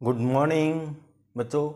Good morning बच्चों।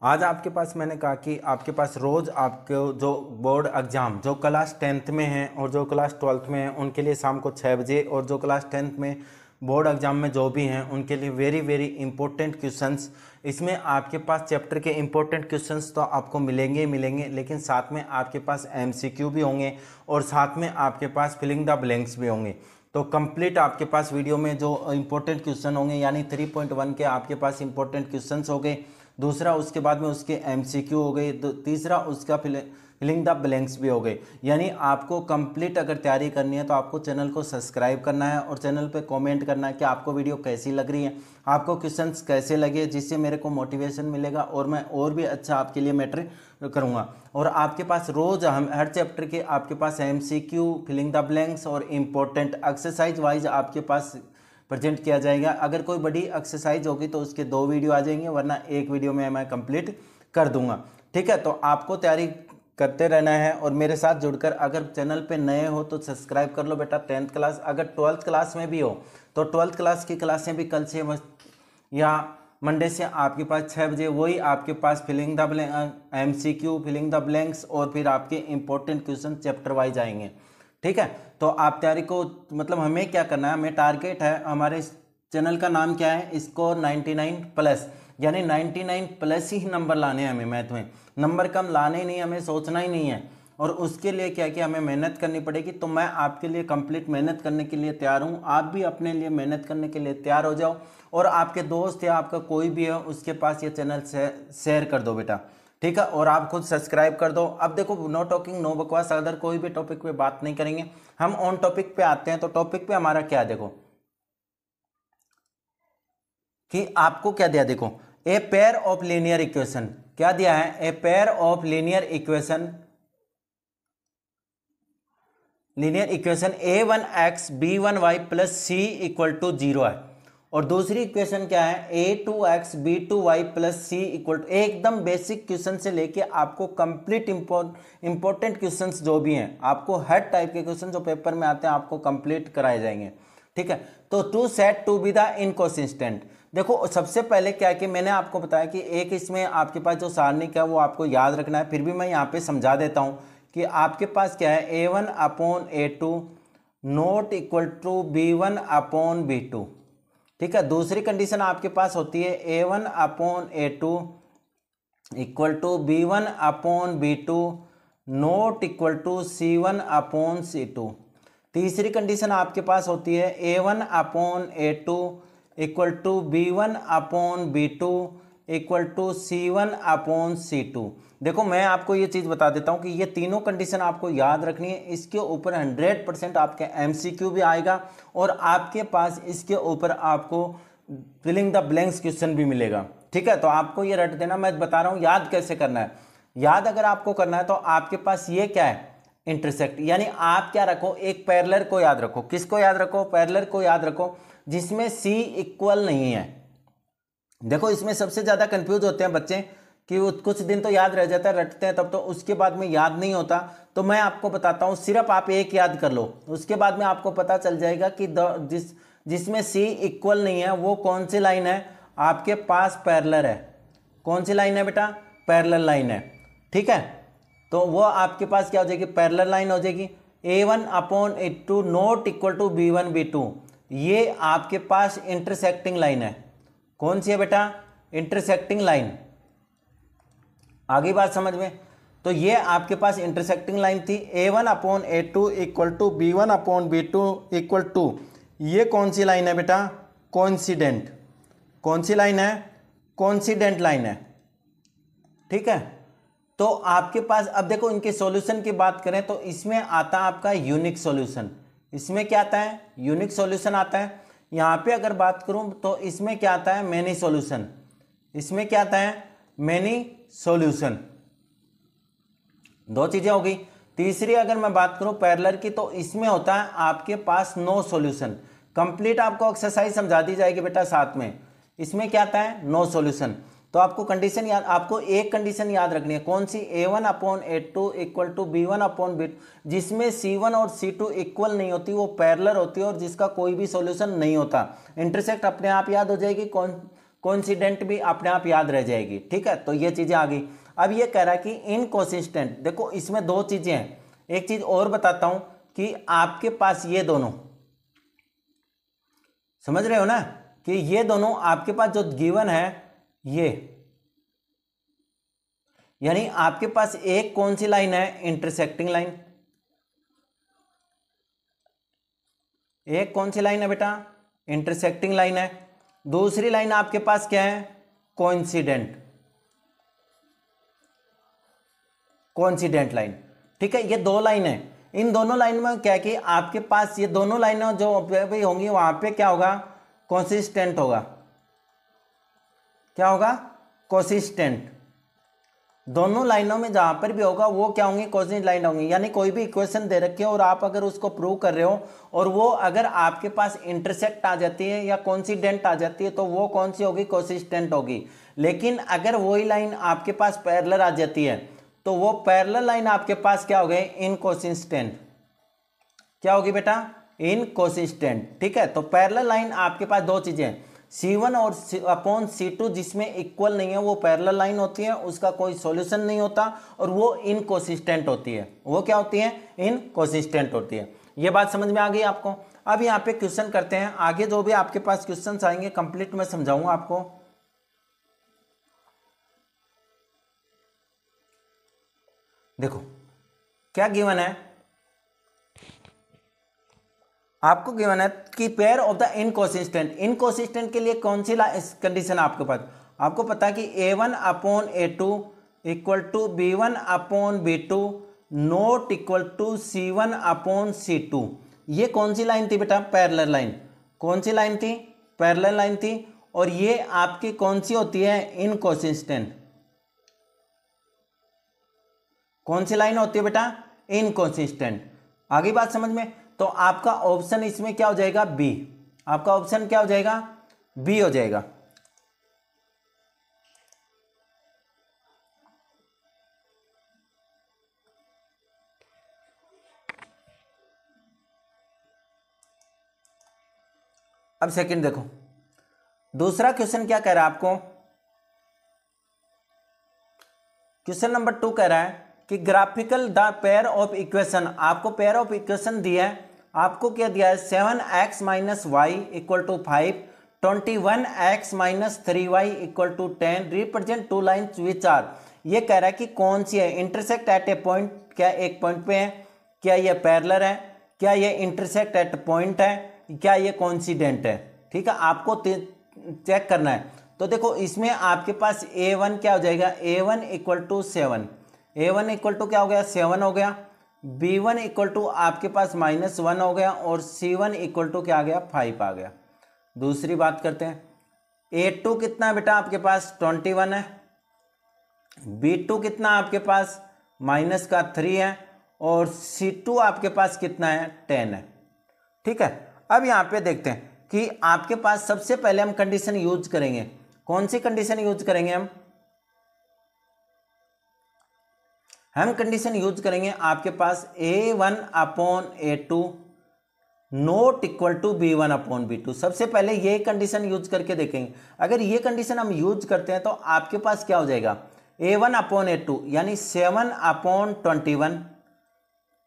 आज आपके पास मैंने कहा कि आपके पास रोज़ आपके जो बोर्ड एग्ज़ाम जो क्लास 10th में हैं और जो क्लास 12th में हैं उनके लिए शाम को 6 बजे, और जो क्लास 10th में बोर्ड एग्ज़ाम में जो भी हैं उनके लिए वेरी वेरी इंपॉर्टेंट क्वेश्चंस। इसमें आपके पास चैप्टर के इंपॉर्टेंट क्वेश्चंस तो आपको मिलेंगे ही मिलेंगे, लेकिन साथ में आपके पास एमसीक्यू भी होंगे और साथ में आपके पास फिलिंग द ब्लैंक्स भी होंगे। तो कंप्लीट आपके पास वीडियो में जो इंपॉर्टेंट क्वेश्चन होंगे यानी 3.1 के आपके पास इंपॉर्टेंट क्वेश्चंस हो गए, दूसरा उसके बाद में उसके एमसीक्यू हो गए, तीसरा उसका फिलिंग द ब्लैंक्स भी हो गए। यानी आपको कंप्लीट अगर तैयारी करनी है तो आपको चैनल को सब्सक्राइब करना है और चैनल पे कमेंट करना है कि आपको वीडियो कैसी लग रही है, आपको क्वेश्चंस कैसे लगे, जिससे मेरे को मोटिवेशन मिलेगा और मैं और भी अच्छा आपके लिए मैटर करूँगा। और आपके पास रोज़ हम हर चैप्टर के आपके पास एमसीक्यू, फिलिंग द ब्लैंक्स और इम्पोर्टेंट एक्सरसाइज वाइज आपके पास प्रेजेंट किया जाएगा। अगर कोई बड़ी एक्सरसाइज होगी तो उसके 2 वीडियो आ जाएंगे, वरना एक वीडियो में मैं कंप्लीट कर दूंगा। ठीक है, तो आपको तैयारी करते रहना है और मेरे साथ जुड़कर, अगर चैनल पे नए हो तो सब्सक्राइब कर लो बेटा। 10th क्लास, अगर 12th क्लास में भी हो तो 12th क्लास की क्लासें भी कल से या मंडे से आपके पास 6 बजे वही आपके पास filling the MCQ, filling the blanks और फिर आपके इंपॉर्टेंट क्वेश्चन चैप्टर वाइज आएंगे। ठीक है, तो आप तैयारी को, मतलब हमें क्या करना है, हमें टारगेट है, हमारे चैनल का नाम क्या है, स्कोर 99 प्लस, यानी 99 प्लस ही नंबर लाने हैं हमें। मैथ में नंबर कम लाने ही नहीं, हमें सोचना ही नहीं है। और उसके लिए क्या कि हमें मेहनत करनी पड़ेगी। तो मैं आपके लिए कंप्लीट मेहनत करने के लिए तैयार हूँ, आप भी अपने लिए मेहनत करने के लिए तैयार हो जाओ और आपके दोस्त या आपका कोई भी है उसके पास ये चैनल शेयर कर दो बेटा। ठीक है, और आप खुद सब्सक्राइब कर दो। अब देखो, नो टॉकिंग नो बकवास, अदर कोई भी टॉपिक पे बात नहीं करेंगे, हम ऑन टॉपिक पे आते हैं। तो टॉपिक पे हमारा क्या है, देखो कि आपको क्या दिया, देखो a pair of linear equation, क्या दिया है, a pair of linear equation a1x b1y plus c equal to 0 है। और दूसरी इक्वेशन क्या है, a2x b2y plus c equal to, एकदम बेसिक क्वेश्चन से लेके आपको कंप्लीट इंपॉर्टेंट क्वेश्चंस जो भी हैं, आपको हर टाइप के क्वेश्चन जो पेपर में आते हैं आपको कंप्लीट कराए जाएंगे। ठीक है, तो to set to be the inconsistent, देखो सबसे पहले क्या है कि मैंने आपको बताया कि एक इसमें आपके पास जो सारणिक है वो आपको याद रखना है, फिर भी मैं यहाँ पे समझा देता हूँ कि आपके पास क्या है, a1 upon a2 not equal to b1 upon b2। ठीक है, दूसरी कंडीशन आपके पास होती है a1 upon a2 equal to b1 upon b2 not equal to c1 upon c2। तीसरी कंडीशन आपके पास होती है a1 upon a2 equal to b1 upon b2 equal to c1 upon c2। देखो मैं आपको ये चीज़ बता देता हूँ कि ये तीनों कंडीशन आपको याद रखनी है। इसके ऊपर 100% आपके एमसीक्यू भी आएगा और आपके पास इसके ऊपर आपको फिलिंग द ब्लैंक्स क्वेश्चन भी मिलेगा। ठीक है, तो आपको ये रट देना, मैं बता रहा हूँ याद कैसे करना है। याद अगर आपको करना है तो आपके पास ये क्या है, इंटरसेक्ट, यानी आप क्या रखो, एक पैरेलल को याद रखो। किसको याद रखो, पैरेलल को याद रखो जिसमें सी इक्वल नहीं है। देखो इसमें सबसे ज़्यादा कंफ्यूज होते हैं बच्चे कि वो कुछ दिन तो याद रह जाता है, रटते हैं तब तो, उसके बाद में याद नहीं होता। तो मैं आपको बताता हूँ, सिर्फ आप एक याद कर लो, उसके बाद में आपको पता चल जाएगा कि जिसमें सी इक्वल नहीं है वो कौन सी लाइन है, आपके पास पैरेलल है। कौन सी लाइन है बेटा, पैरेलल लाइन है। ठीक है, तो वो आपके पास क्या हो जाएगी, पैरेलल लाइन हो जाएगी। a1 upon a2 not equal to b1 b2, ये आपके पास इंटरसेक्टिंग लाइन है। कौन सी है बेटा, इंटरसेक्टिंग लाइन। आगे बात समझ में, तो ये आपके पास इंटरसेक्टिंग लाइन थी। a1 upon a2 equal to b1 upon b2 equal to, ये कौन सी लाइन है बेटा, कोइंसिडेंट। कौन सी लाइन है, कोइंसिडेंट लाइन है। ठीक है, तो आपके पास अब देखो इनके सॉल्यूशन की बात करें तो इसमें आता है आपका यूनिक सॉल्यूशन। इसमें क्या आता है, यूनिक सॉल्यूशन आता है। यहाँ पे अगर बात करूं तो इसमें क्या आता है, मैनी सॉल्यूशन। इसमें क्या आता है, मैनी सॉल्यूशन। दो चीजें हो गई। तीसरी अगर मैं बात करूं पैरेलल की, तो इसमें होता है आपके पास नो सॉल्यूशन। कंप्लीट आपको एक्सरसाइज समझा दी जाएगी बेटा साथ में। इसमें क्या आता है, नो सॉल्यूशन। तो आपको कंडीशन याद, आपको एक कंडीशन याद रखनी है, कौन सी, a1 upon a2 equal to b1 upon b2, जिसमें c1 और c2 इक्वल नहीं होती, वो पैरेलल होती है और जिसका कोई भी सॉल्यूशन नहीं होता। इंटरसेक्ट अपने आप याद हो जाएगी, कोइंसिडेंट भी अपने आप याद रह जाएगी। ठीक है, तो ये चीजें आ गई। अब ये कह रहा है कि इनकॉन्सिस्टेंट, देखो इसमें दो चीजें हैं। एक चीज और बताता हूं कि आपके पास ये दोनों, समझ रहे हो ना, कि ये दोनों आपके पास जो गिवन है ये, यानी आपके पास एक कौन सी लाइन है, इंटरसेक्टिंग लाइन। एक कौन सी लाइन है बेटा, इंटरसेक्टिंग लाइन है। दूसरी लाइन आपके पास क्या है, कोइंसिडेंट, कोइंसिडेंट लाइन। ठीक है, ये दो लाइन है। इन दोनों लाइन में क्या है कि आपके पास ये दोनों लाइनें जो भी होंगी वहां पे क्या होगा, कंसिस्टेंट होगा। क्या होगा, कंसिस्टेंट। दोनों लाइनों में जहां पर भी होगा वो क्या होंगी, कंसिस्टेंट लाइन होंगी। यानी कोई भी इक्वेशन दे रखी है और आप अगर उसको प्रूव कर रहे हो और वो अगर आपके पास इंटरसेक्ट आ जाती है या कोइंसिडेंट आ जाती है तो वो कौन सी होगी, कंसिस्टेंट होगी। लेकिन अगर वही लाइन आपके पास पैरेलल आ जाती है तो वो पैरेलल लाइन आपके पास क्या हो गई, इनकंसिस्टेंट। क्या होगी बेटा, इनकंसिस्टेंट। ठीक है, तो पैरेलल लाइन आपके पास दो चीजें हैं, C1 और अपॉन C2 जिसमें इक्वल नहीं है वो पैरेलल लाइन होती है, उसका कोई सॉल्यूशन नहीं होता और वो इनकंसिस्टेंट होती है। वो क्या होती है, इनकंसिस्टेंट होती है। ये बात समझ में आ गई आपको। अब यहाँ पे क्वेश्चन करते हैं, आगे जो भी आपके पास क्वेश्चन आएंगे कंप्लीट मैं समझाऊंगा आपको। देखो क्या गिवन है, आपको गिवन है कि pair of the inconsistent. Inconsistent के लिए कौन सी कंडीशन है आपके पास, आपको पता है कि A1 upon A2 equal to B1 upon B2 not equal to C1 upon C2। ये कौन सी लाइन थी बेटा, पैरेलल लाइन। कौन सी लाइन थी, पैरेलल लाइन थी। और ये आपकी कौन सी होती है, इनकंसिस्टेंट। कौन सी लाइन होती है बेटा, इनकंसिस्टेंट। आगे बात समझ में। तो आपका ऑप्शन इसमें क्या हो जाएगा, बी। आपका ऑप्शन क्या हो जाएगा, बी हो जाएगा। अब सेकंड देखो, दूसरा क्वेश्चन क्या कह रहा है आपको, क्वेश्चन नंबर 2 कह रहा है कि graphical the pair of equation. आपको पेयर ऑफ इक्वेशन दिया है, आपको क्या दिया है, 7x minus y equal to 5, 21x minus 3y equal to 10, represent two lines which are. ये कह रहा है कि कौन सी है, इंटरसेक्ट एट ए पॉइंट, क्या एक पॉइंट पे है, क्या ये पैरेलल है, क्या ये इंटरसेक्ट एट पॉइंट है, क्या ये कोइंसिडेंट है। ठीक है, आपको चेक करना है। तो देखो इसमें आपके पास A1 क्या हो जाएगा, A1 equal to 7, A1 equal to क्या हो गया, 7 हो गया। B1 इक्वल टू आपके पास -1 हो गया और C1 इक्वल टू क्या आ गया, 5 आ गया। दूसरी बात करते हैं, A2 कितना है बेटा आपके पास, 21 है। B2 कितना आपके पास, -3 है। और C2 आपके पास कितना है, 10 है। ठीक है, अब यहाँ पे देखते हैं कि आपके पास सबसे पहले हम कंडीशन यूज करेंगे। कौन सी कंडीशन यूज करेंगे हम कंडीशन यूज करेंगे आपके पास A1 upon A2 not equal to B1 upon B2। सबसे पहले ये कंडीशन यूज करके देखेंगे। अगर ये कंडीशन हम यूज करते हैं तो आपके पास क्या हो जाएगा, A1 अपॉन A2 यानी 7 अपॉन 21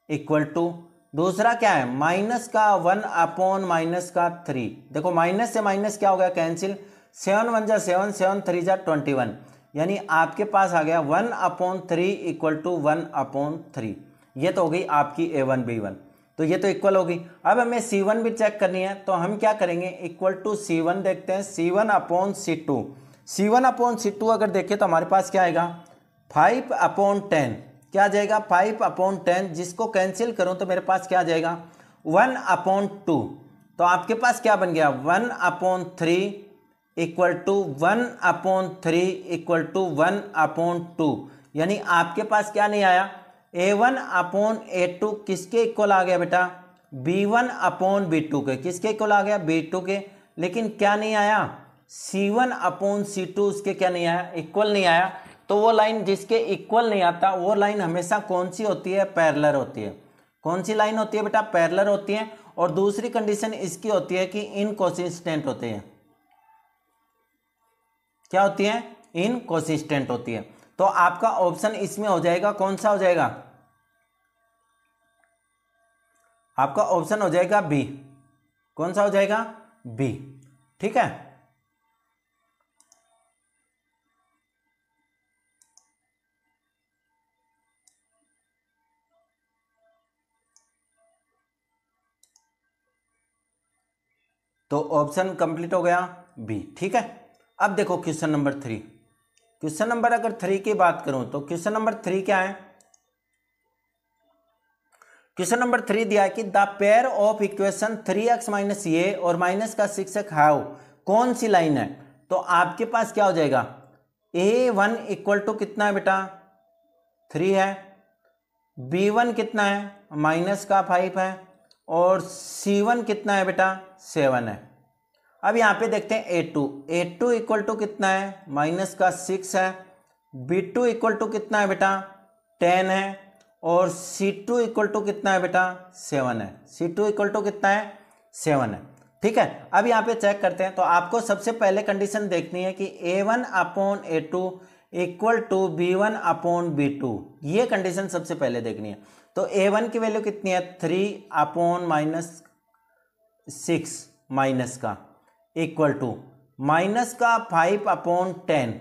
इक्वल टू, दूसरा क्या है, -1 अपॉन -3। देखो माइनस से माइनस क्या हो गया, कैंसिल, 7 1 जा 7, 7 3 जा 21, यानी आपके पास आ गया 1 अपॉन 3 इक्वल टू 1 अपॉन 3। ये तो हो गई आपकी A1 B1, तो ये तो इक्वल होगी। अब हमें C1 भी चेक करनी है, तो हम क्या करेंगे, इक्वल टू C1 देखते हैं, C1 upon C2। C1 upon C2 अगर देखें तो हमारे पास क्या आएगा, 5 अपॉन 10, क्या आ जाएगा, 5 अपॉन 10, जिसको कैंसिल करूं तो मेरे पास क्या आ जाएगा, 1 अपॉन 2। तो आपके पास क्या बन गया, 1 upon 3 equal to 1 upon 3 equal to 1 upon 2। यानी आपके पास क्या नहीं आया, A1 अपॉन A2 किसके इक्वल आ गया बेटा, B1 अपॉन B2 के। किसके इक्वल आ गया, B2 के। लेकिन क्या नहीं आया, C1 अपॉन C2 उसके क्या नहीं आया, इक्वल नहीं आया। तो वो लाइन जिसके इक्वल नहीं आता वो लाइन हमेशा कौन सी होती है, पैरेलल होती है। कौन सी लाइन होती है बेटा, पैरेलल होती है। और दूसरी कंडीशन इसकी होती है कि इनकंसिस्टेंट होते हैं। क्या होती है, इनकॉन्सिस्टेंट होती है। तो आपका ऑप्शन इसमें हो जाएगा, कौन सा हो जाएगा, आपका ऑप्शन हो जाएगा बी। कौन सा हो जाएगा, बी। ठीक है, तो ऑप्शन कंप्लीट हो गया बी। ठीक है, अब देखो क्वेश्चन नंबर 3। क्वेश्चन नंबर अगर 3 की बात करूं तो क्वेश्चन नंबर 3 क्या है, क्वेश्चन नंबर 3 दिया है कि the pair of equation 3x minus A और माइनस का 6x हैव कौन सी लाइन है। तो आपके पास क्या हो जाएगा, a1 इक्वल टू कितना है बेटा, 3 है, b1 कितना है, माइनस का 5 है, और c1 कितना है बेटा, 7 है। अब यहाँ पे देखते हैं a2 इक्वल टू कितना है, माइनस का 6 है, b2 इक्वल टू कितना है बेटा, 10 है, और c2 इक्वल टू कितना है बेटा, 7 है। c2 इक्वल टू कितना है, 7 है। ठीक है, अब यहाँ पे चेक करते हैं। तो आपको सबसे पहले कंडीशन देखनी है कि a1 upon a2 equal to b1 upon b2, ये कंडीशन सबसे पहले देखनी है। तो a1 की वैल्यू कितनी है, 3 अपॉन माइनस 6 माइनस का इक्वल टू माइनस का 5 अपॉन 10,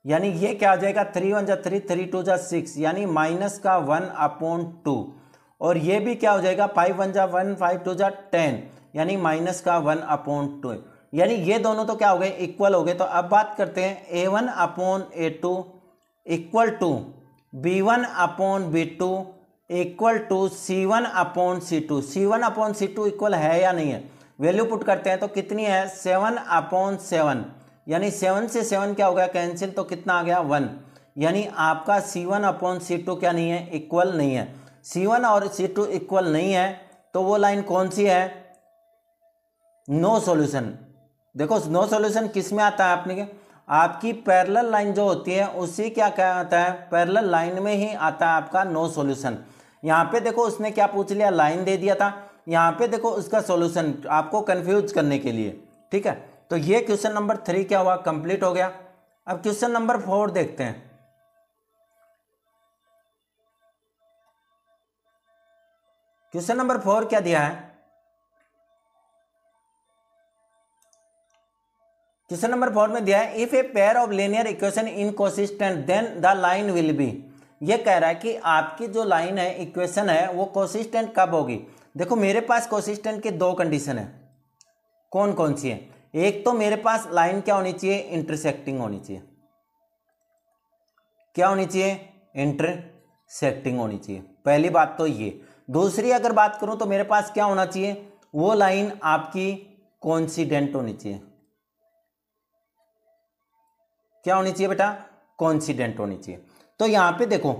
यानी ये क्या हो जाएगा, 3 1 जा 3, 3 2 जा 6, यानी माइनस का 1 अपॉन 2, और ये भी क्या हो जाएगा, 5 1 जा 1, 5 2 जा 10, यानी माइनस का 1 अपॉन 2, यानी ये दोनों तो क्या हो गए, इक्वल हो गए। तो अब बात करते हैं a1 upon a2 equal to b1 upon b2 equal to c1 upon c2। c1 upon c2 equal है या नहीं है, वैल्यू पुट करते हैं तो कितनी है, 7 अपॉन 7, यानी 7 से 7 क्या हो गया, कैंसिल, तो कितना आ गया, 1, यानी आपका c1 अपॉन c2 क्या नहीं है, इक्वल नहीं है। c1 और c2 इक्वल नहीं है तो वो लाइन कौन सी है, नो सॉल्यूशन। देखो नो सॉल्यूशन किस में आता है, आपने आपकी पैरेलल लाइन जो होती है उसी क्या आता है, पैरेलल लाइन में ही आता है आपका नो सॉल्यूशन। यहाँ पे देखो उसने क्या पूछ लिया, लाइन दे दिया था, यहाँ पे देखो उसका सॉल्यूशन आपको कंफ्यूज करने के लिए। ठीक है, तो ये क्वेश्चन नंबर 3 क्या हुआ, कंप्लीट हो गया। अब क्वेश्चन नंबर 4 देखते हैं। क्वेश्चन नंबर 4 क्या दिया है, क्वेश्चन नंबर 4 में दिया है if a pair of linear equation inconsistent then the line will be. ये कह रहा है कि आपकी जो लाइन है, इक्वेशन है, वो कॉन्सिस्टेंट कब होगी। देखो मेरे पास कॉन्सिस्टेंट की दो कंडीशन है, कौन कौन सी है, एक तो मेरे पास लाइन क्या होनी चाहिए, इंटरसेक्टिंग होनी चाहिए। क्या होनी चाहिए, इंटरसेक्टिंग होनी चाहिए, पहली बात तो ये। दूसरी अगर बात करूं तो मेरे पास क्या होना चाहिए, वो लाइन आपकी कोइंसिडेंट होनी चाहिए। क्या होनी चाहिए बेटा, कोइंसिडेंट होनी चाहिए। तो यहां पे देखो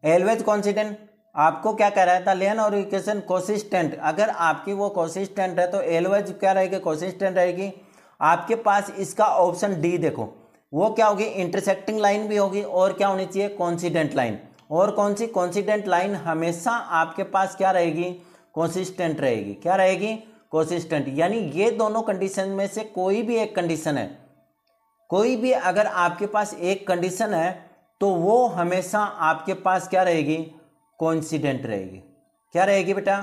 ऑलवेज कोइंसिडेंट, आपको क्या कह रहा था, लेन और इक्वेशन कोसिस्टेंट, अगर आपकी वो कोसिस्टेंट है तो ऑलवेज क्या रहेगी, कोसिस्टेंट रहेगी। आपके पास इसका ऑप्शन डी देखो, वो क्या होगी, इंटरसेक्टिंग लाइन भी होगी, और क्या होनी चाहिए, कोइंसिडेंट लाइन। और कौन सी, कोइंसिडेंट लाइन हमेशा आपके पास क्या रहेगी, कोसिस्टेंट रहेगी। क्या रहेगी, कोसिस्टेंट, यानी ये दोनों कंडीशन में से कोई भी एक कंडीशन है, कोई भी अगर आपके पास एक कंडीशन है तो वो हमेशा आपके पास क्या रहेगी, कोइंसिडेंट रहेगी। क्या रहेगी बेटा,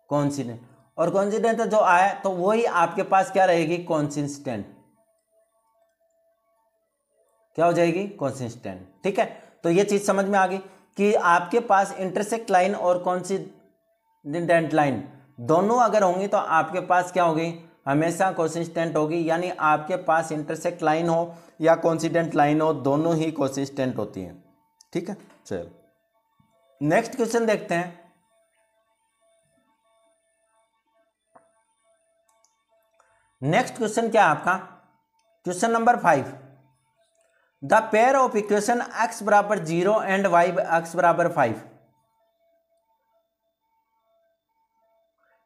कोइंसिडेंट, और कोइंसिडेंट जो आए तो वही आपके पास क्या रहेगी, कंसिस्टेंट। क्या हो जाएगी, कंसिस्टेंट। ठीक है, तो ये चीज समझ में आ गई कि आपके पास इंटरसेक्ट लाइन और कोइंसिडेंट लाइन दोनों अगर होंगी तो आपके पास क्या होगी, हमेशा कंसिस्टेंट होगी। यानी आपके पास इंटरसेक्ट लाइन हो या कोइंसिडेंट लाइन हो, दोनों ही कंसिस्टेंट होती हैं। ठीक है, चलो नेक्स्ट क्वेश्चन देखते हैं। नेक्स्ट क्वेश्चन क्या है आपका, question number 5, the pair of equation x बराबर 0 एंड y x बराबर 5।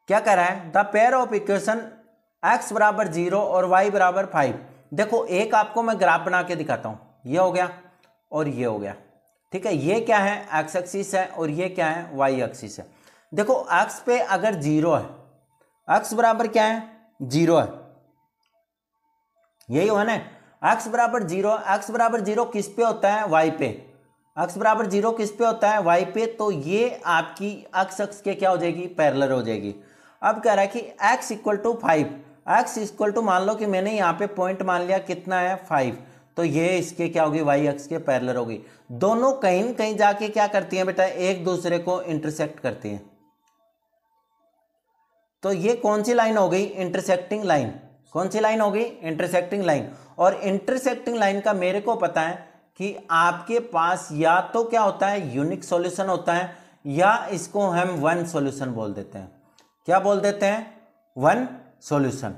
क्या कह रहा है, the pair of equation x बराबर 0 और y बराबर 5। देखो एक आपको मैं ग्राफ बना के दिखाता हूं, ये हो गया और ये हो गया। ठीक है, ये क्या है, x एक्सिस है, और ये क्या है, y एक्सिस है। देखो x पे अगर 0 है, x बराबर क्या है, 0 है, यही हुआ ना। एक्स बराबर जीरो किस पे होता है, वाई पे। एक्स बराबर जीरो किस पे होता है, वाई पे। तो ये आपकी अक्ष के क्या हो जाएगी, पैरेलल हो जाएगी। अब कह रहा है कि x equal to 5, x equal to मान लो कि मैंने यहाँ पे पॉइंट मान लिया कितना है 5, तो ये इसके क्या होगी, वाई अक्ष के पैरेलल होगी। दोनों कहीं न कहीं जाके क्या करती हैं बेटा, एक दूसरे को इंटरसेक्ट करती हैं। तो ये कौन सी लाइन हो गई, इंटरसेक्टिंग लाइन। कौन सी लाइन हो गई, इंटरसेक्टिंग लाइन। और इंटरसेक्टिंग लाइन का मेरे को पता है कि आपके पास या तो क्या होता है, यूनिक सॉल्यूशन होता है, या इसको हम वन सॉल्यूशन बोल देते हैं। क्या बोल देते हैं, वन सॉल्यूशन।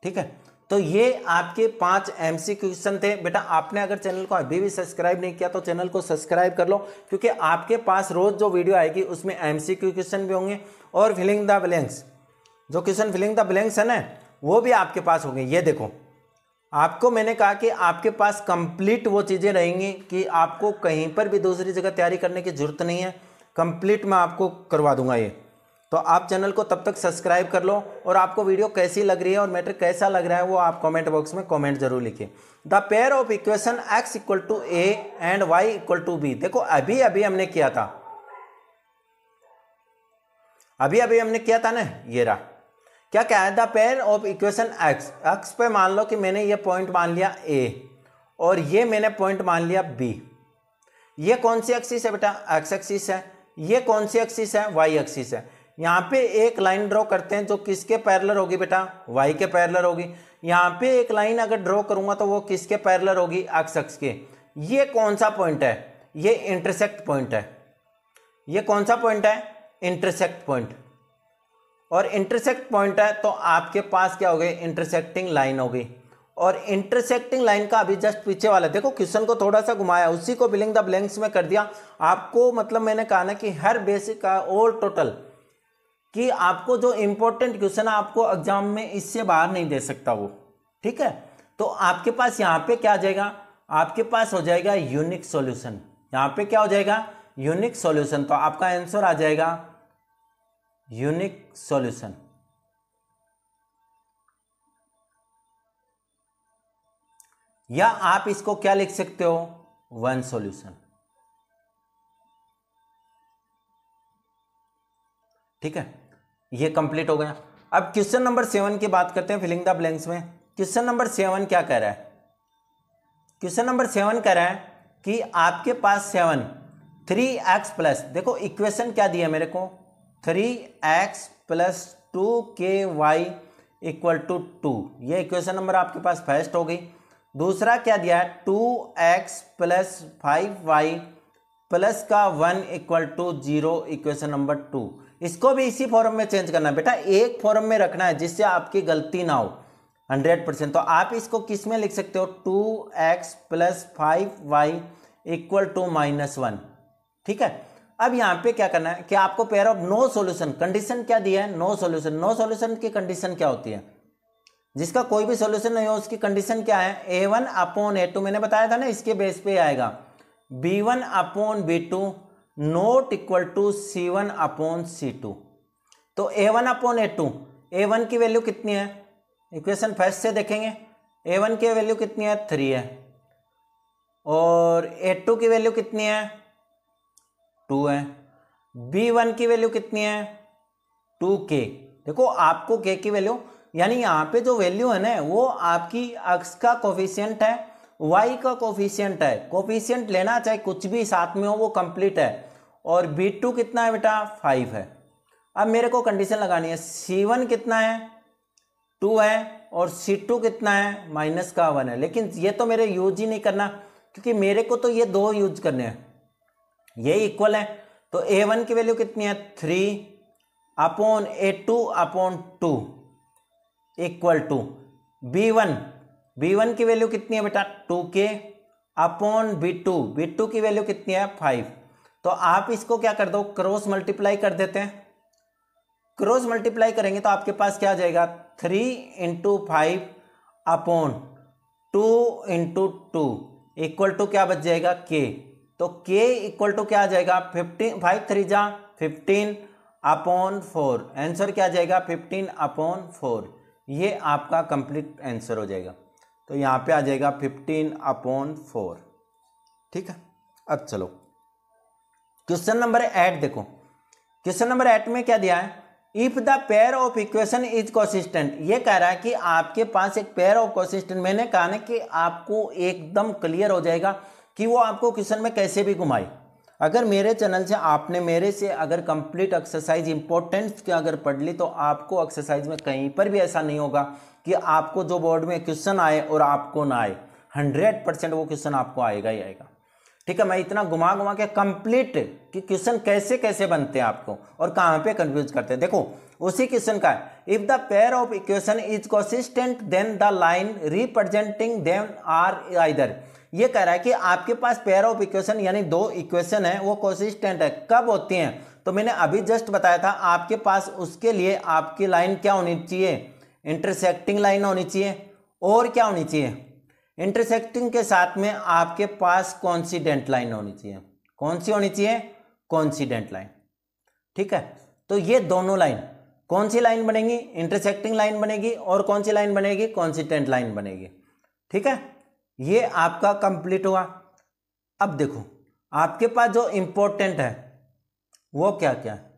ठीक है, तो ये आपके 5 एमसीक्यू क्वेश्चन थे। बेटा आपने अगर चैनल को अभी भी सब्सक्राइब नहीं किया तो चैनल को सब्सक्राइब कर लो, क्योंकि आपके पास रोज जो वीडियो आएगी उसमें एमसीक्यू क्वेश्चन भी होंगे और फिलिंग द ब्लैंक्स, जो क्वेश्चन फिलिंग द ब्लैंक्स है ना, वो भी आपके पास होंगे। ये देखो, आपको मैंने कहा कि आपके पास कंप्लीट वो चीज़ें रहेंगी कि आपको कहीं पर भी दूसरी जगह तैयारी करने की जरूरत नहीं है, कंप्लीट मैं आपको करवा दूंगा ये। तो आप चैनल को तब तक सब्सक्राइब कर लो, और आपको वीडियो कैसी लग रही है और मैटर कैसा लग रहा है वो आप कमेंट बॉक्स में कमेंट जरूर लिखिए। The pair of equation x equal to a and y equal to b, देखो अभी अभी हमने किया था, अभी अभी हमने किया था ना, ये रहा। क्या क्या है, the pair of equation x पे मान लो कि मैंने ये पॉइंट मान लिया a और ये मैंने पॉइंट मान लिया b। ये कौन सी एक्सिस है बेटा, x एक्सिस है। ये कौन सी एक्सिस है, y एक्सिस है। यहाँ पे एक लाइन ड्रॉ करते हैं जो किसके पैरेलल होगी बेटा, y के पैरेलल होगी। यहाँ पे एक लाइन अगर ड्रॉ करूंगा तो वो किसके पैरेलल होगी, x अक्ष के। ये कौन सा पॉइंट है, ये इंटरसेक्ट पॉइंट है। ये कौन सा पॉइंट है, इंटरसेक्ट पॉइंट। और इंटरसेक्ट पॉइंट है तो आपके पास क्या हो गई, इंटरसेक्टिंग लाइन हो गई। और इंटरसेक्टिंग लाइन का अभी जस्ट पीछे वाला देखो, क्वेश्चन को थोड़ा सा घुमाया, उसी को फिलिंग द ब्लैंक्स में कर दिया आपको। मतलब मैंने कहा ना कि हर बेसिक का ऑल टोटल कि आपको जो इंपॉर्टेंट क्वेश्चन आपको एग्जाम में इससे बाहर नहीं दे सकता वो। ठीक है, तो आपके पास यहाँ पे क्या आ जाएगा, आपके पास हो जाएगा यूनिक सॉल्यूशन। यहाँ पे क्या हो जाएगा, यूनिक सॉल्यूशन। तो आपका आंसर आ जाएगा यूनिक सॉल्यूशन। या आप इसको क्या लिख सकते हो, वन सॉल्यूशन। ठीक है, ये कंप्लीट हो गया। अब क्वेश्चन नंबर 7 की बात करते हैं फिलिंग द ब्लैंक्स में। क्वेश्चन नंबर 7 क्या कह रहा है, क्वेश्चन नंबर 7 कह रहा है कि आपके पास 7 3x प्लस, देखो इक्वेशन क्या दिया मेरे को, 3x plus 2ky equal to 2। ये इक्वेशन नंबर आपके पास फर्स्ट हो गई। दूसरा क्या दिया है, 2x प्लस 5y प्लस का 1 इक्वल टू 0, इक्वेशन नंबर 2। इसको भी इसी फॉर्म में चेंज करना है बेटा, एक फॉर्म में रखना है जिससे आपकी गलती ना हो 100%। तो आप इसको किस में लिख सकते हो, 2x plus 5y equal to -1। ठीक है, अब यहाँ पे क्या करना है कि आपको pair of no solution, condition क्या दिया है, नो सॉल्यूशन। नो सॉल्यूशन की कंडीशन क्या होती है, जिसका कोई भी सॉल्यूशन नहीं हो उसकी कंडीशन क्या है, a1 अपॉन a2। मैंने बताया था ना, इसके बेस पे आएगा b1 upon b2 not equal to c1 upon c2। तो a1 अपॉन a2, a1 की वैल्यू कितनी है, इक्वेशन फर्स्ट से देखेंगे, a1 की वैल्यू कितनी है, 3 है। और a2 की वैल्यू कितनी है, 2 है। b1 की वैल्यू कितनी है, 2k। देखो आपको k की वैल्यू, यानी यहाँ पे जो वैल्यू है ना वो आपकी x का कोफिशिएंट है, y का कोफिशिएंट है। कोफिशिएंट लेना चाहे कुछ भी साथ में हो वो कंप्लीट है। और b2 कितना है बेटा, 5 है। अब मेरे को कंडीशन लगानी है, c1 कितना है, 2 है, और c2 कितना है, -1 है। लेकिन ये तो मेरे यूज ही नहीं करना, क्योंकि मेरे को तो ये दो यूज करने हैं, ये इक्वल है। तो a1 की वैल्यू कितनी है, 3 upon a2 upon 2 equal to b1 की वैल्यू कितनी है बेटा, 2k अपॉन b2 की वैल्यू कितनी है, 5। तो आप इसको क्या कर दो, क्रॉस मल्टीप्लाई कर देते हैं। क्रॉस मल्टीप्लाई करेंगे तो आपके पास क्या आ जाएगा, 3 × 5 अपॉन 2 × 2 इक्वल टू क्या बच जाएगा, k। तो k इक्वल टू क्या आ जाएगा, 15, 5 3 जा 15 अपॉन 4। आंसर क्या आ जाएगा, 15 अपॉन 4। ये आपका कंप्लीट आंसर हो जाएगा। तो यहाँ पे आ जाएगा 15/4। ठीक है, अब चलो क्वेश्चन नंबर 8 देखो। क्वेश्चन नंबर 8 में क्या दिया है, if the pair of equation is consistent. ये कह रहा है कि आपके पास एक पेयर ऑफ कोसिस्टेंट, मैंने कहा ना कि आपको एकदम क्लियर हो जाएगा कि वो आपको क्वेश्चन में कैसे भी घुमाए। अगर मेरे चैनल से आपने मेरे से अगर कंप्लीट एक्सरसाइज इंपॉर्टेंस की अगर पढ़ ली तो आपको एक्सरसाइज में कहीं पर भी ऐसा नहीं होगा कि आपको जो बोर्ड में क्वेश्चन आए और आपको ना आए। 100% वो क्वेश्चन आपको आएगा ही आएगा। ठीक है, मैं इतना घुमा घुमा के कंप्लीट कि क्वेश्चन कैसे कैसे बनते हैं आपको और कहाँ पे कंफ्यूज करते हैं। देखो उसी क्वेश्चन का है, if the pair of equation is consistent then the line representing them are either. ये कह रहा है कि आपके पास पेयर ऑफ इक्वेशन यानी दो इक्वेशन है वो कंसिस्टेंट है, कब होती हैं? तो मैंने अभी जस्ट बताया था आपके पास उसके लिए आपकी लाइन क्या होनी चाहिए, इंटरसेक्टिंग लाइन होनी चाहिए। और क्या होनी चाहिए, इंटरसेक्टिंग के साथ में आपके पास कोइंसिडेंट लाइन होनी चाहिए। कौन सी होनी चाहिए, कोइंसिडेंट लाइन। ठीक है, तो ये दोनों लाइन कौन सी लाइन बनेगी, इंटरसेक्टिंग लाइन बनेगी और कौन सी लाइन बनेगी, कोइंसिडेंट लाइन बनेगी। ठीक है, ये आपका कंप्लीट हुआ। अब देखो आपके पास जो इंपॉर्टेंट है वो क्या क्या है।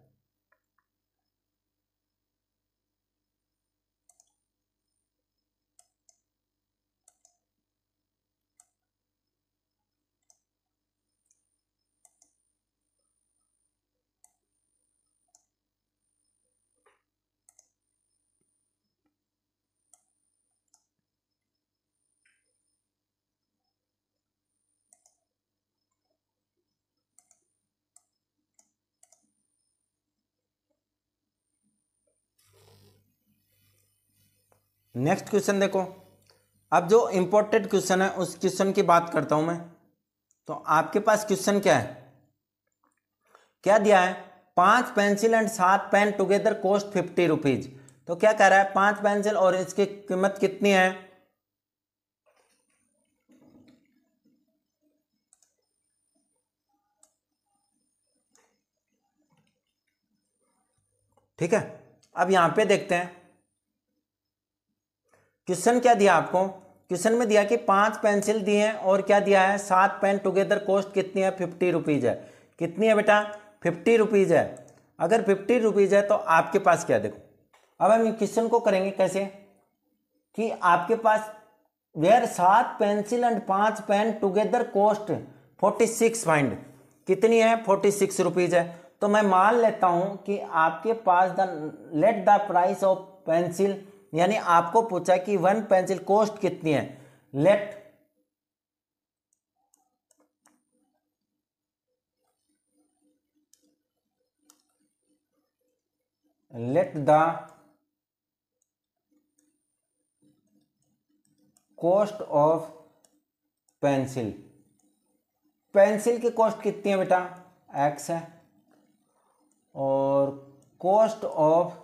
नेक्स्ट क्वेश्चन देखो। अब जो इंपॉर्टेंट क्वेश्चन है उस क्वेश्चन की बात करता हूं मैं। तो आपके पास क्वेश्चन क्या है, क्या दिया है, 5 pencil and 7 pen together cost 50 rupees. तो क्या कह रहा है, 5 पेंसिल और इसकी कीमत कितनी है, ठीक है। अब यहां पे देखते हैं क्वेश्चन क्या दिया आपको। क्वेश्चन में दिया कि 5 पेंसिल दिए हैं और क्या दिया है, 7 पेन टुगेदर कॉस्ट कितनी है, 50 रुपीज है। कितनी है बेटा, 50 रुपीज है। अगर 50 रुपीज है तो आपके पास क्या, देखो अब हम क्वेश्चन को करेंगे कैसे कि आपके पास where 7 pencil and 5 pen together cost 46 find, कितनी है, 46 रुपीज है। तो मैं मान लेता हूं कि आपके पास the let the price of pencil, यानी आपको पूछा कि 1 पेंसिल कॉस्ट कितनी है, let the cost of pencil, pencil की कॉस्ट कितनी है बेटा, x है, और कॉस्ट ऑफ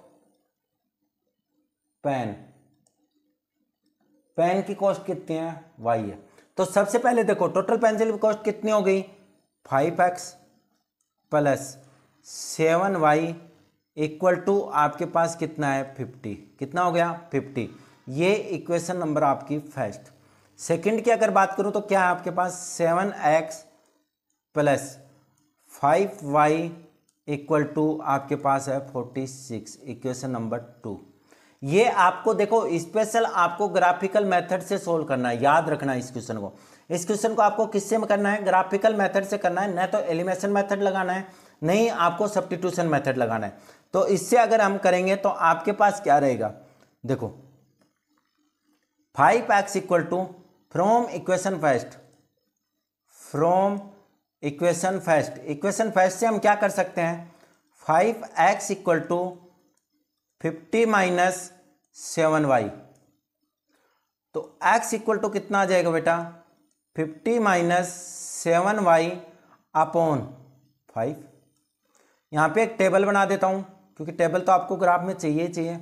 पेन, पेन की कॉस्ट कितनी है, y है। तो सबसे पहले देखो टोटल पेंसिल की कॉस्ट कितनी हो गई, 5x plus 7y equal to आपके पास कितना है, 50। कितना हो गया, 50। ये इक्वेशन नंबर आपकी फर्स्ट। सेकंड की अगर बात करूं तो क्या है आपके पास, 7x plus 5y equal to आपके पास है 46, इक्वेशन नंबर 2। ये आपको देखो स्पेशल आपको ग्राफिकल मेथड से सोल्व करना है, याद रखना है इस क्वेश्चन को। इस क्वेश्चन को आपको किससे करना है, ग्राफिकल मेथड से करना है, न तो एलिमिनेशन मेथड लगाना है, नहीं आपको सब्स्टिट्यूशन मेथड लगाना है। तो इससे अगर हम करेंगे तो आपके पास क्या रहेगा, देखो 5x equal to from equation first, from equation first, equation first से हम क्या कर सकते हैं, 5x equal to 50 minus 7y। तो x इक्वल टू कितना आ जाएगा बेटा, 50 माइनस 7y अपॉन 5। यहां पे एक टेबल बना देता हूं क्योंकि टेबल तो आपको ग्राफ में चाहिए ही चाहिए।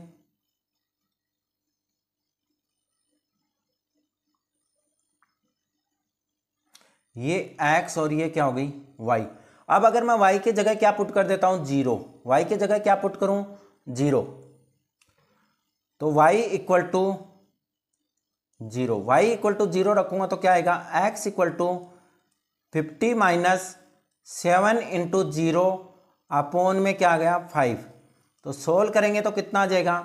ये x और ये क्या हो गई, y। अब अगर मैं y की जगह क्या पुट कर देता हूं, 0, y की जगह क्या पुट करूं, 0। तो y equal to 0, y equal to 0 रखूंगा तो क्या आएगा, x equal to 50 minus 7 into 0 upon में क्या आ गया 5। तो सोल्व करेंगे तो कितना आ जाएगा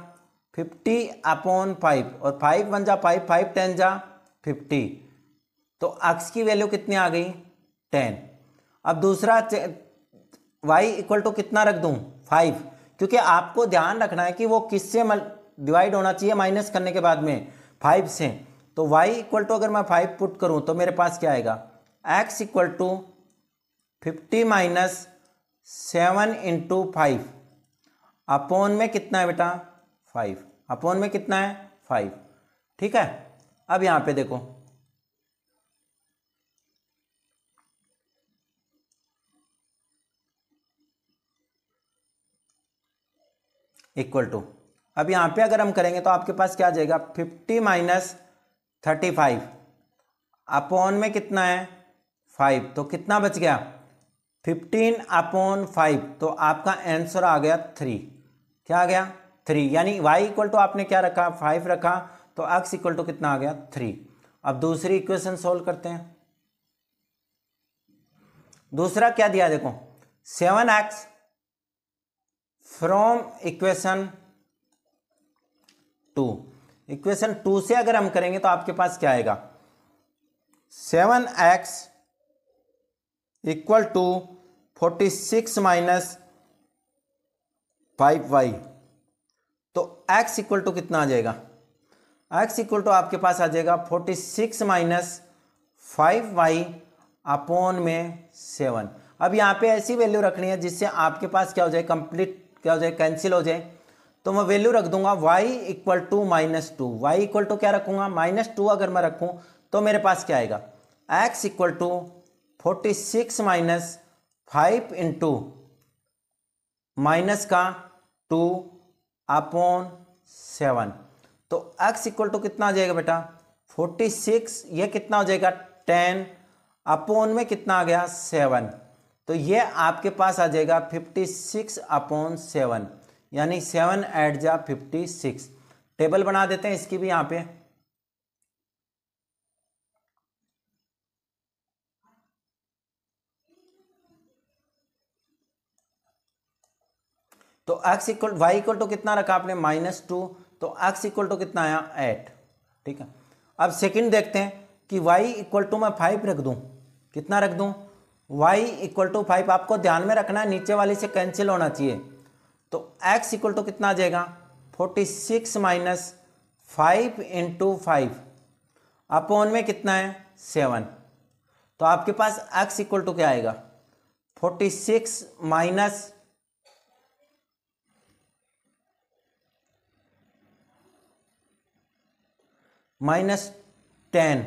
50 अपॉन 5, और 5 1 जा 5, 5 10 जा 50, तो x की वैल्यू कितनी आ गई 10। अब दूसरा y इक्वल टू कितना रख दूं 5, क्योंकि आपको ध्यान रखना है कि वो किससे डिवाइड होना चाहिए माइनस करने के बाद में 5 से। तो y इक्वल टू अगर मैं 5 पुट करूं तो मेरे पास क्या आएगा, x equal to 50 minus 7 into 5 upon में कितना है बेटा 5, अपॉन में कितना है 5। ठीक है, अब यहां पे देखो इक्वल टू, अब यहां पे अगर हम करेंगे तो आपके पास क्या आ जाएगा 50 माइनस 35 अपॉन में कितना है 5, तो कितना बच गया 15 अपॉन 5, तो आपका आंसर आ गया 3। क्या आ गया 3, यानी y इक्वल टू आपने क्या रखा 5 रखा, तो x इक्वल टू कितना आ गया 3। अब दूसरी इक्वेशन सोल्व करते हैं। दूसरा क्या दिया देखो 7x फ्रॉम इक्वेशन 2, इक्वेशन 2 से अगर हम करेंगे तो आपके पास क्या आएगा 7x equal to 46 minus 5y, तो x इक्वल टू कितना आ जाएगा, x इक्वल टू आपके पास आ जाएगा 46 माइनस 5y अपॉन में 7। अब यहाँ पे ऐसी वैल्यू रखनी है जिससे आपके पास क्या हो जाए कंप्लीट, क्या हो जाए कैंसिल हो जाए। तो मैं वैल्यू रख दूंगा y equal to -2, y equal to क्या रखूंगा -2, अगर मैं रखूं तो मेरे पास क्या आएगा x equal to 46 minus 5 into minus का 2 अपॉन 7, तो x इक्वल टू कितना आ जाएगा बेटा 46, ये कितना हो जाएगा 10 अपॉन में कितना आ गया 7, तो ये आपके पास आ जाएगा 56 अपॉन 7, यानी 7 ऐड जा 56। टेबल बना देते हैं इसकी भी यहां पे। तो x equal y equal to कितना रखा आपने -2, तो x इक्वल टू कितना आया 8। ठीक है, अब सेकंड देखते हैं कि y इक्वल टू मैं 5 रख दूं, कितना रख दूं y इक्वल टू 5, आपको ध्यान में रखना है नीचे वाली से कैंसिल होना चाहिए। तो x इक्वल टू कितना आ जाएगा 46 माइनस 5 इंटू 5 अपॉन में कितना है 7, तो आपके पास x इक्वल टू क्या आएगा 46 माइनस -10,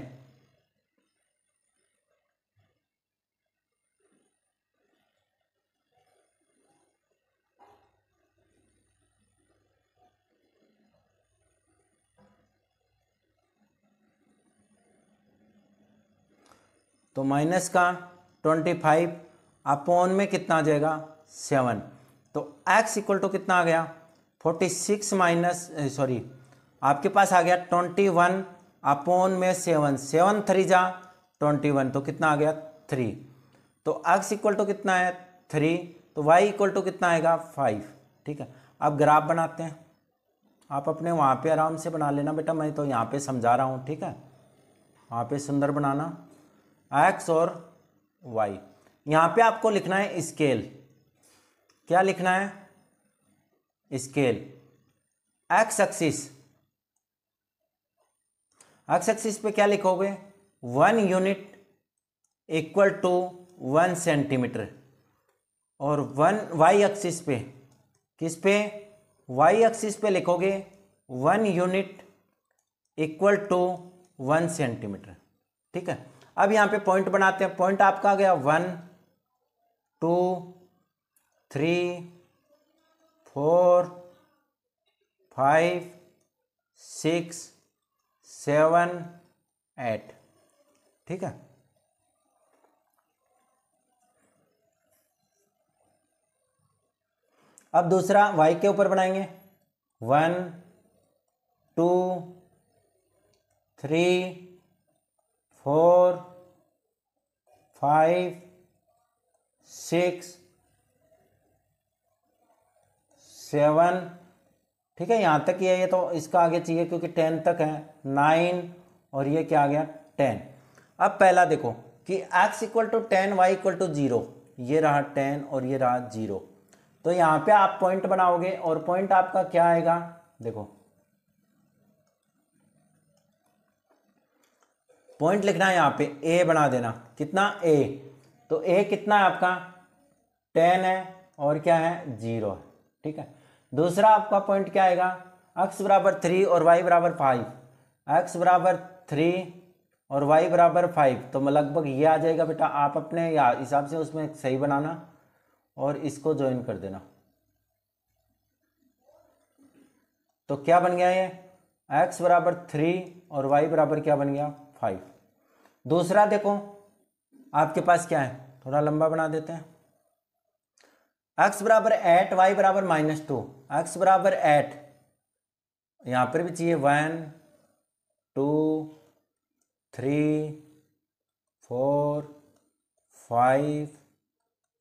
तो माइनस का 25 अपॉन में कितना आ जाएगा 7, तो x इक्वल टू कितना आ गया 46 माइनस सॉरी आपके पास आ गया 21 अपॉन में 7, 7 3 जा 21, तो कितना आ गया 3, तो x इक्वल टू कितना है 3, तो y इक्वल टू कितना आएगा 5। ठीक है, अब ग्राफ बनाते हैं, आप अपने वहाँ पे आराम से बना लेना बेटा, मैं तो यहाँ पे समझा रहा हूँ। ठीक है, वहाँ पे सुंदर बनाना x और y। यहाँ पे आपको लिखना है स्केल, क्या लिखना है scale, x axis, x axis पे क्या लिखोगे 1 यूनिट इक्वल टू 1 सेंटीमीटर, और 1 y एक्सिस पे, किस पे y एक्सिस पे लिखोगे 1 यूनिट इक्वल टू 1 सेंटीमीटर। ठीक है, अब यहां पे पॉइंट बनाते हैं, पॉइंट आपका आ गया 1 2 3 4 5 6 7 8। ठीक है, अब दूसरा y के ऊपर बनाएंगे 1 2 3 4 5 6 7, ठीक है, यहाँ तक ही है। ये तो इसका आगे चाहिए क्योंकि 10 तक है, 9 और ये क्या आ गया 10। अब पहला देखो कि x equal to 10 y equal to 0, ये रहा 10 और ये रहा 0। तो यहाँ पे आप पॉइंट बनाओगे और पॉइंट आपका क्या आएगा, देखो पॉइंट लिखना है यहाँ पे a बना देना, कितना a, तो a कितना है आपका 10 है और क्या है 0 है, ठीक है। दूसरा आपका पॉइंट क्या आएगा, x बराबर 3 और y बराबर 5, x बराबर 3 और y बराबर 5, तो लगभग ये आ जाएगा बेटा। आप अपने हिसाब से उसमें सही बनाना और इसको ज्वाइन कर देना। तो क्या बन गया ये, x बराबर 3 और y बराबर क्या बन गया 5। दूसरा देखो आपके पास क्या है, थोड़ा लंबा बना देते हैं। x बराबर 8 y बराबर -2, x बराबर 8, यहां पर भी चाहिए 1 2 3 4 5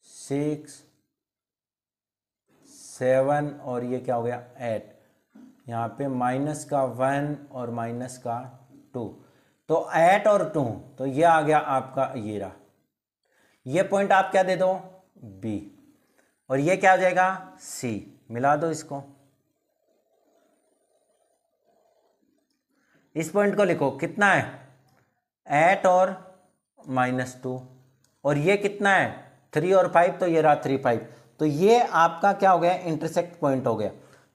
6 7 और ये क्या हो गया 8, यहाँ पे माइनस का 1 और माइनस का 2, तो 8 और 2, तो ये आ गया आपका, ये रहा, ये पॉइंट आप क्या दे दो B, और ये क्या हो जाएगा C, मिला दो इसको, इस पॉइंट को लिखो, कितना है 8 और -2, और ये कितना है 3 और 5, तो ये रहा 3 5, तो ये आपका क्या हो गया इंटरसेक्ट पॉइंट हो गया।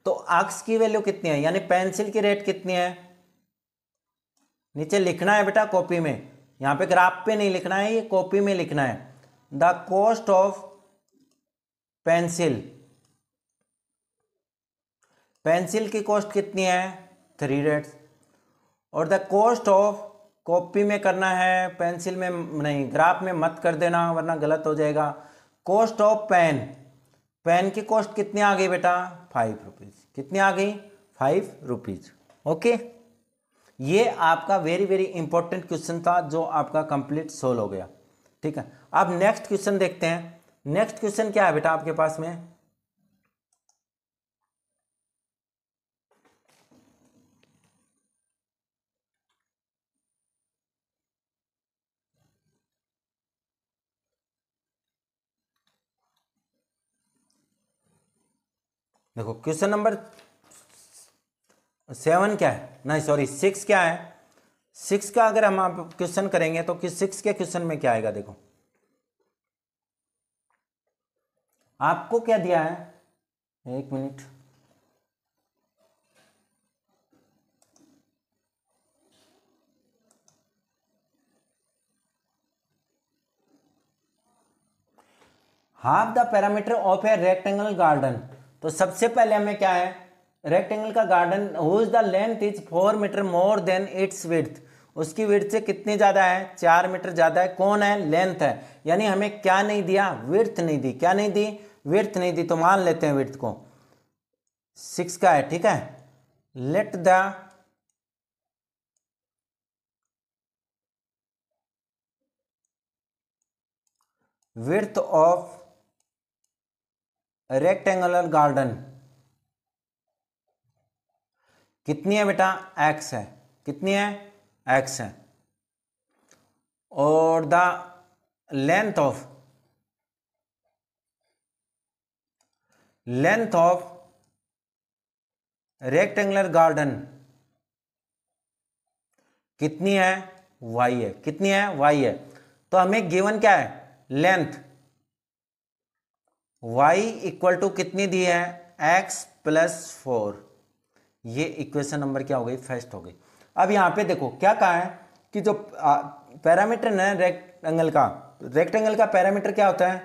तो x की वैल्यू कितनी है, यानी पेंसिल की रेट कितनी है, नीचे लिखना है बेटा कॉपी में, यहां पे ग्राफ पे नहीं लिखना है, ये कॉपी में लिखना है। The cost of pencil, pencil की कॉस्ट कितनी है 3 रेट्स, और द कॉस्ट ऑफ, कॉपी में करना है, पेंसिल में नहीं, ग्राफ में मत कर देना वरना गलत हो जाएगा। कॉस्ट ऑफ पेन, पेन की कॉस्ट कितनी आ गई बेटा 5 रुपीज, कितनी आ गई 5 रुपीज। ओके, ये आपका वेरी वेरी इंपॉर्टेंट क्वेश्चन था जो आपका कंप्लीट सोल्व हो गया, ठीक है। अब नेक्स्ट क्वेश्चन देखते हैं। नेक्स्ट क्वेश्चन क्या है बेटा आपके पास में, देखो क्वेश्चन नंबर 7 क्या है, नहीं सॉरी 6 क्या है, 6 का अगर हम आप क्वेश्चन करेंगे तो 6 के क्वेश्चन में क्या आएगा, देखो आपको क्या दिया है, एक minute, half the parameter of a rectangle garden. तो सबसे पहले हमें क्या है, रेक्टेंगल का garden whose the length is 4 metre more than its width, उसकी विड्थ से कितनी ज्यादा है 4 मीटर ज्यादा है, कौन है लेंथ है, यानी हमें क्या नहीं दिया विड्थ नहीं दी, क्या नहीं दी विड्थ नहीं दी, तो मान लेते हैं विड्थ को 6 का है, ठीक है। Let the width of rectangular garden कितनी है बेटा x है, कितनी है x है, और the length of rectangular garden कितनी है y है, कितनी है y है। तो हमें गिवन क्या है लेंथ, y इक्वल टू कितनी दी है x प्लस 4, ये इक्वेशन नंबर क्या हो गई फर्स्ट हो गई। अब यहां पे देखो क्या कहा है कि जो पैरामीटर है रेक्टेंगल का पैरामीटर क्या होता है,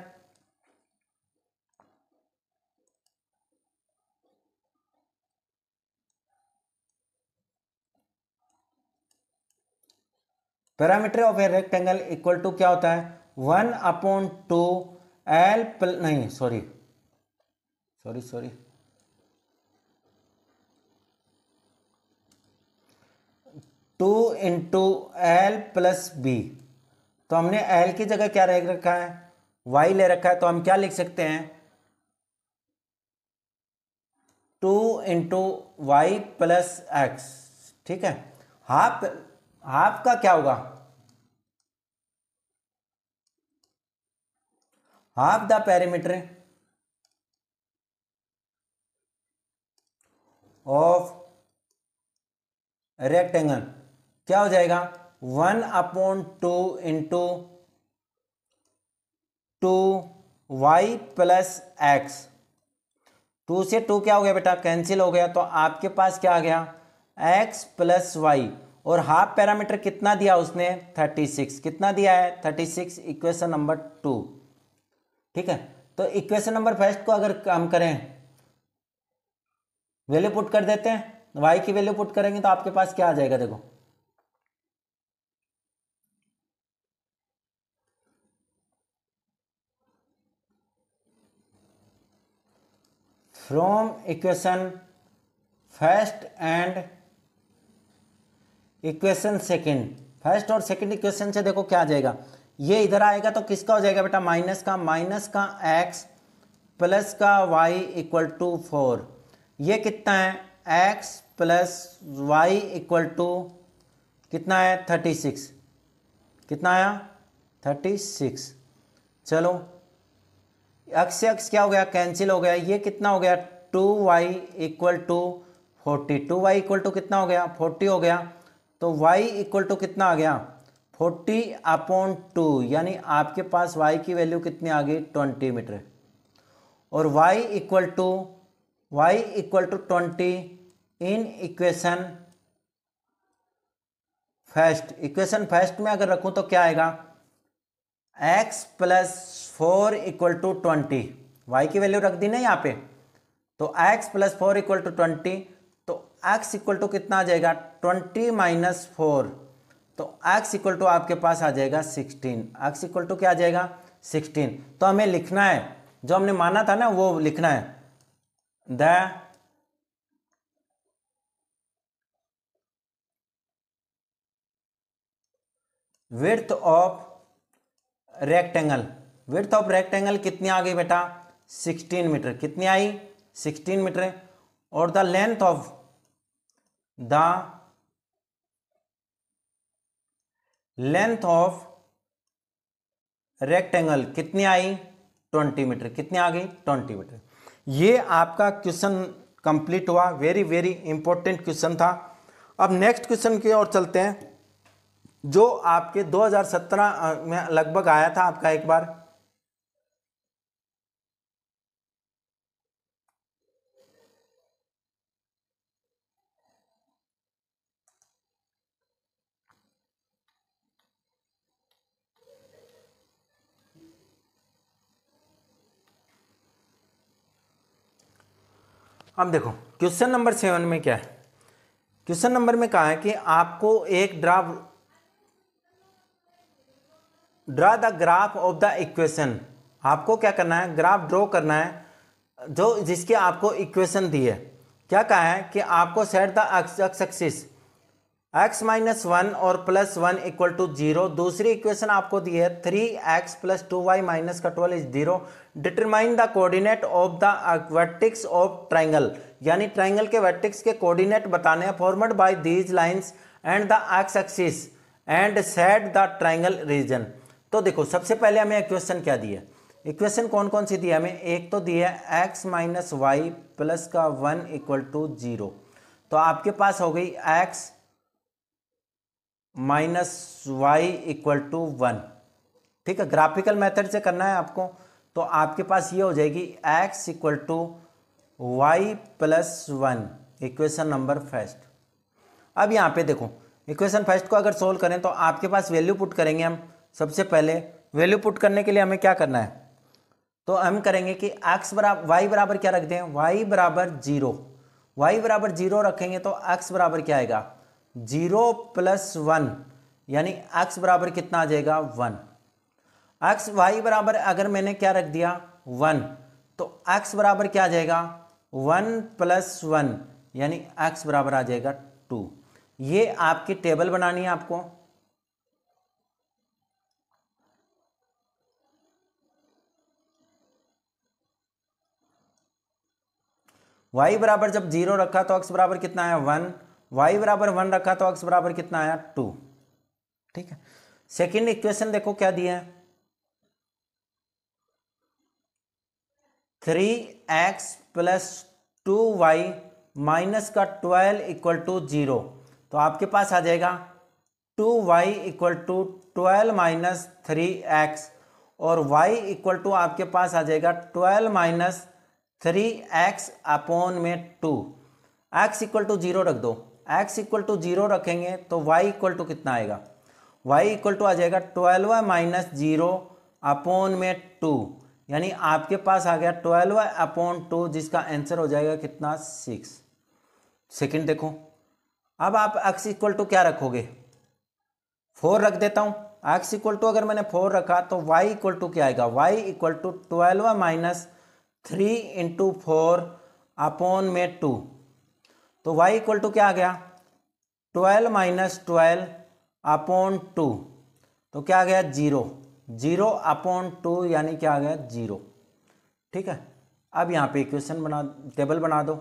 parameter of a rectangle equal to क्या होता है 1/2 L नहीं sorry two into L plus B. तो हमने एल की जगह क्या रख रखा है, वाई ले रखा है, तो हम क्या लिख सकते हैं, two into y plus x. ठीक है, हाफ हाफ का क्या होगा, half the perimeter of rectangle क्या हो जाएगा, 1/2 इंटू 2y प्लस एक्स। 2 से 2 क्या हो गया बेटा, कैंसिल हो गया, तो आपके पास क्या आ गया, x प्लस वाई। और हाफ पैरामीटर कितना दिया उसने, 36। कितना दिया है, 36, इक्वेशन नंबर 2। ठीक है, तो इक्वेशन नंबर फर्स्ट को अगर हम करें, वैल्यू पुट कर देते हैं, y की वैल्यू पुट करेंगे तो आपके पास क्या आ जाएगा, देखो from equation first and equation second, first और सेकंड इक्वेशन से देखो क्या आ जाएगा, ये इधर आएगा तो किसका हो जाएगा बेटा, माइनस का x प्लस का y इक्वल टू 4। ये कितना है, x plus Y equal to कितना है, 36। कितना आया, 36। चलो x से x क्या हो गया, कैंसिल हो गया, ये कितना हो गया, 2y equal to 40। 2y equal to कितना हो गया, 40 हो गया, तो y इक्वल टू कितना आ गया, 40/2, यानी आपके पास y की वैल्यू कितनी आ गई, 20 मीटर। और y equal to 20 in equation first में अगर रखूं तो क्या आएगा, x plus 4 equal to 20, y की वैल्यू रख दी ना यहाँ पे, तो x प्लस 4 इक्वल टू 20, तो x इक्वल टू कितना आ जाएगा, 20 माइनस 4, तो x इक्वल टू आपके पास आ जाएगा 16। x इक्वल टू क्या आ जाएगा, 16। तो हमें लिखना है, जो हमने माना था ना वो लिखना है, the width of rectangle, width of rectangle कितनी आ गई बेटा, 16 मीटर। कितनी आई, 16 मीटर। और द लेंथ ऑफ रेक्टेंगल कितनी आई, 20 मीटर। कितनी आ गई, 20 मीटर। ये आपका क्वेश्चन कंप्लीट हुआ, वेरी वेरी इंपॉर्टेंट क्वेश्चन था। अब नेक्स्ट क्वेश्चन की ओर चलते हैं, जो आपके 2017 में लगभग आया था आपका एक बार। अब देखो क्वेश्चन नंबर 7 में क्या है, क्वेश्चन नंबर में कहा है कि आपको एक draw the graph of the equation. आपको क्या करना है, ग्राफ ड्रॉ करना है जो जिसकी आपको इक्वेशन दी है। क्या कहा है कि आपको set the x axis x minus 1 और प्लस 1 इक्वल टू 0। दूसरी इक्वेशन आपको दी है 3x प्लस 2y माइनस का 12 is 0। Determine the coordinate of the vertex of triangle, यानी ट्राइंगल के वर्टेक्स के कोऑर्डिनेट बताने हैं, formed by these lines and the x axis and set the triangle region. तो देखो सबसे पहले हमें इक्वेशन क्या दी है, इक्वेशन कौन कौन सी दी है हमें, एक तो दी है x माइनस वाई प्लस का 1 इक्वल टू 0। तो आपके पास हो गई x minus y equal to 1। ठीक है, ग्राफिकल मेथड से करना है आपको, तो आपके पास ये हो जाएगी x equal to y plus 1, equation number first. अब यहाँ पे देखो इक्वेशन फर्स्ट को अगर सोल्व करें तो आपके पास वैल्यू पुट करेंगे हम। सबसे पहले वैल्यू पुट करने के लिए हमें क्या करना है, तो हम करेंगे कि x बराबर y बराबर क्या रख दें, y बराबर 0। y बराबर 0 रखेंगे तो x बराबर क्या आएगा, 0 प्लस 1, यानी x बराबर कितना आ जाएगा 1। x y बराबर अगर मैंने क्या रख दिया 1, तो x बराबर क्या आ जाएगा 1 प्लस 1, यानी x बराबर आ जाएगा 2। ये आपकी टेबल बनानी है आपको। y बराबर जब 0 रखा तो x बराबर कितना आया 1, y बराबर 1 रखा तो x बराबर कितना आया 2। ठीक है, सेकंड इक्वेशन देखो क्या दिया है, 3x प्लस 2y माइनस का 12 इक्वल टू 0। तो आपके पास आ जाएगा 2y equal to 12 minus 3x, और y इक्वल टू आपके पास आ जाएगा 12 माइनस 3x अपॉन में 2। x इक्वल टू 0 रख दो, x इक्वल टू 0 रखेंगे तो y इक्वल टू कितना आएगा, y इक्वल टू आ जाएगा 12 माइनस 0 अपॉन में 2, यानी आपके पास आ गया 12 अपॉन 2, जिसका आंसर हो जाएगा कितना 6। सेकंड देखो, अब आप x इक्वल टू क्या रखोगे, 4 रख देता हूं। x इक्वल टू अगर मैंने 4 रखा तो y इक्वल टू क्या आएगा, y equal to 12 minus 3 into 4 upon में 2। तो y इक्वल टू क्या आ गया, 12 माइनस 12 अपॉन 2, तो क्या आ गया 0, 0 अपॉन 2 यानी क्या आ गया 0। ठीक है, अब यहाँ पे इक्वेशन बना, टेबल बना दो।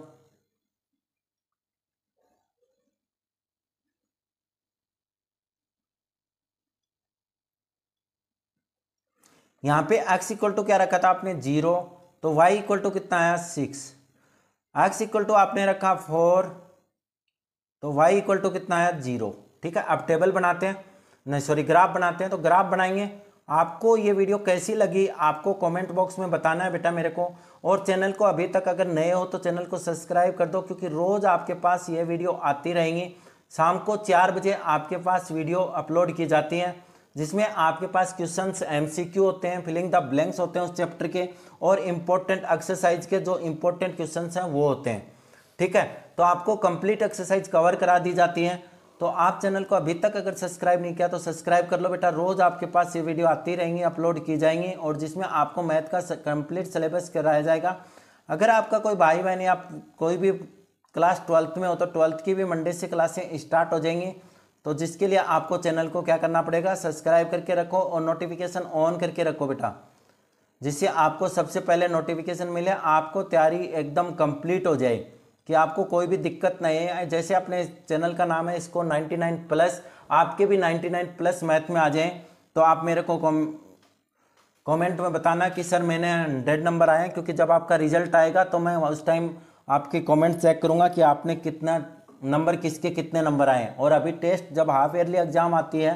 यहाँ पे x इक्वल टू क्या रखा था आपने 0, तो y इक्वल टू कितना आया 6। x इक्वल टू आपने रखा 4, तो y इक्वल टू कितना आया 0। ठीक है, अब टेबल बनाते हैं, नहीं सॉरी ग्राफ बनाते हैं। तो ग्राफ बनाएंगे, आपको ये वीडियो कैसी लगी आपको कमेंट बॉक्स में बताना है बेटा मेरे को, और चैनल को अभी तक अगर नए हो तो चैनल को सब्सक्राइब कर दो, क्योंकि रोज़ आपके पास ये वीडियो आती रहेंगी। शाम को 4 बजे आपके पास वीडियो अपलोड की जाती हैं, जिसमें आपके पास क्वेश्चंस MCQ होते हैं, फिलिंग द ब्लैंक्स होते हैं उस चैप्टर के, और इम्पोर्टेंट एक्सरसाइज के जो इम्पोर्टेंट क्वेश्चंस हैं वो होते हैं। ठीक है, तो आपको कंप्लीट एक्सरसाइज कवर करा दी जाती है। तो आप चैनल को अभी तक अगर सब्सक्राइब नहीं किया तो सब्सक्राइब कर लो बेटा, रोज़ आपके पास ये वीडियो आती रहेंगी, अपलोड की जाएंगी, और जिसमें आपको मैथ का कंप्लीट सिलेबस कराया जाएगा। अगर आपका कोई भाई बहन या कोई भी क्लास 12th में हो तो 12th की भी मंडे से क्लासें स्टार्ट हो जाएंगी, तो जिसके लिए आपको चैनल को क्या करना पड़ेगा, सब्सक्राइब करके रखो और नोटिफिकेशन ऑन करके रखो बेटा, जिससे आपको सबसे पहले नोटिफिकेशन मिले, आपको तैयारी एकदम कंप्लीट हो जाए कि आपको कोई भी दिक्कत नहीं है। जैसे अपने चैनल का नाम है इसको 99 प्लस, आपके भी 99 प्लस मैथ में आ जाएं, तो आप मेरे को कमेंट में बताना कि सर मैंने 100 नंबर आए हैं, क्योंकि जब आपका रिजल्ट आएगा तो मैं उस टाइम आपके कमेंट चेक करूंगा कि आपने कितना नंबर, किसके कितने नंबर आए हैं। और अभी टेस्ट जब हाफ ईयरली एग्जाम आती है,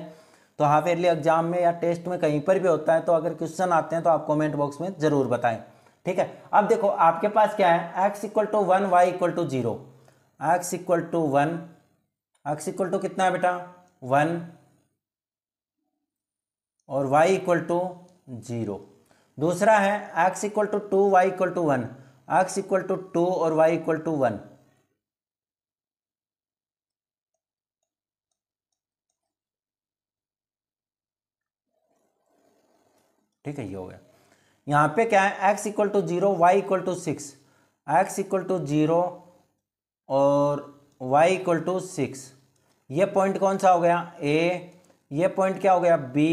तो हाफ ईयरली एग्जाम में या टेस्ट में कहीं पर भी होता है, तो अगर क्वेश्चन आते हैं तो आप कमेंट बॉक्स में जरूर बताएं। ठीक है, अब देखो आपके पास क्या है, x equal to 1, y equal to 0। x equal to 1, x equal to कितना है बेटा 1, और y इक्वल टू 0। दूसरा है x equal to 2, y equal to 1, x equal to 2 और y इक्वल टू 1। ठीक है, ये हो गया। यहाँ पे क्या है, x equal to 0, y equal to 6, x equal to 0 और y इक्वल टू 6। ये पॉइंट कौन सा हो गया A, ये पॉइंट क्या हो गया B,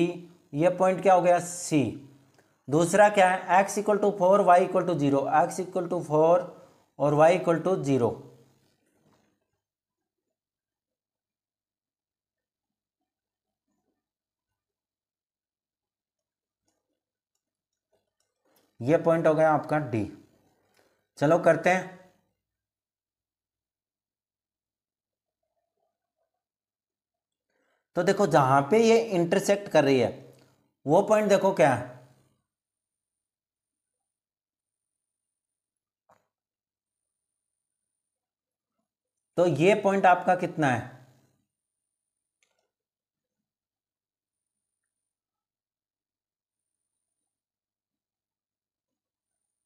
ये पॉइंट क्या हो गया C। दूसरा क्या है, x equal to 4, y equal to 0, x equal to 4 और y इक्वल टू 0। ये पॉइंट हो गया आपका D। चलो करते हैं। तो देखो जहां पे ये इंटरसेक्ट कर रही है वो पॉइंट देखो क्या है, तो ये पॉइंट आपका कितना है,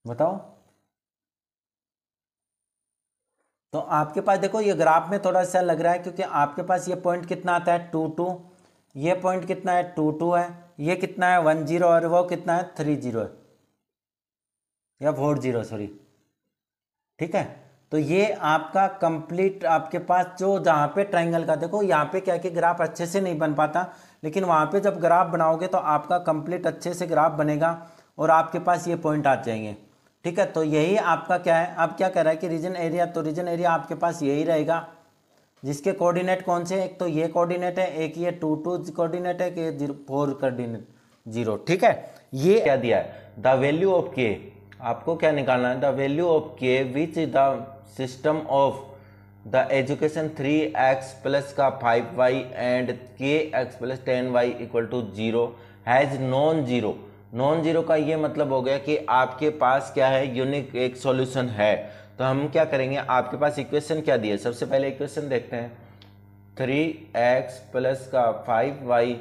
बताओ। तो आपके पास देखो ये ग्राफ में थोड़ा सा लग रहा है, क्योंकि आपके पास ये पॉइंट कितना आता है 2 2, ये पॉइंट कितना है 2 2 है, ये कितना है 1 0, और वो कितना है 3 0 है, या 4 0 सॉरी। ठीक है, तो ये आपका कंप्लीट आपके पास जो जहाँ पे ट्राइंगल का देखो यहाँ पे क्या कि ग्राफ अच्छे से नहीं बन पाता, लेकिन वहाँ पे जब ग्राफ बनाओगे तो आपका कंप्लीट अच्छे से ग्राफ बनेगा और आपके पास ये पॉइंट आ जाएंगे। ठीक है, तो यही आपका क्या है, अब क्या कह रहा है कि रीजन एरिया, तो रीजन एरिया आपके पास यही रहेगा जिसके कोऑर्डिनेट कौन से, एक तो ये कोऑर्डिनेट है, एक ये 2 कोऑर्डिनेट है, कि 4 कोऑर्डिनेट 0। ठीक है, ये क्या दिया है, द वैल्यू ऑफ के, आपको क्या निकालना है, the value of k which is the system of the education 3x plus का 5y एंड kx plus 10y equal to 0 has non zero. Non zero का ये मतलब हो गया कि आपके पास क्या है, यूनिक एक सॉल्यूशन है। तो हम क्या करेंगे, आपके पास इक्वेशन क्या दी है, सबसे पहले इक्वेशन देखते हैं, 3x प्लस का 5y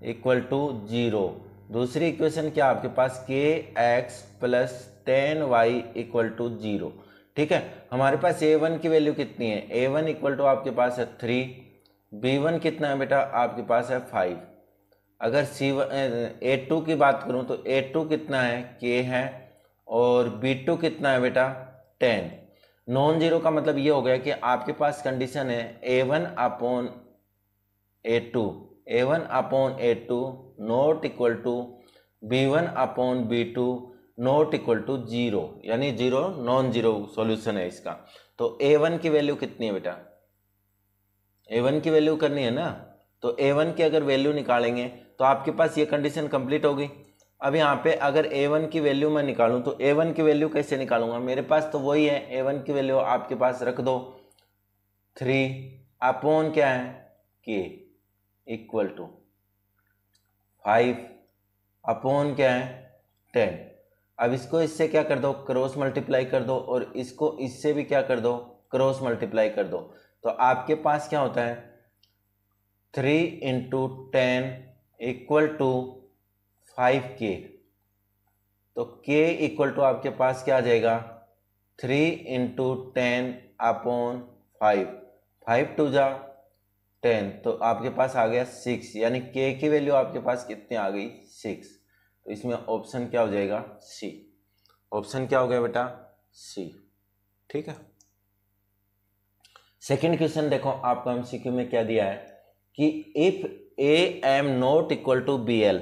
इक्वल टू 0। दूसरी इक्वेशन क्या आपके पास, kx plus 10y equal to 0। ठीक है, हमारे पास a1 की वैल्यू कितनी है, a1 इक्वल टू आपके पास है 3, b1 कितना है बेटा आपके पास है 5। अगर a2 की बात करूं तो a2 कितना है, k है, और b2 कितना है बेटा 10। नॉन जीरो का मतलब ये हो गया कि आपके पास कंडीशन है a1 upon a2, a1 upon a2 not equal to b1 upon b2 not equal to 0, यानी 0 नॉन जीरो सॉल्यूशन है इसका। तो a1 की वैल्यू कितनी है बेटा, a1 की वैल्यू करनी है ना, तो a1 की अगर वैल्यू निकालेंगे तो आपके पास ये कंडीशन कंप्लीट होगी। अब यहाँ पे अगर a1 की वैल्यू मैं निकालूं तो a1 की वैल्यू कैसे निकालूंगा, मेरे पास तो वही है, a1 की वैल्यू आपके पास रख दो 3 अपॉन क्या है k इक्वल टू 5 अपॉन क्या है 10। अब इसको इससे क्या कर दो, क्रॉस मल्टीप्लाई कर दो, और इसको इससे भी क्या कर दो, क्रॉस मल्टीप्लाई कर दो। तो आपके पास क्या होता है 3 इंटू 10 इक्वल टू 5k। तो k इक्वल टू आपके पास क्या आ जाएगा 3 इंटू 10 अपॉन 5, 5 टू जा 10, तो आपके पास आ गया 6, यानी k की वैल्यू आपके पास कितनी आ गई 6। तो इसमें ऑप्शन क्या हो जाएगा सी, ऑप्शन क्या हो गया बेटा सी। ठीक है, सेकंड क्वेश्चन देखो आपको एमसीक्यू में क्या दिया है कि if A M not equal to B L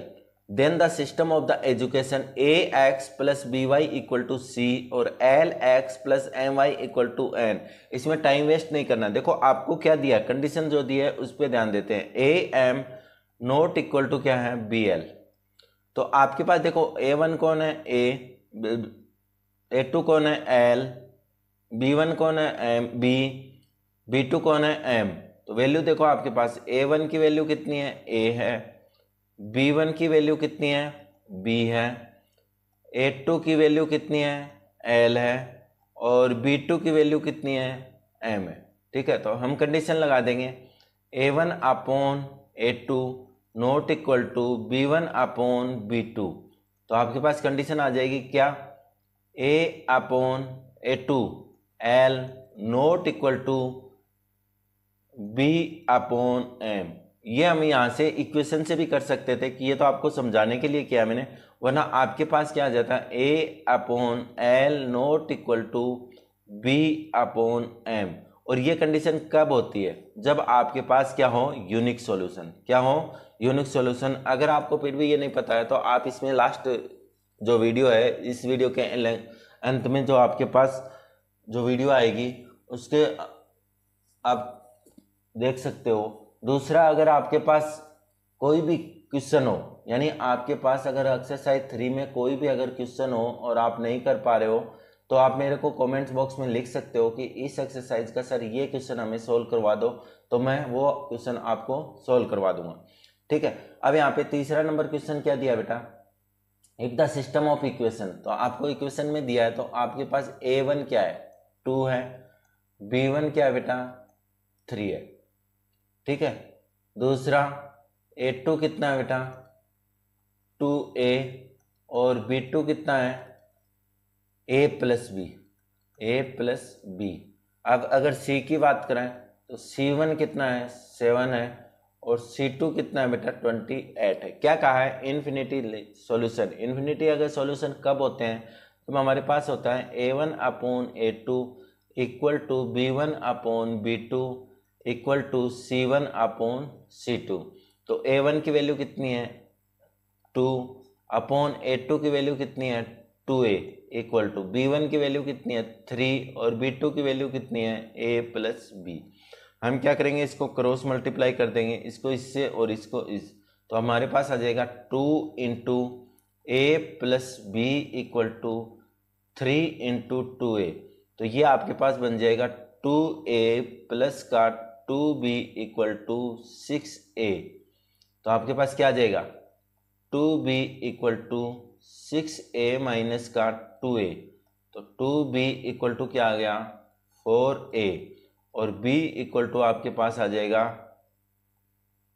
then the system of the equation A X plus B Y equal to C और L X plus M Y equal to N. इसमें time waste नहीं करना, देखो आपको क्या दिया, condition जो दी है उस पर ध्यान देते हैं। A M not equal to क्या है बी एल, तो आपके पास देखो A1 कौन है ए, A2 कौन है एल, B1 कौन है एम बी, B2 कौन है एम। तो वैल्यू देखो आपके पास A1 की वैल्यू कितनी है A है, B1 की वैल्यू कितनी है B है, A2 की वैल्यू कितनी है L है, और B2 की वैल्यू कितनी है M है। ठीक है, तो हम कंडीशन लगा देंगे A1 upon A2 not equal to B1 upon B2। तो आपके पास कंडीशन आ जाएगी क्या, A upon A2 L not equal to B upon M। ये हम यहाँ से इक्वेशन से भी कर सकते थे कि ये तो आपको समझाने के लिए किया मैंने, वरना आपके पास क्या आ जाता है A upon L not equal to B upon M। और ये कंडीशन कब होती है, जब आपके पास क्या हो यूनिक सॉल्यूशन, क्या हो यूनिक सॉल्यूशन। अगर आपको फिर भी ये नहीं पता है तो आप इसमें लास्ट जो वीडियो है, इस वीडियो के अंत में जो आपके पास जो वीडियो आएगी उसके आप देख सकते हो। दूसरा, अगर आपके पास कोई भी क्वेश्चन हो, यानी आपके पास अगर एक्सरसाइज 3 में कोई भी अगर क्वेश्चन हो और आप नहीं कर पा रहे हो तो आप मेरे को कमेंट्स बॉक्स में लिख सकते हो कि इस एक्सरसाइज का सर ये क्वेश्चन हमें सोल्व करवा दो, तो मैं वो क्वेश्चन आपको सोल्व करवा दूंगा। ठीक है, अब यहाँ पे तीसरा नंबर क्वेश्चन क्या दिया बेटा, if the system of equation, तो आपको इक्वेशन में दिया है तो आपके पास A1 क्या है 2 है, B1 क्या है बेटा 3 है। ठीक है, दूसरा A2 कितना है बेटा 2A, और B2 कितना है A plus b, A plus b. अब अगर C की बात करें तो C1 कितना है 7 है, और C2 कितना है बेटा 28 है। क्या कहा है इन्फिनिटी सॉल्यूशन। इन्फिनिटी अगर सॉल्यूशन कब होते हैं तो हमारे पास होता है A1 upon A2 equal to B1/B2 equal to C1/C2। तो A1 की वैल्यू कितनी है 2/A2 की वैल्यू कितनी है 2A इक्वल टू B1 की वैल्यू कितनी है 3 और B2 की वैल्यू कितनी है A+B। हम क्या करेंगे, इसको क्रॉस मल्टीप्लाई कर देंगे, इसको इससे और इसको इस, तो हमारे पास आ जाएगा 2 into A+B equal to 3 into 2A। तो ये आपके पास बन जाएगा 2A प्लस का 2B इक्वल टू 6A। तो आपके पास क्या आ जाएगा 2B equal to 6A minus का 2A। तो 2B इक्वल टू क्या आ गया 4A और B इक्वल टू आपके पास आ जाएगा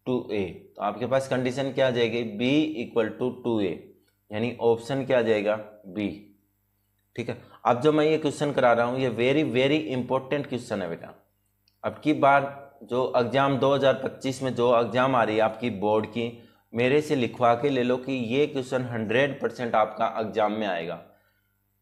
2A। तो आपके पास कंडीशन क्या आ जाएगी B इक्वल टू 2A, यानी ऑप्शन क्या आ जाएगा B। ठीक है, अब जो मैं ये क्वेश्चन करा रहा हूँ ये वेरी वेरी इंपॉर्टेंट क्वेश्चन है बेटा। अब की बार जो एग्जाम 2025 में जो एग्जाम आ रही है आपकी बोर्ड की, मेरे से लिखवा के ले लो कि ये क्वेश्चन 100% आपका एग्जाम में आएगा,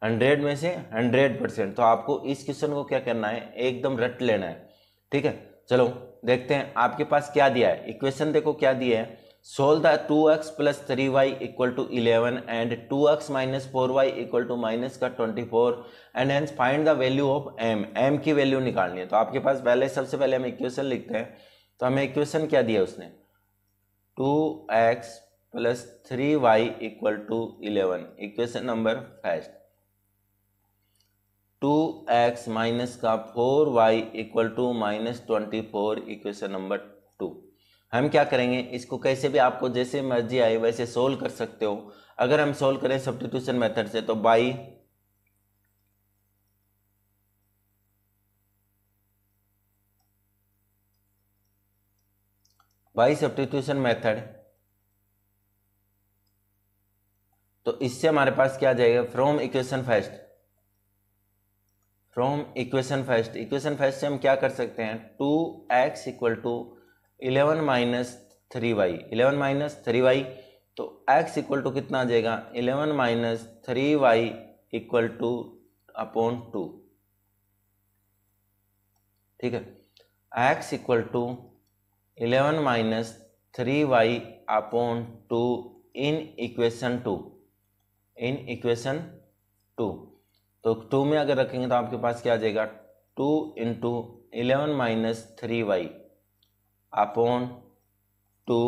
100 में से 100%। तो आपको इस क्वेश्चन को क्या करना है, एकदम रट लेना है। ठीक है, चलो देखते हैं आपके पास क्या दिया है। इक्वेशन देखो क्या दिया है, solve the 2x plus 3y equal to 11 and 2x minus 4y equal to minus का 24 and hence find the value of m। m की वैल्यू निकालनी है। तो आपके पास पहले सबसे पहले हम इक्वेशन लिखते हैं। तो हमें इक्वेशन क्या दिया उसने 2x plus 3y equal to 11, equation number first. 2x minus का 4y equal to minus 24, equation number 2। हम क्या करेंगे, इसको कैसे भी आपको जैसे मर्जी आए वैसे सोल्व कर सकते हो। अगर हम सोल्व करें सब्स्टिट्यूशन मेथड से तो बाई सब्स्टिट्यूशन मेथड, तो इससे हमारे पास क्या आ जाएगा from equation first. From equation first से हम क्या कर सकते हैं 2x equal to 11 minus 3y, 11 minus 3y। तो x इक्वल टू कितना आ जाएगा 11 minus 3y equal two upon 2। ठीक है, x equal to 11 minus 3y upon 2 in equation 2, in equation 2। तो 2 में अगर रखेंगे तो आपके पास क्या आ जाएगा 2 into 11 minus 3y upon 2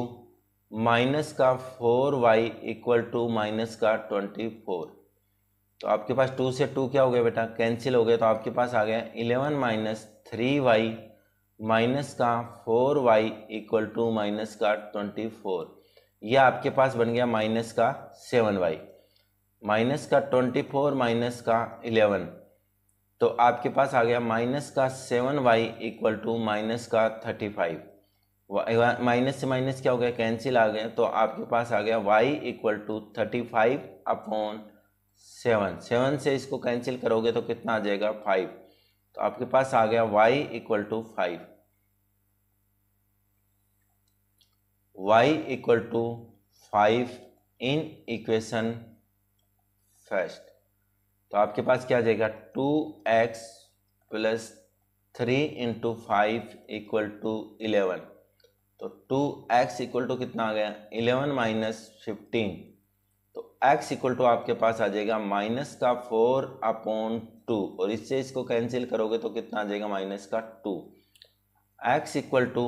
minus का 4y इक्वल टू माइनस का 24। तो आपके पास 2 से 2 क्या हो गया बेटा कैंसिल हो गया। तो आपके पास आ गया 11 माइनस 3y माइनस का 4y इक्वल टू माइनस का 24। यह आपके पास बन गया माइनस का 7y, माइनस का 24 माइनस का 11। तो आपके पास आ गया माइनस का 7y इक्वल टू माइनस का 35। माइनस से माइनस क्या हो गया कैंसिल आ गया। तो आपके पास आ गया y इक्वल टू 35 अपॉन 7। 7 से इसको कैंसिल करोगे तो कितना आ जाएगा 5। तो आपके पास आ गया y equal to 5, y equal to 5 in equation first. तो आपके पास क्या आ जाएगा 2x plus 3 into 5 equal to 11। तो 2x इक्वल टू कितना आ गया 11 माइनस 15। तो x इक्वल टू आपके पास आ जाएगा माइनस का 4 अपॉन 2 और इससे इसको कैंसिल करोगे तो कितना आ जाएगा माइनस का 2। x इक्वल टू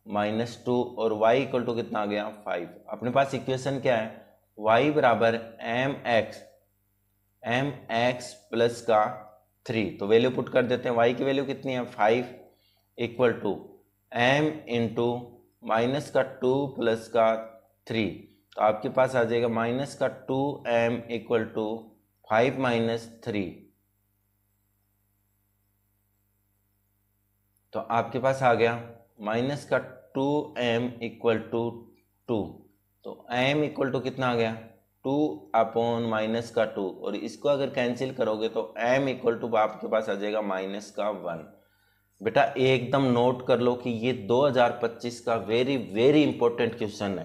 माइनस 2 और y इक्वल टू कितना आ गया 5। अपने पास इक्वेशन क्या है y बराबर mx प्लस का 3। तो वैल्यू पुट कर देते हैं, y की वैल्यू कितनी है 5 equal to m into minus का 2 प्लस का 3। तो आपके पास आ जाएगा माइनस का 2m इक्वल टू 5 माइनस 3। तो आपके पास आ गया माइनस का 2m इक्वल टू 2। तो m इक्वल टू कितना आ गया 2 अपॉन माइनस का 2 और इसको अगर कैंसिल करोगे तो m इक्वल टू आपके पास आ जाएगा माइनस का 1। बेटा एकदम नोट कर लो कि ये 2025 का वेरी वेरी इंपॉर्टेंट क्वेश्चन है।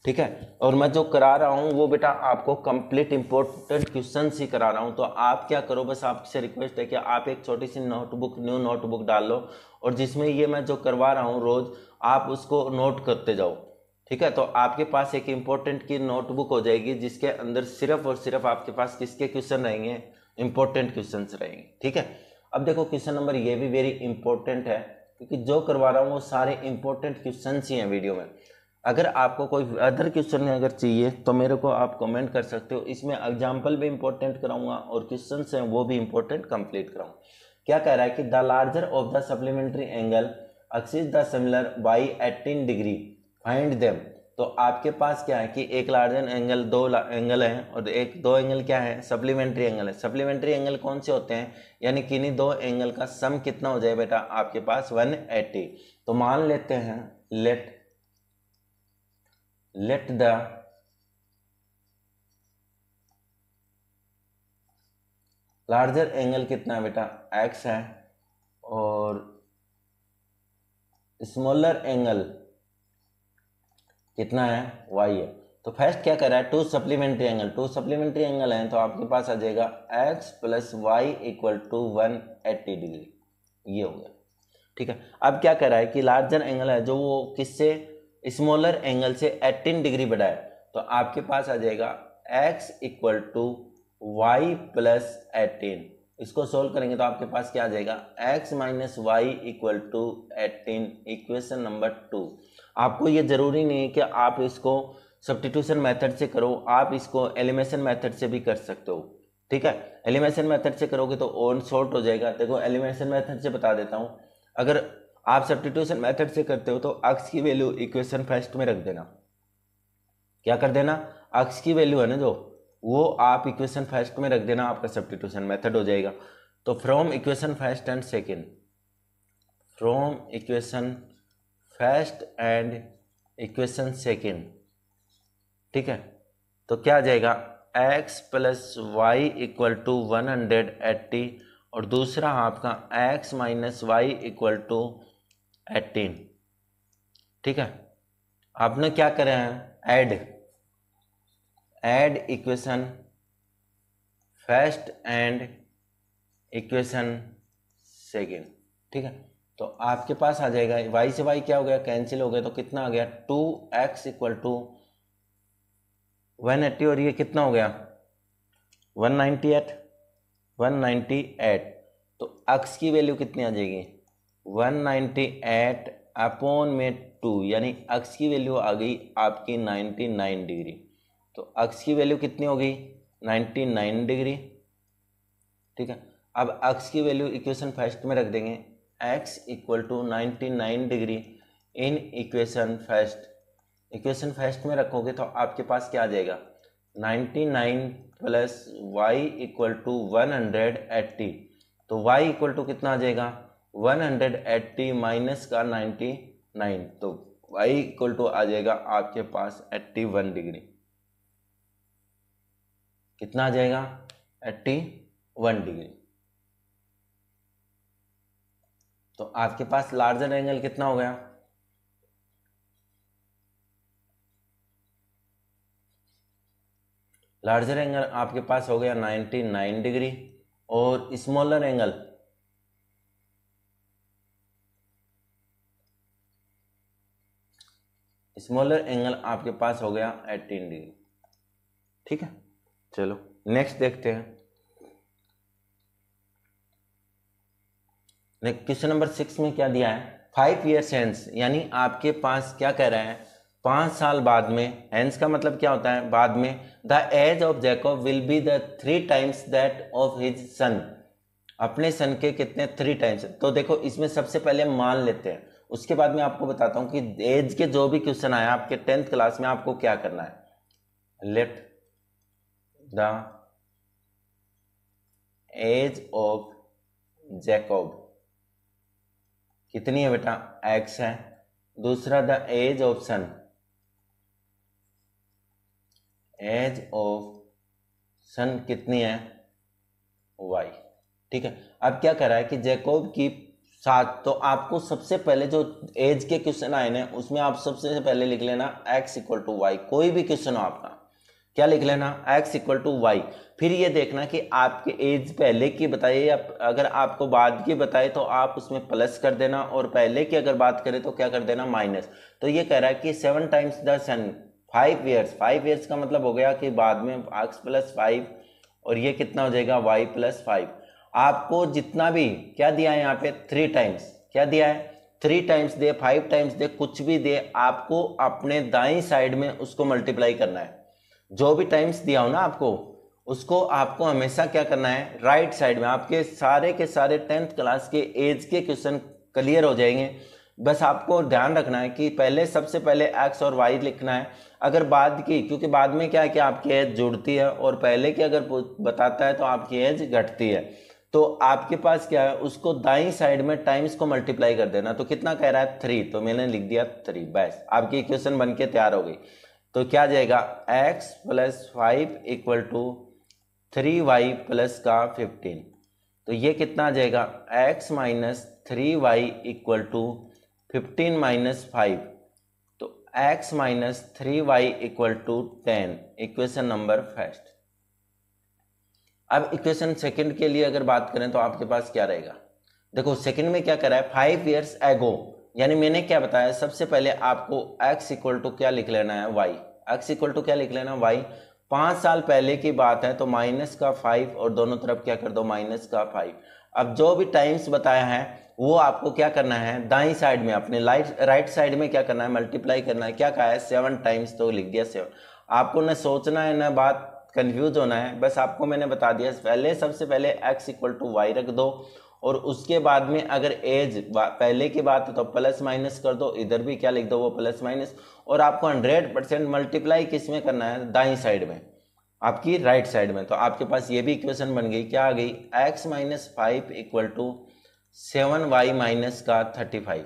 ठीक है। और मैं जो करा रहा हूँ वो बेटा आपको कंप्लीट इंपॉर्टेंट क्वेश्चन ही करा रहा हूँ। तो आप क्या करो, बस आपसे रिक्वेस्ट है कि आप एक छोटी सी नोटबुक, न्यू नोटबुक डाल लो और जिसमें ये मैं जो करवा रहा हूँ रोज आप उसको नोट करते जाओ। ठीक है, तो आपके पास एक इम्पोर्टेंट की नोटबुक हो जाएगी जिसके अंदर सिर्फ और सिर्फ आपके पास किसके क्वेश्चन रहेंगे, इंपॉर्टेंट क्वेश्चन रहेंगे। ठीक है, अब देखो क्वेश्चन नंबर ये भी वेरी इंपॉर्टेंट है क्योंकि जो करवा रहा हूँ वो सारे इंपॉर्टेंट क्वेश्चन ही हैं वीडियो में। अगर आपको कोई अदर क्वेश्चन अगर चाहिए तो मेरे को आप कमेंट कर सकते हो, इसमें एग्जाम्पल भी इंपॉर्टेंट कराऊंगा और क्वेश्चन हैं वो भी इंपॉर्टेंट कंप्लीट कराऊंगा। क्या कह रहा है कि the larger of the supplementary angle axis the similar by 18 degree find them. तो आपके पास क्या है कि एक लार्जर एंगल, दो एंगल है और दो एंगल क्या है, सप्लीमेंट्री एंगल है। सप्लीमेंट्री एंगल कौन से होते हैं, यानी किन्हीं दो एंगल का सम कितना हो जाए बेटा आपके पास 180। तो मान लेते हैं let the लार्जर एंगल कितना है बेटा x है और स्मॉलर एंगल कितना है y है। तो फर्स्ट क्या कर रहा है, टू सप्लीमेंट्री एंगल है तो आपके पास आ जाएगा x plus Y equal to 180 degree, ये हो गया। ठीक है, अब क्या कर रहा है कि लार्जर एंगल है जो वो किससे, स्मॉलर एंगल से 18 डिग्री बड़ा है। तो आपके पास आ जाएगा x equal to y plus 18। इसको सोल्व करेंगे तो आपके पास क्या आ जाएगा, x minus y equal to 18, equation number 2। आपको ये जरूरी नहीं है कि आप इसको सब्स्टिट्यूशन मेथड से करो, आप इसको एलिमिनेशन मेथड से भी कर सकते हो। ठीक है, एलिमिनेशन मेथड से करोगे तो ऑन शॉर्ट हो जाएगा। देखो एलिमिनेशन मेथड से बता देता हूँ, अगर आप सब्स्टिट्यूशन मेथड से करते हो तो x की वैल्यू इक्वेशन फर्स्ट में रख देना। क्या कर देना, x की वैल्यू है ना जो, वो आप इक्वेशन फर्स्ट में रख देना, आपका सब्स्टिट्यूशन मेथड हो जाएगा। तो from equation first and second, from equation first and equation second, ठीक है, तो क्या आ जाएगा x plus Y equal to 180 और दूसरा आपका x minus y equal to 18। ठीक है, आपने क्या करें हैं, add equation first and equation second. ठीक है, तो आपके पास आ जाएगा y से y क्या हो गया, कैंसिल हो गया, तो कितना आ गया 2x इक्वल टू 180 और ये कितना हो गया 198। तो x की वैल्यू कितनी आ जाएगी 198 अपॉन में 2, यानी x की वैल्यू आ गई आपकी 99 डिग्री। तो x की वैल्यू कितनी होगी 99 डिग्री। ठीक है, अब x की वैल्यू इक्वेशन फर्स्ट में रख देंगे, x equal to 99 degree in equation first में रखोगे तो आपके पास क्या आ जाएगा 99 प्लस वाई इक्वल टू 180। तो y इक्वल टू कितना आ जाएगा 180 माइनस का 99, तो y इक्वल टू आ जाएगा आपके पास 81 डिग्री। कितना आ जाएगा 81 डिग्री। तो आपके पास लार्जर एंगल कितना हो गया, लार्जर एंगल आपके पास हो गया 99 डिग्री और स्मॉलर एंगल आपके पास हो गया 18 डिग्री। ठीक है, चलो नेक्स्ट देखते हैं। क्वेश्चन नंबर 6 में क्या दिया है, 5 years hence, यानी आपके पास क्या कह रहा है 5 साल बाद में, hence का मतलब क्या होता है बाद में, the age of Jacob will be the 3 times that of his son, अपने सन के कितने 3 times। तो देखो इसमें सबसे पहले मान लेते हैं, उसके बाद मैं आपको बताता हूं कि एज के जो भी क्वेश्चन आया आपके 10th क्लास में आपको क्या करना है। Let the age of Jacob कितनी है बेटा x है, दूसरा द एज ऑफ सन, कितनी है y। ठीक है, अब क्या कर रहा है कि जैकब की 7। तो आपको सबसे पहले जो एज के क्वेश्चन आए ना उसमें आप सबसे पहले लिख लेना x इक्वल टू वाई। कोई भी क्वेश्चन हो आपका क्या लिख लेना x इक्वल टू वाई। फिर ये देखना कि आपके एज पहले की बताइए या अगर आपको बाद की बताए तो आप उसमें प्लस कर देना, और पहले की अगर बात करें तो क्या कर देना माइनस। तो ये कह रहा है कि 7 times the son 5 years. 5 years का मतलब हो गया कि बाद में x प्लस 5 और ये कितना हो जाएगा y प्लस 5। आपको जितना भी क्या दिया है यहाँ पे 3 टाइम्स, क्या दिया है 3 टाइम्स दे 5 टाइम्स दे कुछ भी दे, आपको अपने दाईं साइड में उसको मल्टीप्लाई करना है। जो भी टाइम्स दिया हो ना आपको उसको आपको हमेशा क्या करना है राइट साइड में। आपके सारे के सारे 10th क्लास के एज के क्वेश्चन क्लियर हो जाएंगे। बस आपको ध्यान रखना है कि पहले सबसे पहले एक्स और वाई लिखना है। अगर बाद की, क्योंकि बाद में क्या है कि आपकी एज जुड़ती है और पहले की अगर बताता है तो आपकी एज घटती है, तो आपके पास क्या है उसको दाईं साइड में टाइम्स को मल्टीप्लाई कर देना। तो कितना कह रहा है 3, तो मैंने लिख दिया 3, बस आपकी इक्वेशन बन के तैयार हो गई। तो क्या जाएगा x plus 5 equal to 3y plus का 15। तो ये कितना आ जाएगा x minus 3y equal to 15 minus 5। तो x minus 3y equal to 10, equation number first. अब इक्वेशन सेकंड के लिए अगर बात करें तो आपके पास क्या रहेगा, देखो सेकंड में क्या कर रहा है 5 ईयर्स एगो, यानी मैंने क्या बताया सबसे पहले आपको x इक्वल टू क्या लिख लेना है y। x इक्वल टू क्या लिख लेना y, 5 साल पहले की बात है तो माइनस का 5 और दोनों तरफ क्या कर दो माइनस का 5। अब जो भी टाइम्स बताया है वो आपको क्या करना है दाईं साइड में अपने राइट साइड में क्या करना है मल्टीप्लाई करना है। क्या कहा है 7 टाइम्स, तो लिख दिया 7। आपको न सोचना है न बात कंफ्यूज होना है, बस आपको मैंने बता दिया पहले सबसे पहले x इक्वल टू वाई रख दो और उसके बाद में अगर एज पहले की बात है तो प्लस माइनस कर दो, इधर भी क्या लिख दो वो प्लस माइनस, और आपको 100% मल्टीप्लाई किस में करना है दाईं साइड में आपकी राइट साइड में। तो आपके पास ये भी इक्वेशन बन गई, क्या आ गई x minus 5 equal to 7y minus का 35।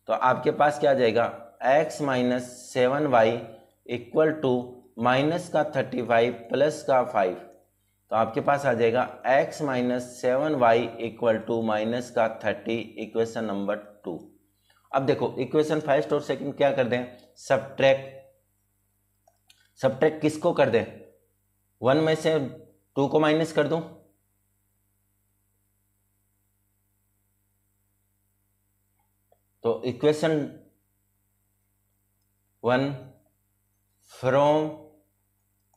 तो आपके पास क्या आ जाएगा x minus 7y equal to minus का 35 प्लस का 5। तो आपके पास आ जाएगा x minus 7y equal to minus का 30, इक्वेशन नंबर 2। अब देखो इक्वेशन फर्स्ट और सेकंड क्या कर दें सब्ट्रैक्ट। सब्ट्रैक्ट किसको कर दें 1 में से 2 को माइनस कर दूं, तो इक्वेशन 1 फ्रॉम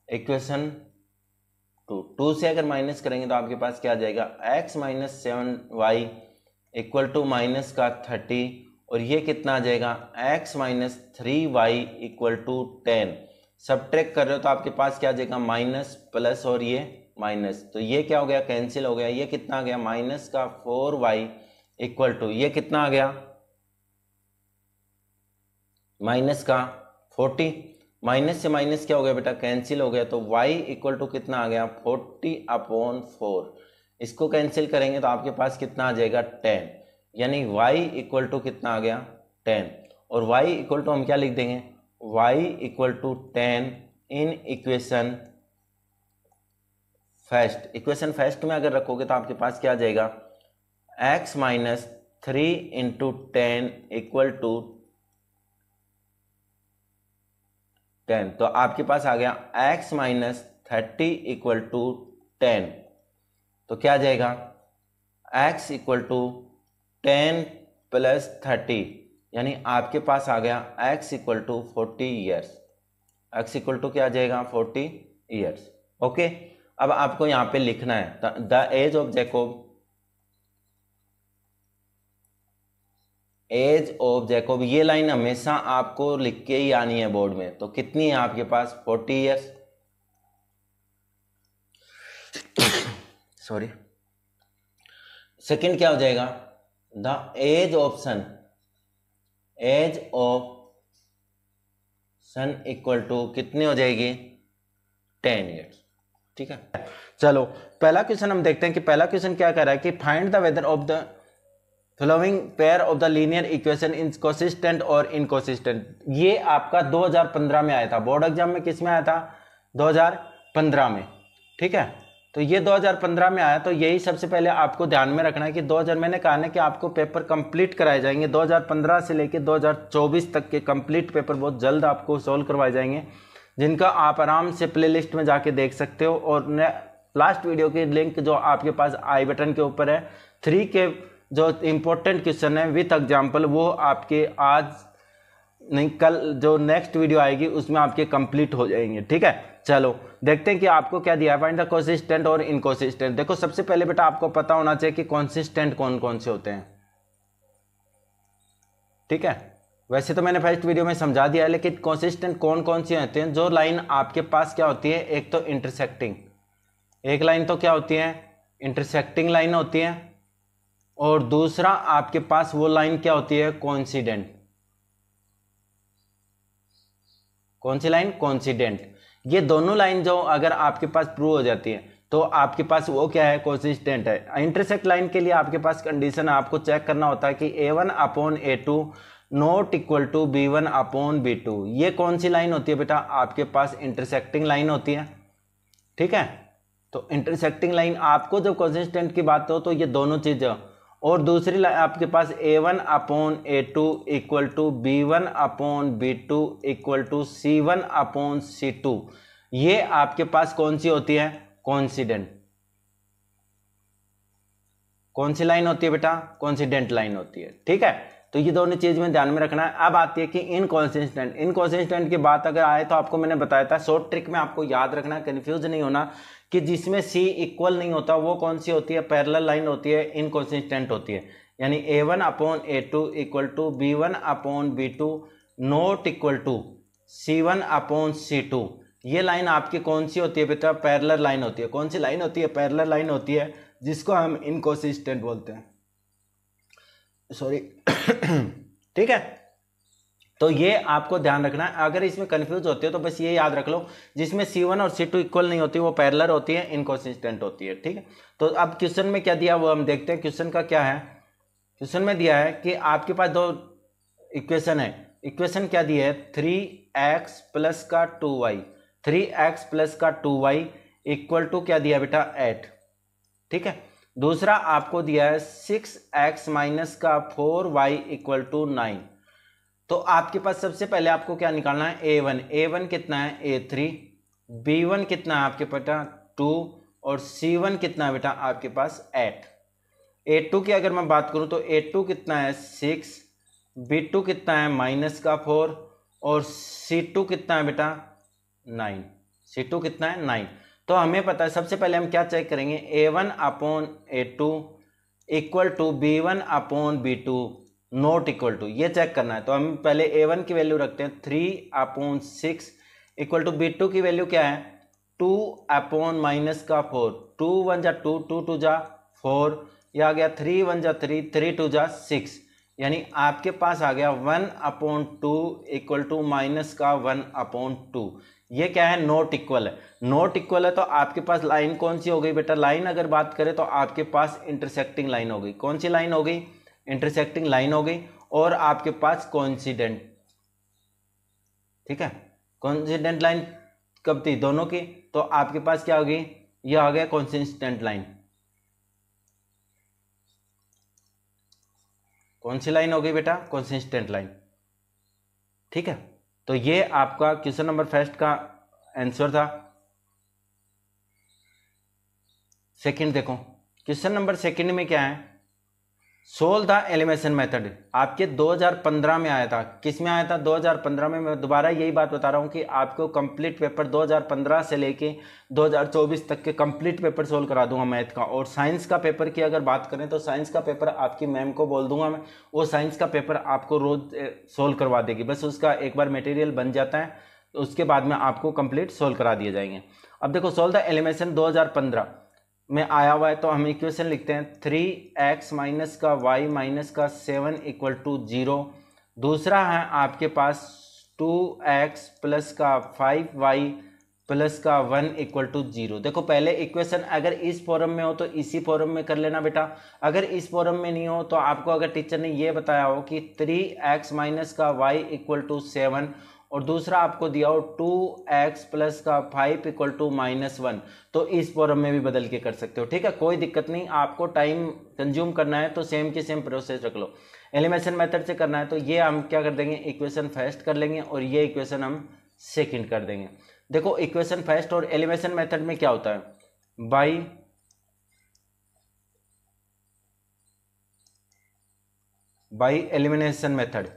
इक्वेशन 2 से अगर माइनस करेंगे तो आपके पास क्या आ जाएगा x minus 7y equal to minus का 30, और ये कितना आ जाएगा x minus 3y equal to 10। Subtract कर रहे हो तो आपके पास क्या आ जाएगा माइनस प्लस और ये माइनस, तो ये क्या हो गया कैंसिल हो गया। ये कितना आ गया माइनस का 4y इक्वल टू ये कितना आ गया माइनस का 40। माइनस से माइनस क्या हो गया बेटा कैंसिल हो गया, तो y इक्वल टू कितना आ गया 40/4। इसको कैंसिल करेंगे तो आपके पास कितना आ जाएगा 10, यानी y इक्वल टू कितना आ गया 10, और y इक्वल टू हम क्या लिख देंगे y equal to 10 in equation first. Equation first में अगर रखोगे तो आपके पास क्या आ जाएगा x minus 3 into 10 equal to 10। तो आपके पास आ गया x माइनस 30 इक्वल टू 10। तो क्या आ जाएगा x इक्वल टू 10 प्लस 30, यानी आपके पास आ गया x equal to 40 years. x equal to क्या आ जाएगा 40 ईयर्स। ओके, अब आपको यहाँ पे लिखना है the age of Jacob, age of Jacob. ये लाइन हमेशा आपको लिख के ही आनी है बोर्ड में। तो कितनी है आपके पास 40 ईयर्स, सॉरी। सेकंड क्या हो जाएगा the age of son, age of son equal to कितनी हो जाएगी 10 ईयर्स। ठीक है, चलो पहला क्वेश्चन हम देखते हैं कि पहला क्वेश्चन क्या कर रहा है कि find the whether of the following pair of the linear equation inconsistent और इनकंसिस्टेंट। ये आपका 2015 में आया था, बोर्ड एग्जाम में किस में आया था 2015 में। ठीक है, तो ये 2015 में आया। तो यही सबसे पहले आपको ध्यान में रखना है कि 2000 मैंने कहा ना कि आपको पेपर कंप्लीट कराए जाएंगे 2015 से लेके 2024 तक के कंप्लीट पेपर बहुत जल्द आपको सॉल्व करवाए जाएंगे, जिनका आप आराम से प्लेलिस्ट में जाके देख सकते हो। और लास्ट वीडियो की लिंक जो आपके पास आई बटन के ऊपर है, 3 के जो इंपॉर्टेंट क्वेश्चन है विथ एग्जाम्पल, वो आपके आज नहीं कल जो नेक्स्ट वीडियो आएगी उसमें आपके कंप्लीट हो जाएंगे। ठीक है, चलो देखते हैं कि आपको क्या दिया है। फाइंड द कंसिस्टेंट और इनकंसिस्टेंट। देखो सबसे पहले बेटा आपको पता होना चाहिए कि कंसिस्टेंट कौन कौन से होते हैं। ठीक है, वैसे तो मैंने फर्स्ट वीडियो में समझा दिया है, लेकिन कंसिस्टेंट कौन कौन से होते हैं। जो लाइन आपके पास क्या होती है, एक तो इंटरसेक्टिंग, एक लाइन तो क्या होती है, इंटरसेक्टिंग लाइन होती है, और दूसरा आपके पास वो लाइन क्या होती है, कोइंसिडेंट। कौन सी लाइन, कोइंसिडेंट। ये दोनों लाइन जो अगर आपके पास प्रूव हो जाती है तो आपके पास वो क्या है, कंसिस्टेंट है। इंटरसेक्ट लाइन के लिए आपके पास कंडीशन आपको चेक करना होता है कि A1 upon A2 not equal to B1 upon B2। ये कौन सी लाइन होती है बेटा, आपके पास इंटरसेक्टिंग लाइन होती है। ठीक है, तो इंटरसेक्टिंग लाइन आपको जब कंसिस्टेंट की बात हो तो ये दोनों चीजें, और दूसरी आपके पास A1 upon A2 equal to B1 upon B2 equal to C1 upon C2। ये आपके पास कौन सी होती है, कोइंसिडेंट। कौन सी लाइन होती है बेटा, कोइंसिडेंट लाइन होती है। ठीक है, तो ये दोनों चीज में ध्यान में रखना है। अब आती है कि इनकंसिस्टेंट। इनकंसिस्टेंट की बात अगर आए तो आपको मैंने बताया था, शॉर्ट ट्रिक में आपको याद रखना, कंफ्यूज नहीं होना, कि जिसमें C इक्वल नहीं होता वो कौन सी होती है, पैरेलल लाइन होती है, इनकंसिस्टेंट होती है। यानी A1 upon A2 equal to B1 upon B2 not equal to C1 upon C2। ये लाइन आपकी कौन सी होती है बेटा, पैरेलल लाइन होती है। कौन सी लाइन होती है, पैरेलल लाइन होती है, जिसको हम इनकंसिस्टेंट बोलते हैं, सॉरी। ठीक है, तो ये आपको ध्यान रखना है। अगर इसमें कंफ्यूज होते हो तो बस ये याद रख लो, जिसमें C1 और C2 इक्वल नहीं होती वो पैरेलल होती है, इनकंसिस्टेंट होती है। ठीक है, तो अब क्वेश्चन में क्या दिया वो हम देखते हैं। क्वेश्चन का क्या है, क्वेश्चन में दिया है कि आपके पास दो इक्वेशन है। इक्वेशन क्या दी है, 3x प्लस का 2y, 3x प्लस का 2y इक्वल टू क्या दिया बेटा, 8। ठीक है, दूसरा आपको दिया है 6x माइनस का 4y इक्वल टू 9। तो आपके पास सबसे पहले आपको क्या निकालना है, A1। A1 कितना है, A3। B1 कितना है आपके बेटा, 2। और C1 कितना है बेटा आपके पास, 8। A2 की अगर मैं बात करूं तो A2 कितना है, 6। B2 कितना है, माइनस का 4। और C2 कितना है बेटा, 9। C2 कितना है, 9। तो हमें पता है, सबसे पहले हम क्या चेक करेंगे, A1 upon A2 equal to B1 upon B2 not equal to, ये चेक करना है। तो हम पहले A1 की वैल्यू रखते हैं 3 अपॉन 6 इक्वल टू B2 की वैल्यू क्या है, 2 अपॉन माइनस का 4। 2 1 जा 2, 2 2 जा 4, ये आ गया 3 1 जा 3, 3 2 जा 6। यानी आपके पास आ गया 1 अपॉन 2 इक्वल टू माइनस का 1 अपॉन 2। ये क्या है, नॉट इक्वल है। नॉट इक्वल है तो आपके पास लाइन कौन सी हो गई बेटा, लाइन अगर बात करें तो आपके पास इंटरसेक्टिंग लाइन हो गई। कौन सी लाइन हो गई, इंटरसेक्टिंग लाइन हो गई। और आपके पास कोइंसिडेंट, ठीक है, कोइंसिडेंट लाइन कब थी, दोनों की। तो आपके पास क्या होगी, ये आ गया कंसिस्टेंट लाइन। कौन सी लाइन हो गई बेटा, कंसिस्टेंट लाइन। ठीक है, तो ये आपका क्वेश्चन नंबर फर्स्ट का आंसर था। सेकंड देखो, क्वेश्चन नंबर सेकंड में क्या है, सोल्व द एलिमिनेशन मेथड। आपके 2015 में आया था। किस में आया था, 2015 में। मैं दोबारा यही बात बता रहा हूँ कि आपको कंप्लीट पेपर 2015 से लेके 2024 तक के कंप्लीट पेपर सोल्व करा दूंगा मैथ का। और साइंस का पेपर की अगर बात करें तो साइंस का पेपर आपकी मैम को बोल दूंगा मैं, वो साइंस का पेपर आपको रोज सोल्व करवा देगी। बस उसका एक बार मटेरियल बन जाता है तो उसके बाद में आपको कंप्लीट सोल्व करा दिए जाएंगे। अब देखो, सोल्व द एलिमिनेशन 2015 में आया हुआ है, तो हम इक्वेशन लिखते हैं 3x माइनस का y माइनस का 7 इक्वल टू 0। दूसरा है आपके पास 2x प्लस का 5y प्लस का 1 इक्वल टू 0। देखो, पहले इक्वेशन अगर इस फॉर्म में हो तो इसी फॉर्म में कर लेना बेटा। अगर इस फॉर्म में नहीं हो तो आपको अगर टीचर ने ये बताया हो कि 3x माइनस का y इक्वल टू 7 और दूसरा आपको दिया हो 2x प्लस का 5 इक्वल टू -1, तो इस फॉर्म में भी बदल के कर सकते हो। ठीक है, कोई दिक्कत नहीं। आपको टाइम कंज्यूम करना है तो सेम की सेम प्रोसेस रख लो। एलिमिनेशन मेथड से करना है तो ये हम क्या कर देंगे, इक्वेशन फर्स्ट कर लेंगे और ये इक्वेशन हम सेकंड कर देंगे। देखो इक्वेशन फर्स्ट और एलिमिनेशन मेथड में क्या होता है, by elimination method,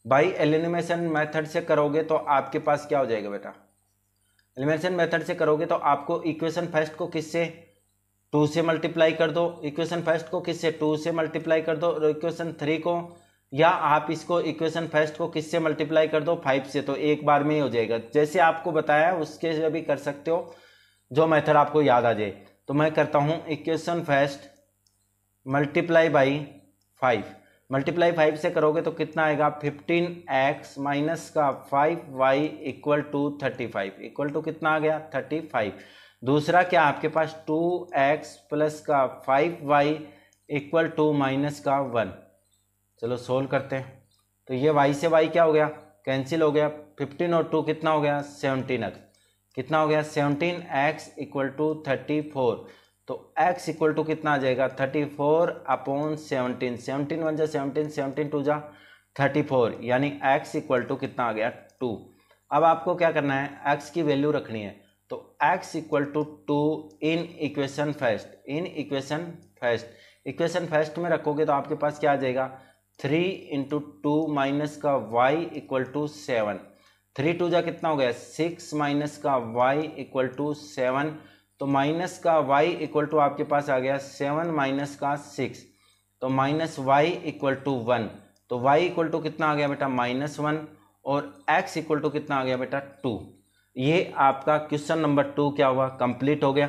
by elimination method से करोगे तो आपके पास क्या हो जाएगा बेटा, एलिमिनेशन मेथड से करोगे तो आपको इक्वेशन फर्स्ट को किससे 2 से मल्टीप्लाई कर दो, इक्वेशन फर्स्ट को किससे 2 से मल्टीप्लाई कर दो, और इक्वेशन 3 को, या आप इसको इक्वेशन फर्स्ट को किससे मल्टीप्लाई कर दो 5 से, तो एक बार में ही हो जाएगा। जैसे आपको बताया उसके से भी कर सकते हो, जो मेथड आपको याद आ जाए। तो मैं करता हूं equation first multiply by 5, multiply 5 से करोगे तो कितना आएगा 15x माइनस का 5y equal to 35, equal to कितना आ गया 35। दूसरा क्या आपके पास 2x प्लस का 5y इक्वल टू माइनस का 1। चलो सोल्व करते हैं। तो ये y से y क्या हो गया, कैंसिल हो गया, 15 और 2 कितना हो गया 17x, कितना हो गया 17x इक्वल टू 34। तो x इक्वल टू कितना आ जाएगा 34 अपॉन 17, 17 1 जा 17, 17 2 जा 34, यानी x इक्वल टू कितना आ गया 2। अब आपको क्या करना है, x की वैल्यू रखनी है। तो x equal to 2 in equation first, in equation first, equation first में रखोगे तो आपके पास क्या आ जाएगा 3 इंटू 2 माइनस का y इक्वल टू 7, 3 2 जा कितना हो गया 6 माइनस का y इक्वल टू 7, तो माइनस का y इक्वल टू आपके पास आ गया 7 माइनस का 6, तो माइनस y इक्वल टू 1, तो y इक्वल टू कितना आ गया बेटा -1, और x इक्वल टू कितना आ गया बेटा 2। ये आपका क्वेश्चन नंबर 2 क्या हुआ, कंप्लीट हो गया।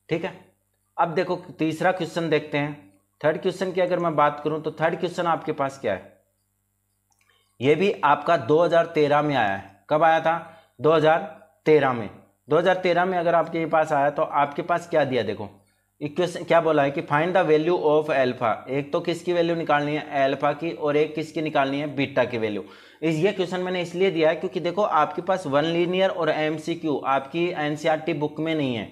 ठीक है, अब देखो तीसरा क्वेश्चन देखते हैं। थर्ड क्वेश्चन की अगर मैं बात करूं तो थर्ड क्वेश्चन आपके पास क्या है, ये भी आपका 2013 में आया है। कब आया था 2013 में, 2013 में अगर आपके पास आया तो आपके पास क्या दिया, देखो इक्वेशन क्या बोला है कि find the value of alpha, एक तो किसकी वैल्यू निकालनी है एल्फा की, और एक किसकी निकालनी है बीटा की वैल्यू। ये क्वेश्चन मैंने इसलिए दिया है क्योंकि देखो आपके पास 1 लीनियर और एमसीक्यू आपकी एनसीईआरटी बुक में नहीं है,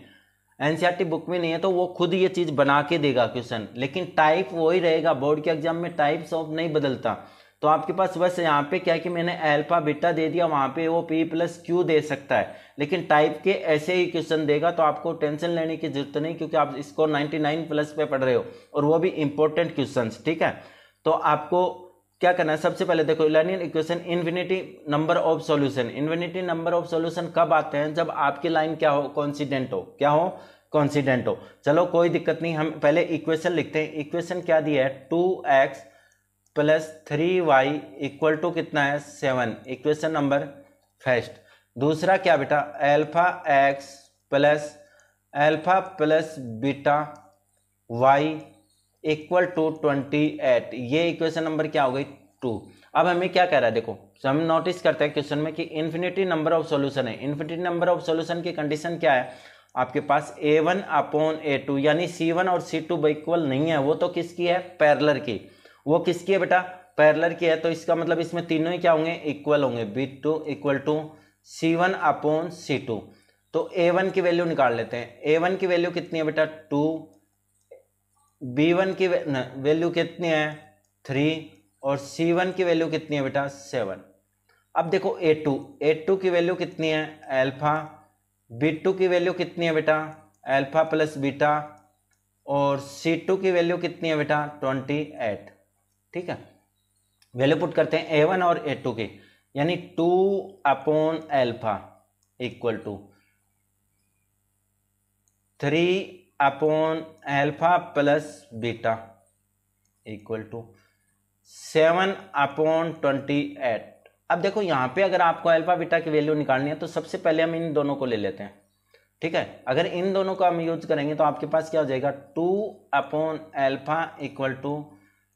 एनसीईआरटी बुक में नहीं है तो वो खुद ये चीज बना के देगा क्वेश्चन, लेकिन टाइप वही रहेगा, बोर्ड के एग्जाम में टाइप ऑफ नहीं बदलता। तो आपके पास बस यहाँ पे क्या है कि मैंने अल्फा बीटा दे दिया, वहां पे वो p प्लस क्यू दे सकता है, लेकिन टाइप के ऐसे ही क्वेश्चन देगा, तो आपको टेंशन लेने की जरूरत नहीं, क्योंकि आप इसको 99 प्लस पे पढ़ रहे हो और वो भी इंपॉर्टेंट क्वेश्चन। ठीक है, तो आपको क्या करना है, सबसे पहले देखो linear equation infinity number of solution, infinity number of solution कब आते हैं, जब आपकी लाइन क्या हो कॉन्सिडेंट हो, क्या हो कॉन्सिडेंट हो। चलो कोई दिक्कत नहीं, हम पहले इक्वेशन लिखते हैं। इक्वेशन क्या दिया है 2x plus 3y equal to कितना है 7, इक्वेशन नंबर फर्स्ट। दूसरा क्या बेटा alpha plus beta y equal to 28, ये इक्वेशन नंबर क्या हो गई 2। अब हमें क्या कह रहा है, देखो हम नोटिस करते हैं क्वेश्चन में कि इन्फिनिटी नंबर ऑफ सॉल्यूशन है। इन्फिनिटी नंबर ऑफ सॉल्यूशन की कंडीशन क्या है, आपके पास a1 अपॉन a2, यानी c1 और c2 इक्वल नहीं है, वो तो किसकी है पैरेलल की, वो किसकी है बेटा पैरेलल की है, तो इसका मतलब इसमें तीनों ही क्या होंगे इक्वल होंगे, b2 equal to c1 upon c2। तो a1 की वैल्यू निकाल लेते हैं, a1 की वैल्यू कितनी है बेटा 2, b1 की वैल्यू कितनी है 3, और c1 की वैल्यू कितनी है बेटा 7। अब देखो a2 की वैल्यू कितनी है अल्फा, b2 की वैल्यू कितनी है बेटा अल्फा प्लस बीटा, और c2 की वैल्यू कितनी है बेटा 28। ठीक है, वैल्यू पुट करते हैं a1 और a2 की, यानी 2 upon alpha equal to 3 upon alpha plus beta equal to 7 upon 28। अब देखो यहाँ पे अगर आपको अल्फा बीटा की वैल्यू निकालनी है तो सबसे पहले हम इन दोनों को ले लेते हैं। ठीक है, अगर इन दोनों को हम यूज करेंगे तो आपके पास क्या हो जाएगा 2 upon alpha equal to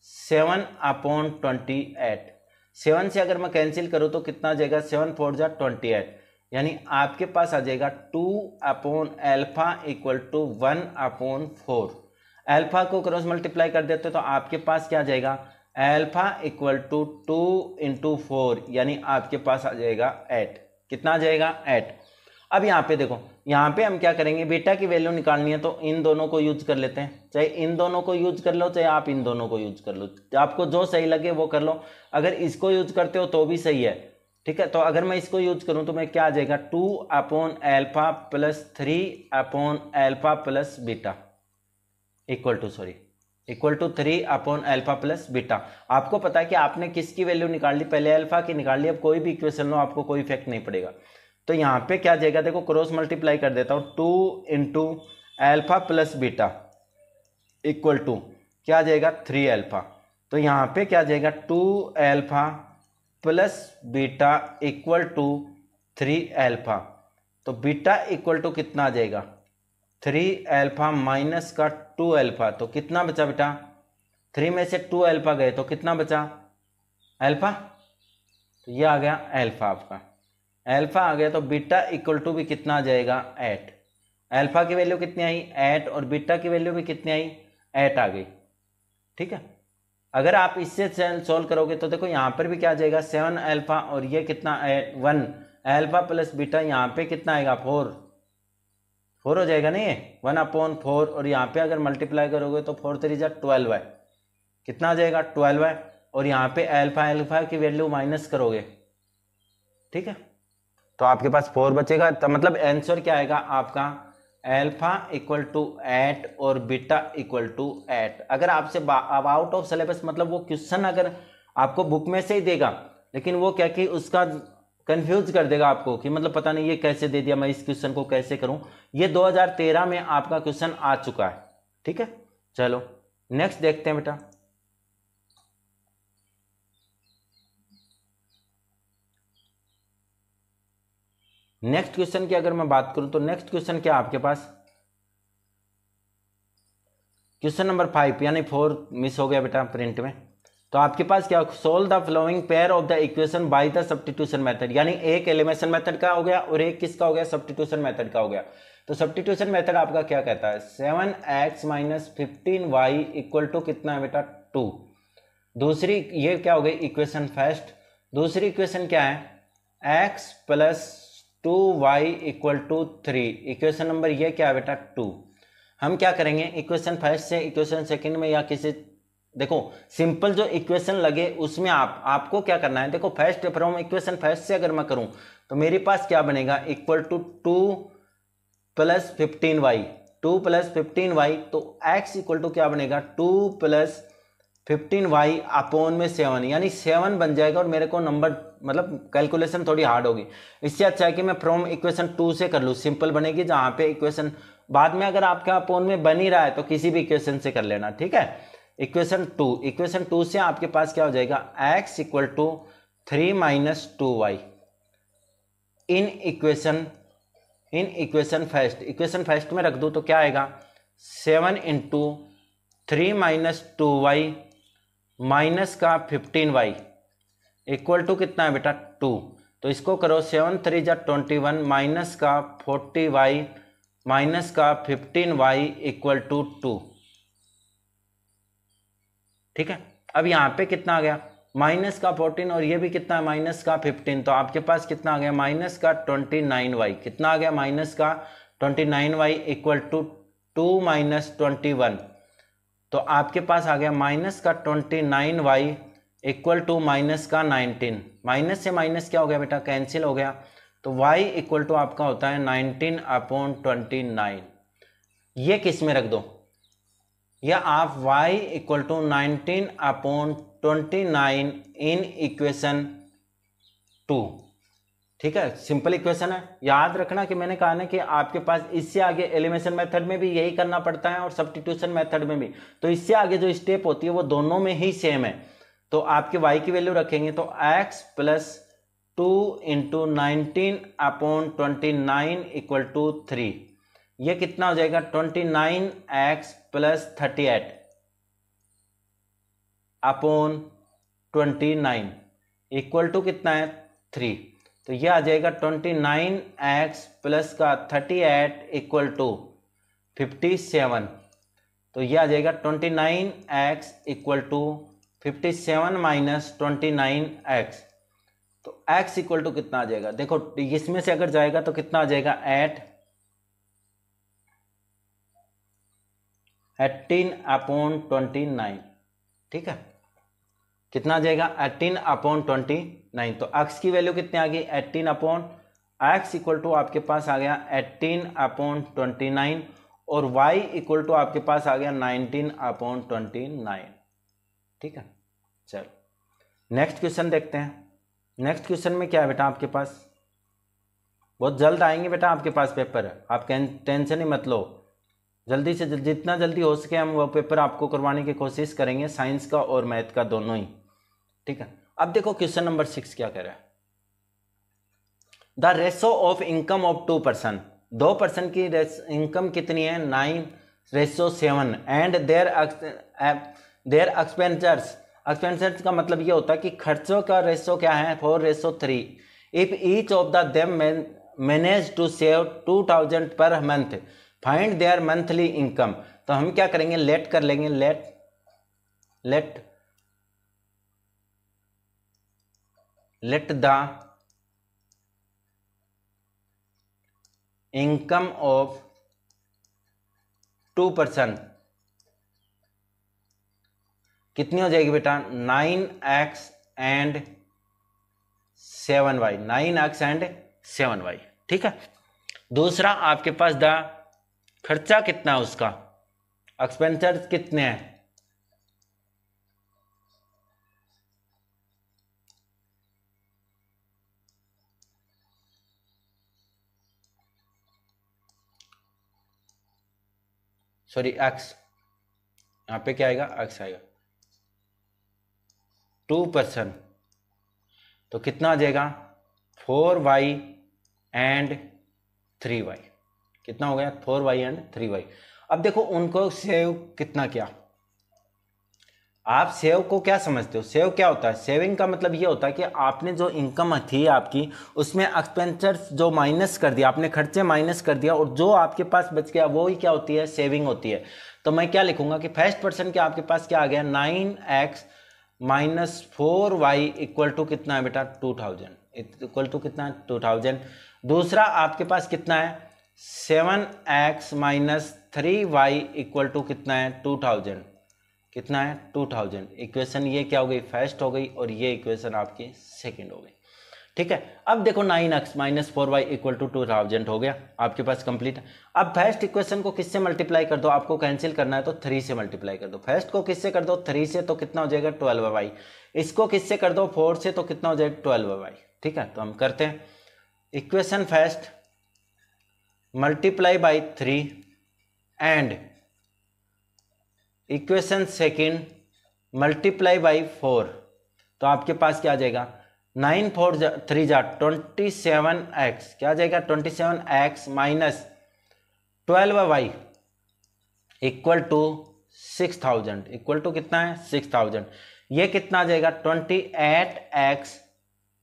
7 upon 28। 7 से अगर मैं कैंसिल करूं तो कितना आ जाएगा 7 4 जा 28, यानी आपके पास आ जाएगा 2 upon alpha equal to 1 upon 4। Alpha को क्रॉस मल्टीप्लाई कर देते तो आपके पास क्या आ जाएगा एल्फा इक्वल टू 2 × 4 यानी आपके पास आ जाएगा 8। कितना आ जाएगा 8। अब यहाँ पे देखो, यहाँ पे हम क्या करेंगे, बीटा की वैल्यू निकालनी है तो इन दोनों को यूज कर लेते हैं। चाहे इन दोनों को यूज कर लो, चाहे आप इन दोनों को यूज कर लो, आपको जो सही लगे वो कर लो। अगर इसको यूज करते हो तो भी सही है, ठीक है। तो अगर मैं इसको यूज करूं तो मैं क्या आ जाएगा 2/α + 3/α + बीटा इक्वल टू 3/α + बीटा। आपको पता है कि आपने किसकी वैल्यू निकाल ली, पहले अल्फा की निकाल ली। अब कोई भी इक्वेशन लो आपको कोई इफेक्ट नहीं पड़ेगा। तो यहाँ पे क्या जाएगा, देखो क्रॉस मल्टीप्लाई कर देता हूँ, 2 × α + बीटा इक्वल टू क्या आ जाएगा 3α। तो यहाँ पे क्या जाएगा 2α + बीटा इक्वल टू 3α। तो बीटा इक्वल टू कितना आ जाएगा 3α माइनस का 2α। तो कितना बचा बेटा, 3 में से 2α गए तो कितना बचा अल्फा। तो ये आ गया अल्फा, आपका अल्फा आ गया। तो बीटा इक्वल टू भी कितना आ जाएगा 8। अल्फा की वैल्यू कितनी आई 8 और बीटा की वैल्यू भी कितनी आई 8 आ गई, ठीक है। अगर आप इससे सॉल्व करोगे तो देखो यहाँ पर भी क्या आ जाएगा 7α और ये कितना 1 अल्फा + बीटा, यहाँ पे कितना आएगा 4 हो जाएगा नहीं, 1/4। और यहाँ पे अगर मल्टीप्लाई करोगे तो 4 × 3 = 12 है। कितना आ जाएगा 12 है। और यहाँ पे अल्फा की वैल्यू माइनस करोगे, ठीक है, तो आपके पास 4 बचेगा। तो मतलब आंसर क्या आएगा आपका अल्फा इक्वल टू 8 और बीटा इक्वल टू 8। अगर आपसे आउट ऑफ सिलेबस, मतलब वो क्वेश्चन अगर आपको बुक में से ही देगा, लेकिन वो क्या कि उसका कंफ्यूज कर देगा आपको कि मतलब पता नहीं ये कैसे दे दिया, मैं इस क्वेश्चन को कैसे करूं। ये 2013 में आपका क्वेश्चन आ चुका है, ठीक है। चलो नेक्स्ट देखते हैं बेटा। नेक्स्ट क्वेश्चन की अगर मैं बात करूं तो नेक्स्ट क्वेश्चन क्या आपके पास, क्वेश्चन नंबर 5 यानी 4 मिस हो गया बेटा प्रिंट में। तो आपके पास क्या, solve the flowing pair of the equation by the substitution method, यानी एक एलिमिनेशन मेथड का हो गया और एक किसका हो गया सब्स्टिट्यूशन मेथड का हो गया। तो सब्स्टिट्यूशन मेथड आपका क्या कहता है 7x - 15y इक्वल टू कितना है बेटा 2। दूसरी ये क्या हो गई इक्वेशन फर्स्ट। दूसरी इक्वेशन क्या है x + 2y equal to 3। Equation number ये क्या है बेटा 2। हम क्या करेंगे इक्वेशन फर्स्ट से इक्वेशन सेकंड में या किसी, देखो सिंपल जो इक्वेशन लगे उसमें आपको क्या करना है, देखो फर्स्ट फ्रॉम इक्वेशन फर्स्ट से अगर मैं करूं तो मेरे पास क्या बनेगा इक्वल टू 2 + 15y 2 + 15y। तो x इक्वल टू क्या बनेगा 2 + 15y अपॉन में 7, यानी 7 बन जाएगा। और मेरे को नंबर मतलब कैलकुलेशन थोड़ी हार्ड होगी, इससे अच्छा है कि मैं फ्रॉम इक्वेशन 2 से कर लूँ, सिंपल बनेगी। जहाँ पे इक्वेशन बाद में अगर आपका अपॉन में बन ही रहा है तो किसी भी इक्वेशन से कर लेना, ठीक है। इक्वेशन 2 से आपके पास क्या हो जाएगा x equal to 3 - 2y in equation first. Equation first में रख दो तो क्या आएगा 7 × 3 - 2y माइनस का 15y इक्वल टू कितना है बेटा 2। तो इसको करो 7 × 3 = 21 माइनस का 40y माइनस का 15y इक्वल टू 2, ठीक है। अब यहाँ पे कितना आ गया माइनस का 14 और ये भी कितना है माइनस का 15। तो आपके पास कितना आ गया माइनस का 29y। कितना आ गया माइनस का 29y इक्वल टू 2 - 21। तो आपके पास आ गया माइनस का 29y इक्वल टू माइनस का 19। माइनस से माइनस क्या हो गया बेटा कैंसिल हो गया। तो y इक्वल टू आपका होता है 19/29। ये किस में रख दो, या आप y equal to 19/29 in equation 2, ठीक है। सिंपल इक्वेशन है। याद रखना कि मैंने कहा ना कि आपके पास इससे आगे एलिमिनेशन मेथड में भी यही करना पड़ता है और सब्स्टिट्यूशन मेथड में भी। तो इससे आगे जो स्टेप होती है वो दोनों में ही सेम है। तो आपके y की वैल्यू रखेंगे तो x + 2 × 19/29 इक्वल टू 3। ये कितना हो जाएगा 29x + 38/29 इक्वल टू कितना है 3। तो ये आ जाएगा 29x + का 38 इक्वल टू 57। तो ये आ जाएगा 29x equal to 57 minus 29x, तो x इक्वल टू कितना आ जाएगा? देखो इसमें से अगर जाएगा तो कितना आ जाएगा? 18/29, ठीक है, कितना आ जाएगा? 18/29। तो x की वैल्यू कितनी आ गई? 18x इक्वल टू आपके पास आ गया 18/29 और y इक्वल टू आपके पास आ गया 19/29, ठीक है। चलो नेक्स्ट क्वेश्चन देखते हैं। नेक्स्ट क्वेश्चन में क्या है बेटा आपके पास? बहुत जल्द आएंगे बेटा आपके पास पेपर, आप टेंशन ही मत लो, जल्दी से जितना जल्दी हो सके हम वो पेपर आपको करवाने की कोशिश करेंगे, साइंस का और मैथ का दोनों ही, ठीक है। अब देखो क्वेश्चन नंबर 6 क्या कह रहा है। The ratio of income of 2 person, 2 person की इनकम कितनी है? 9:7 एंड देयर एक्सपेंचर्स का मतलब ये होता है कि खर्चों का रेशो क्या है? 4:3। If each of the them manage to save 2000 per month, find their monthly income. तो हम क्या करेंगे? लेट कर लेंगे, let the income of 2 person कितनी हो जाएगी बेटा? 9x and 7y, 9x and 7y, ठीक है। दूसरा आपके पास द खर्चा कितना है उसका, एक्सपेंचर्स कितने हैं? सॉरी एक्स, यहां पे क्या आएगा? एक्स आएगा। 2 पर्सन तो कितना आ जाएगा? 4y एंड 3y, कितना हो गया? 4y and 3y। अब देखो उनको सेव कितना किया, आप सेव को क्या समझते हो? सेव क्या होता है? सेविंग का मतलब ये होता है कि आपने जो इनकम थी आपकी उसमें एक्सपेंचर्स जो माइनस कर दिया, आपने खर्चे माइनस कर दिया और जो आपके पास बच गया वो ही क्या होती है? सेविंग होती है। तो मैं क्या लिखूंगा कि फर्स्ट पर्सन के आपके पास क्या आ गया? 9x minus 4y equal to कितना है बेटा? 2000, इक्वल टू कितना है? 2000। दूसरा आपके पास कितना है? 7x minus 3y equal to कितना है? 2000, कितना है? 2000। इक्वेशन ये क्या हो गई? फर्स्ट हो गई और ये इक्वेशन आपकी सेकंड हो गई, ठीक है। अब देखो 9x minus 4y equal to 2000 हो गया आपके पास कंप्लीट। अब फर्स्ट इक्वेशन को किससे मल्टीप्लाई कर दो? आपको कैंसिल करना है तो 3 से मल्टीप्लाई कर दो। फर्स्ट को किससे कर दो? 3 से, तो कितना हो जाएगा? 12y। इसको किससे कर दो? 4 से, तो कितना हो जाएगा? 12y, ठीक है। तो हम करते हैं equation first multiply by 3 and equation second multiply by 4, तो आपके पास क्या आ जाएगा? 9 4 3 जा 27x, क्या आ जाएगा? 27x minus 12y equal to 6000, equal to कितना है? 6000। ये कितना आ जाएगा? 28x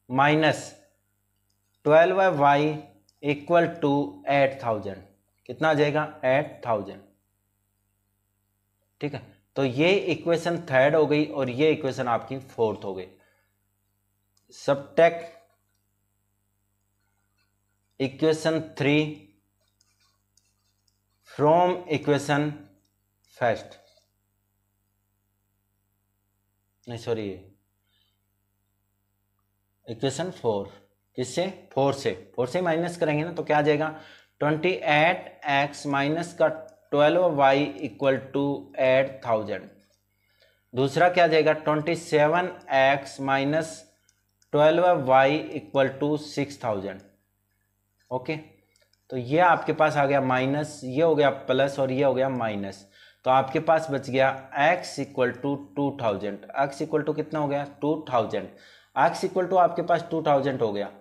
minus 12y equal to 8000, कितना आ जाएगा? 8000, ठीक है। तो ये इक्वेशन थर्ड हो गई और ये इक्वेशन आपकी फोर्थ हो गई। Subtract equation 3 from equation first, नहीं सॉरी इक्वेशन 4, किससे? 4 से, 4 से माइनस करेंगे ना तो क्या आ जाएगा? 28x माइनस का 12y इक्वल टू 8000। दूसरा क्या आ जाएगा? 27x minus 12y equal to 6000, okay. तो ये आपके पास आ गया माइनस, ये हो गया प्लस और ये हो गया माइनस, तो आपके पास बच गया x equal to 2000। x equal to कितना हो गया? 2000। x इक्वल टू आपके पास 2000 हो गया,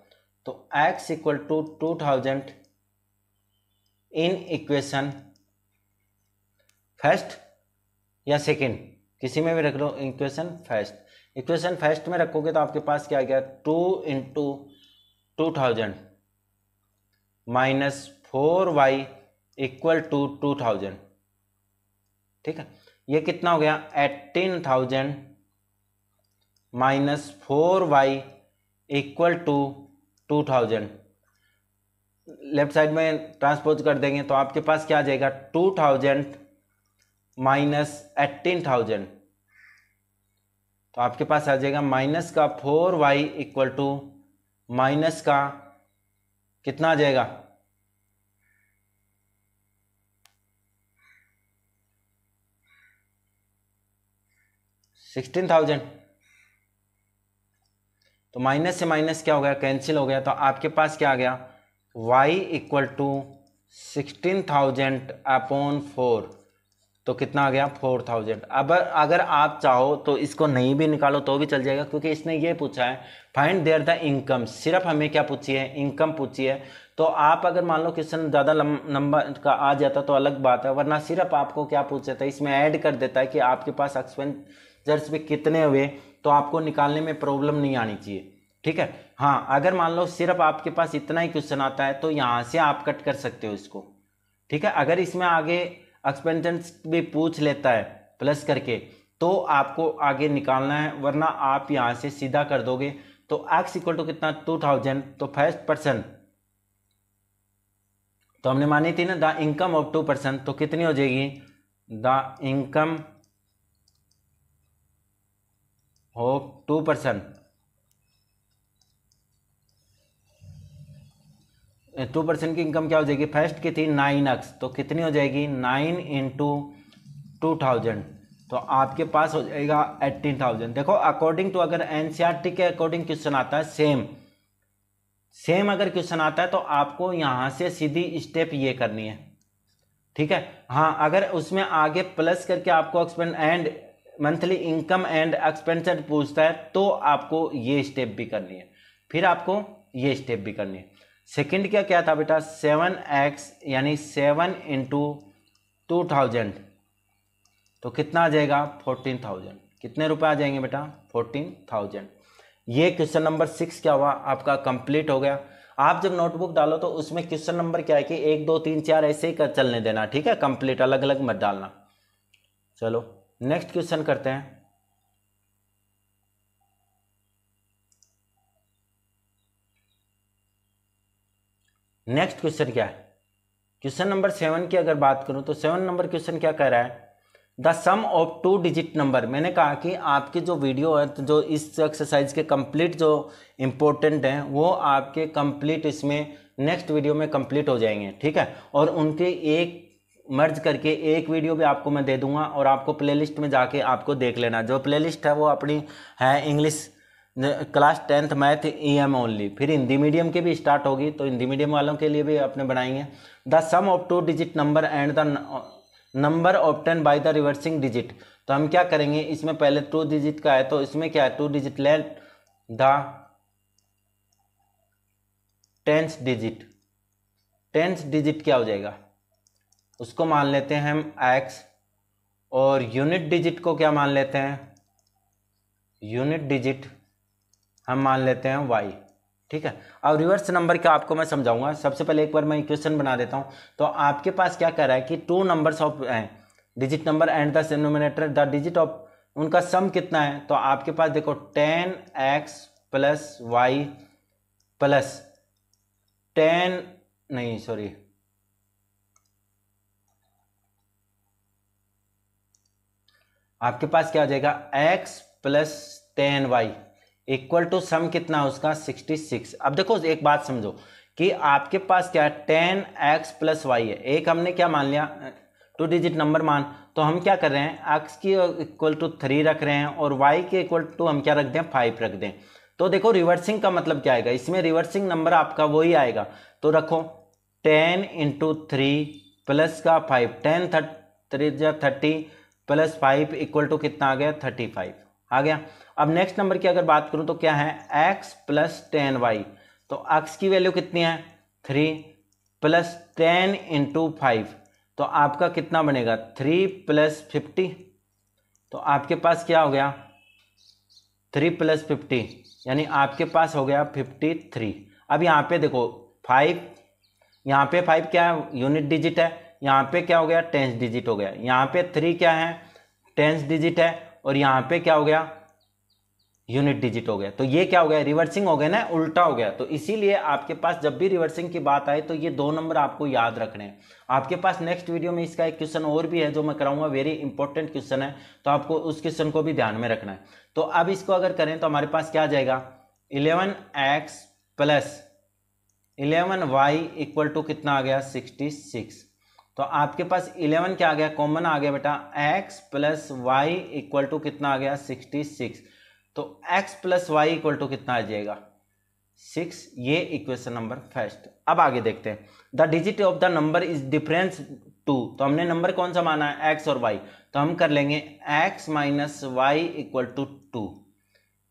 तो x equal to 2000 in equation first या सेकेंड, किसी में भी रख लो इक्वेशन फर्स्ट। इक्वेशन फर्स्ट में रखोगे तो आपके पास क्या आ गया? 2 into 2000 minus 4y equal to 2000, ठीक है। ये कितना हो गया? 18,000 minus 4y equal to 2000। Left side में ट्रांसपोज कर देंगे तो आपके पास क्या आ जाएगा 2000 माइनस 18,000। तो आपके पास आ जाएगा माइनस का 4y इक्वल टू माइनस का कितना आ जाएगा 16,000। तो माइनस से माइनस क्या हो गया कैंसिल हो गया। तो आपके पास क्या आ गया y इक्वल टू 16,000 अपॉन 4। तो कितना आ गया 4,000। अब अगर आप चाहो तो इसको नहीं भी निकालो तो भी चल जाएगा, क्योंकि इसने ये पूछा है फाइंड देयर द इनकम। सिर्फ हमें क्या पूछी है इनकम पूछी है। तो आप अगर मान लो क्वेश्चन ज़्यादा नंबर का आ जाता तो अलग बात है, वरना सिर्फ आपको क्या पूछा था इसमें ऐड कर देता है कि आपके पास एक्सपेंडिचर्स भी कितने हुए, तो आपको निकालने में प्रॉब्लम नहीं आनी चाहिए। ठीक है। हाँ, अगर मान लो सिर्फ आपके पास इतना ही क्वेश्चन आता है तो यहाँ से आप कट कर सकते हो इसको। ठीक है। अगर इसमें आगे एक्सपेंडिचर्स भी पूछ लेता है प्लस करके तो आपको आगे निकालना है, वरना आप यहाँ से सीधा कर दोगे। तो x इक्वल टू कितना 2000। तो फर्स्ट पर्सन तो हमने मानी थी ना द इनकम ऑफ 2 पर्सन, तो कितनी हो जाएगी द इनकम ऑफ 2 पर्सन। 2% की इनकम क्या हो जाएगी फर्स्ट की थी 9x, तो कितनी हो जाएगी 9 इंटू 2000। तो आपके पास हो जाएगा 18,000। देखो अकॉर्डिंग टू अगर एनसीईआरटी के अकॉर्डिंग क्वेश्चन आता है सेम अगर क्वेश्चन आता है तो आपको यहाँ से सीधी स्टेप ये करनी है। ठीक है। हाँ, अगर उसमें आगे प्लस करके आपको expand and monthly income and expenditure पूछता है तो आपको ये स्टेप भी करनी है, फिर आपको ये स्टेप भी करनी है। सेकंड क्या था बेटा 7x यानी 7 इंटू 2000। तो कितना आ जाएगा 14,000। कितने रुपए आ जाएंगे बेटा 14,000। ये क्वेश्चन नंबर 6 क्या हुआ आपका कंप्लीट हो गया। आप जब नोटबुक डालो तो उसमें क्वेश्चन नंबर क्या है कि 1 2 3 4 ऐसे ही कर चलने देना। ठीक है, कंप्लीट अलग अलग मत डालना। चलो नेक्स्ट क्वेश्चन करते हैं। नेक्स्ट क्वेश्चन क्या है क्वेश्चन नंबर 7 की अगर बात करूं तो 7 नंबर क्वेश्चन क्या कह रहा है the sum of 2 digit number. मैंने कहा कि आपकी जो वीडियो है तो जो इस एक्सरसाइज के कंप्लीट जो इंपॉर्टेंट हैं वो आपके कंप्लीट इसमें नेक्स्ट वीडियो में कंप्लीट हो जाएंगे। ठीक है। और उनके एक मर्ज करके एक वीडियो भी आपको मैं दे दूंगा और आपको प्लेलिस्ट में जाके आपको देख लेना। जो प्लेलिस्ट है वो अपनी है English class 10th math EM only, फिर हिंदी मीडियम की भी स्टार्ट होगी तो हिंदी मीडियम वालों के लिए भी अपने बनाएंगे। The sum of 2 digit number and the number obtain by the reversing digit. तो हम क्या करेंगे इसमें पहले 2 डिजिट का है तो इसमें क्या है 2 digit let the 10th digit. 10th digit क्या हो जाएगा उसको मान लेते हैं हम x और यूनिट डिजिट को क्या मान लेते हैं यूनिट डिजिट हम मान लेते हैं y। ठीक है। अब रिवर्स नंबर का आपको मैं समझाऊंगा। सबसे पहले एक बार मैं इक्वेशन बना देता हूं। तो आपके पास क्या कह रहा है कि 2 numbers of digit number and the denominator the digit of उनका सम कितना है। तो आपके पास देखो 10x प्लस y प्लस 10 नहीं सॉरी आपके पास क्या हो जाएगा x plus 10y equal to sum कितना है उसका 66। अब देखो एक बात समझो कि आपके पास क्या है 10x प्लस y है। एक हमने क्या मान लिया 2 डिजिट नंबर मान, तो हम क्या कर रहे हैं x की इक्वल टू 3 रख रहे हैं और y के इक्वल टू हम क्या रख दें 5 रख दें। तो देखो रिवर्सिंग का मतलब क्या आएगा इसमें रिवर्सिंग नंबर आपका वही आएगा। तो रखो 10 इंटू 3 प्लस का 5 10 3 30 प्लस 5 इक्वल टू कितना आ गया 35 आ गया। अब नेक्स्ट नंबर की अगर बात करूं तो क्या है x प्लस 10y। तो x की वैल्यू कितनी है 3 प्लस 10 इंटू 5 तो आपका कितना बनेगा 3 प्लस 50। तो आपके पास क्या हो गया 3 प्लस 50 यानी आपके पास हो गया 53। अब यहाँ पे देखो 5 यहाँ पे 5 क्या है यूनिट डिजिट है, यहाँ पे क्या हो गया 10th डिजिट हो गया, यहाँ पे 3 क्या है 10th डिजिट है और यहाँ पे क्या हो गया यूनिट डिजिट हो गया। तो ये क्या हो गया, रिवर्सिंग हो गया ना, उल्टा हो गया। तो इसीलिए आपके पास जब भी रिवर्सिंग की बात आए तो ये 2 नंबर आपको याद रखने हैं। आपके पास नेक्स्ट वीडियो में इसका एक क्वेश्चन और भी है जो मैं कराऊंगा, वेरी इंपॉर्टेंट क्वेश्चन है, तो आपको उस क्वेश्चन को भी ध्यान में रखना है। तो अब इसको अगर करें तो हमारे पास क्या आ जाएगा, 11x plus 11y equal to कितना आ गया, 66। तो आपके पास 11 क्या आ गया, कॉमन आ गया बेटा, x plus Y equal to कितना आ गया, 66। तो x plus Y equal to कितना आ जाएगा, 6। ये इक्वेशन नंबर फर्स्ट। अब आगे देखते हैं, the digit of the number is difference 2। तो हमने नंबर कौन सा माना है, x और y, तो हम कर लेंगे x minus y equal to 2।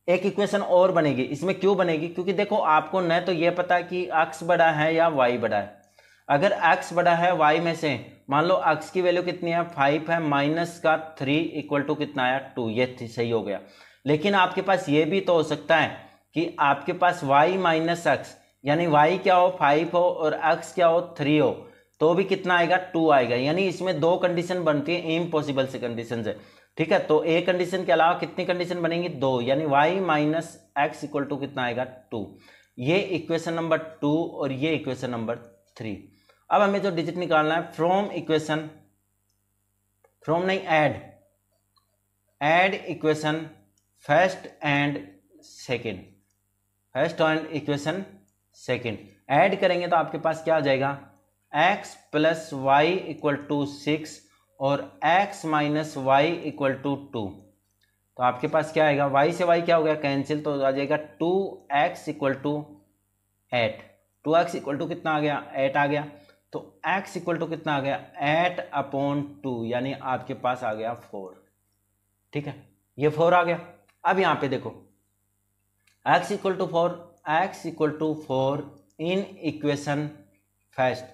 एक इक्वेशन और बनेगी, इसमें क्यों बनेगी, क्योंकि देखो आपको न तो ये पता कि x बड़ा है या y बड़ा है। अगर x बड़ा है y में से, मान लो x की वैल्यू कितनी है, 5 है, माइनस का 3 इक्वल टू कितना आया, 2। ये सही हो गया। लेकिन आपके पास ये भी तो हो सकता है कि आपके पास y माइनस एक्स, यानी y क्या हो, 5 हो, और x क्या हो, 3 हो, तो भी कितना आएगा, 2 आएगा। यानी इसमें 2 कंडीशन बनती है, इम्पॉसिबल से कंडीशन है। ठीक है, तो एक कंडीशन के अलावा कितनी कंडीशन बनेंगी, 2, यानी y minus x equal to कितना आएगा, 2। ये इक्वेशन नंबर 2 और ये इक्वेशन नंबर 3। अब हमें जो डिजिट निकालना है, फ्रॉम इक्वेशन, फ्रॉम नहीं, add equation first and second, first and equation second add करेंगे तो आपके पास क्या आ जाएगा, x plus Y equal to 6 और x minus y equal to 2। तो आपके पास क्या आएगा, y से y क्या हो गया, कैंसिल, तो आ जाएगा 2x equal to 8। 2x equal to कितना आ गया, 8 आ गया। तो x इक्वल टू कितना आ गया, 8/2, यानी आपके पास आ गया 4। ठीक है, ये 4 आ गया। अब यहां पे देखो x equal to 4, x equal to 4 in equation first.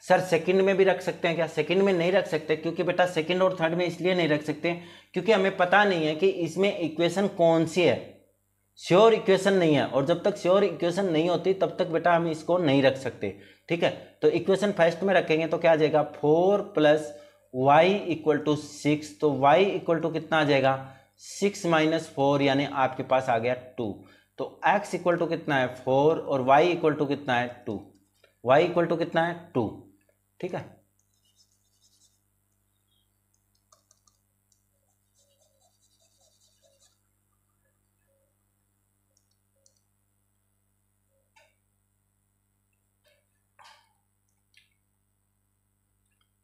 Sir second में भी रख सकते हैं क्या, सेकंड में नहीं रख सकते, क्योंकि बेटा सेकंड और थर्ड में इसलिए नहीं रख सकते क्योंकि हमें पता नहीं है कि इसमें इक्वेशन कौन सी है, श्योर इक्वेशन नहीं है, और जब तक श्योर इक्वेशन नहीं होती तब तक बेटा हम इसको नहीं रख सकते। ठीक है, तो इक्वेशन फर्स्ट में रखेंगे तो क्या आ जाएगा, 4 प्लस वाई इक्वल टू 6। तो y इक्वल टू कितना आ जाएगा, 6 माइनस 4, यानी आपके पास आ गया 2। तो x इक्वल टू कितना है, 4, और y इक्वल टू कितना है, 2। y इक्वल टू कितना है, 2। ठीक है,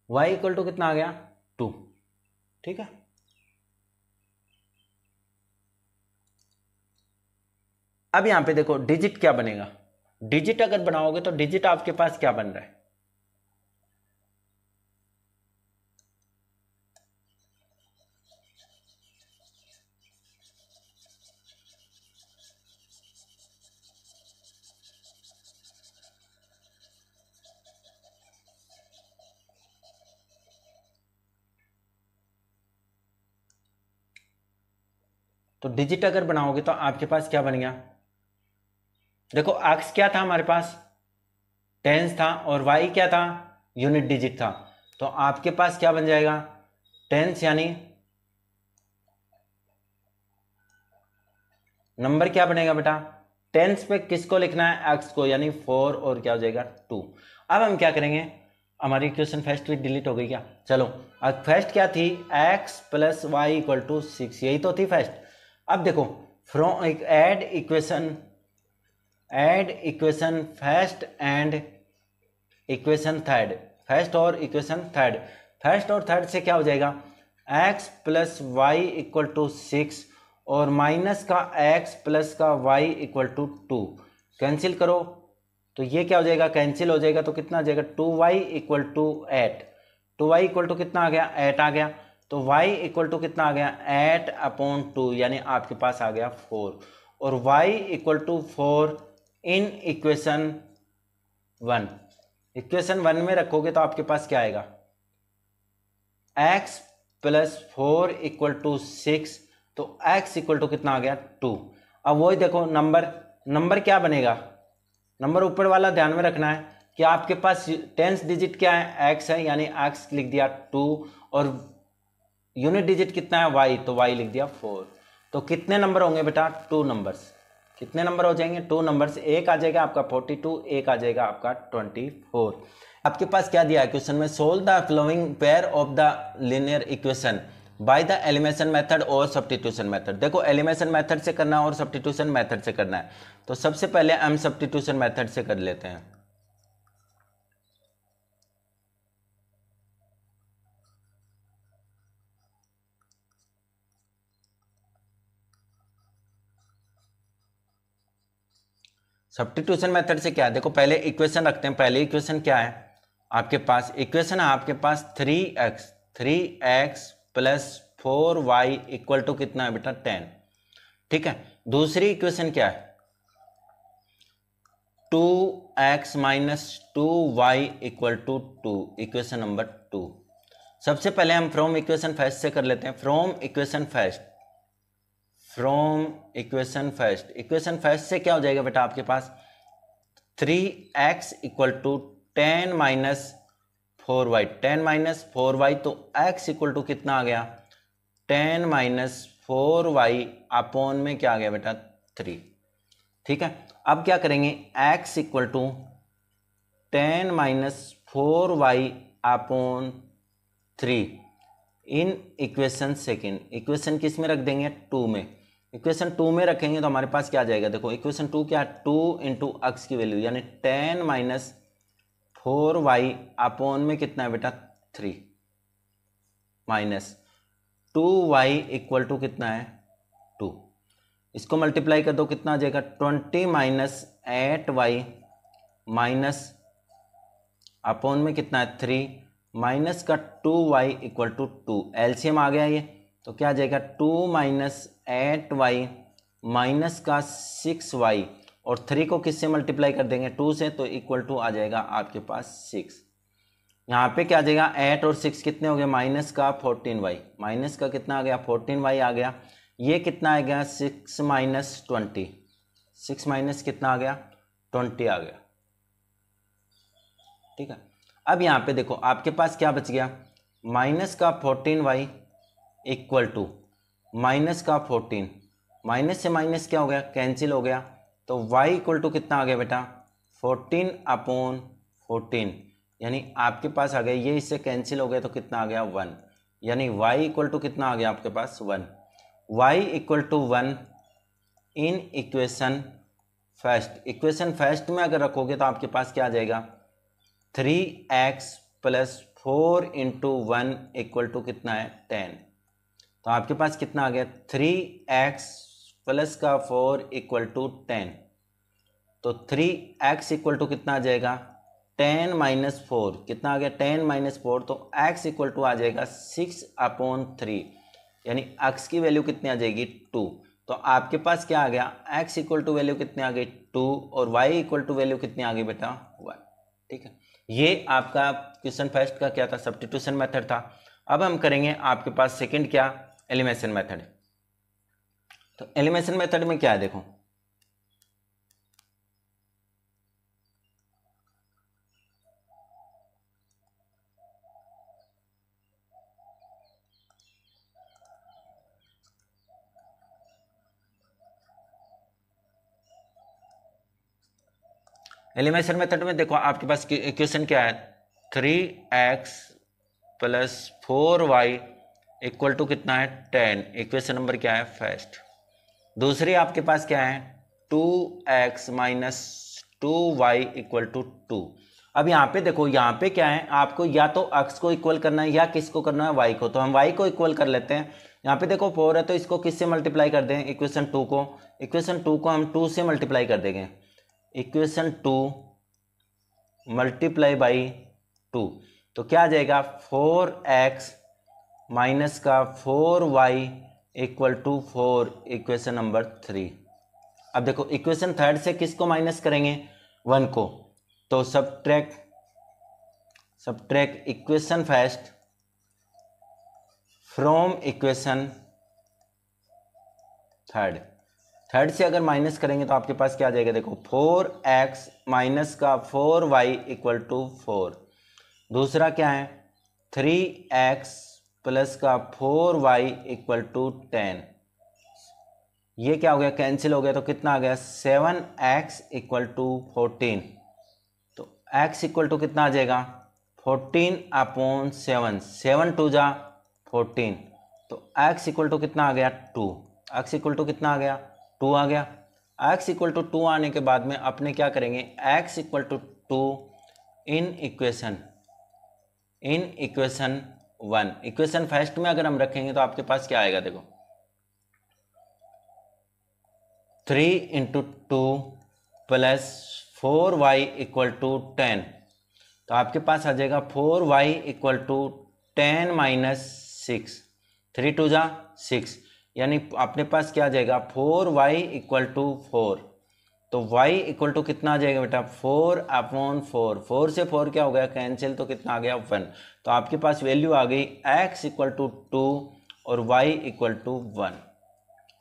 y इक्वल टू कितना आ गया, 2। ठीक है, अब यहां पे देखो डिजिट क्या बनेगा, डिजिट अगर बनाओगे तो डिजिट आपके पास क्या बन रहा है, तो डिजिट अगर बनाओगे तो आपके पास क्या बन गया, देखो x क्या था हमारे पास, टेंस था, और y क्या था, यूनिट डिजिट था। तो आपके पास क्या बन जाएगा, टेंस, यानी नंबर क्या बनेगा बेटा, टेंस पे किसको लिखना है, x को, यानी 4, और क्या हो जाएगा, 2। अब हम क्या करेंगे, हमारी इक्वेशन फर्स्ट भी डिलीट हो गई क्या, चलो अब फर्स्ट क्या थी, x plus Y equal to 6, यही तो थी फर्स्ट। अब देखो from add equation first and equation third, first और इक्वेशन थर्ड, फर्स्ट और थर्ड से क्या हो जाएगा, x plus Y equal to 6 और माइनस का x प्लस का y इक्वल टू 2, कैंसिल करो तो ये क्या हो जाएगा, कैंसिल हो जाएगा, तो कितना आ जाएगा, 2y equal to 8। 2y equal to कितना आ गया, 8 आ गया। तो y इक्वल टू कितना आ गया, 8/2, यानी आपके पास आ गया 4, और y equal to 4 in equation 1। Equation 1 में रखोगे तो आपके पास क्या आएगा, x प्लस 4 इक्वल टू 6, तो x इक्वल टू कितना आ गया, 2। अब वही देखो नंबर क्या बनेगा, नंबर ऊपर वाला ध्यान में रखना है कि आपके पास टेंस डिजिट क्या है, x है, यानी x लिख दिया 2, और यूनिट डिजिट कितना है, y, तो y लिख दिया 4। तो तो कितने नंबर होंगे बेटा? 2 नंबर्स। कितने नंबर हो जाएंगे? 2 नंबर्स। एक आ जाएगा आपका 42, एक आ जाएगा आपका 24। आपके पास क्या दिया है क्वेश्चन में? Solve the flowing pair of the linear equation by the elimination method और सब्स्टिट्यूशन मेथड। देखो एलिमिनेशन मेथड से करना है और सब्स्टिट्यूशन मेथड से करना है। तो सबसे पहले हम सब्स्टिट्यूशन मेथड से कर लेते हैं। सब्स्टिट्यूशन मेथड से क्या है? देखो पहले इक्वेशन रखते हैं। पहले इक्वेशन क्या है आपके पास? इक्वेशन है आपके पास 3x plus 4y equal to कितना है बेटा? 10। ठीक है। दूसरी इक्वेशन क्या है? 2x minus 2y equal to 2, equation number 2। सबसे पहले हम फ्रॉम इक्वेशन फर्स्ट से कर लेते हैं। From equation first equation first से क्या हो जाएगा बेटा आपके पास? 3x equal to 10 minus 4y। 10 minus 4y तो x इक्वल टू कितना आ गया? 10 माइनस 4y अपॉन में क्या आ गया बेटा? 3। ठीक है। अब क्या करेंगे? x equal to 10 minus 4y upon 3 in equation second. Equation किस में रख देंगे? 2 में। इक्वेशन 2 में रखेंगे तो हमारे पास क्या आ जाएगा? देखो इक्वेशन 2 क्या है? 2 इंटू एक्स की वैल्यू यानी 10 माइनस 4y अपॉन में कितना है बेटा? 3 माइनस 2y इक्वल टू कितना है? 2। इसको मल्टीप्लाई कर दो, कितना आ जाएगा? 20 माइनस 8y माइनस अपॉन में कितना है? 3 माइनस का 2y इक्वल टू 2। एलसीएम आ गया ये, तो क्या आ जाएगा? 2 माइनस 8y माइनस का 6y और 3 को किससे मल्टीप्लाई कर देंगे? 2 से, तो इक्वल टू आ जाएगा आपके पास 6। यहाँ पे क्या आ जाएगा? 8 और 6 कितने हो गए? माइनस का 14y। माइनस का कितना आ गया? 14y आ गया। ये कितना आ गया? 6 माइनस 20। 6 माइनस कितना आ गया? 20 आ गया। ठीक है। अब यहाँ पे देखो आपके पास क्या बच गया? माइनस का 14y इक्वल टू माइनस का 14। माइनस से माइनस क्या हो गया? कैंसिल हो गया। तो y इक्वल टू कितना आ गया बेटा? 14 अपॉन 14 यानी आपके पास आ गया, ये इससे कैंसिल हो गया तो कितना आ गया? 1। यानी y इक्वल टू कितना आ गया आपके पास? 1। y equal to 1 in equation first. Equation first में अगर रखोगे तो आपके पास क्या आ जाएगा? 3x plus 4 into 1 equal to कितना है? 10। तो आपके पास कितना आ गया? 3x प्लस का 4 इक्वल टू 10। तो 3x इक्वल टू कितना आ जाएगा? 10 माइनस 4 कितना आ गया? 10 माइनस 4 तो x इक्वल टू आ जाएगा 6 अपॉन 3 यानी x की वैल्यू कितनी आ जाएगी? 2। तो आपके पास क्या आ गया? x इक्वल टू वैल्यू कितनी आ गई? 2 और y इक्वल टू वैल्यू कितनी आ गई बेटा? 1। ठीक है। ये आपका क्वेश्चन फर्स्ट का क्या था? सब्स्टिट्यूशन मेथड था। अब हम करेंगे आपके पास सेकंड क्या? Elimination method. तो एलिमिनेशन मेथड में क्या है देखो, एलिमिनेशन मेथड में देखो आपके पास इक्वेशन क्या है? 3x plus 4y equal to कितना है? 10। इक्वेशन नंबर क्या है? फर्स्ट। दूसरी आपके पास क्या है? 2x minus 2y equal to 2। अब यहाँ पे देखो, यहाँ पे क्या है? आपको या तो x को इक्वल करना है या किसको करना है? y को। तो हम y को इक्वल कर लेते हैं। यहाँ पे देखो 4 है तो इसको किससे मल्टीप्लाई कर दें? इक्वेशन 2 को। इक्वेशन 2 को हम 2 से मल्टीप्लाई कर देंगे। इक्वेशन 2 मल्टीप्लाई बाई 2 तो क्या आ जाएगा? 4x माइनस का 4y equal to 4, equation number 3। अब देखो इक्वेशन थर्ड से किसको माइनस करेंगे? 1 को। तो subtract equation first from equation third से अगर माइनस करेंगे तो आपके पास क्या आ जाएगा? देखो 4x माइनस का 4y इक्वल टू 4। दूसरा क्या है? 3x प्लस का 4y इक्वल टू 10। ये क्या हो गया, कैंसिल हो गया, तो कितना आ गया 7x इक्वल टू 14। तो x इक्वल टू कितना आ जाएगा 14/7, 7 टू जा 14, तो x इक्वल टू कितना आ गया 2। x इक्वल टू कितना आ गया 2 आ गया। x इक्वल टू 2 आने के बाद में अपने क्या करेंगे, x equal to 2 in equation 1, equation first में अगर हम रखेंगे तो आपके पास क्या आएगा, देखो 3 × 2 + 4y = 10, तो आपके पास आ जाएगा 4y = 10 - 6, 3 2 जा 6, यानी अपने पास क्या आ जाएगा 4y = 4। तो y इक्वल टू कितना आ जाएगा बेटा 4/4, 4 से 4 क्या हो गया कैंसिल, तो कितना आ गया 1। तो आपके पास वैल्यू आ गई x = 2 और y = 1।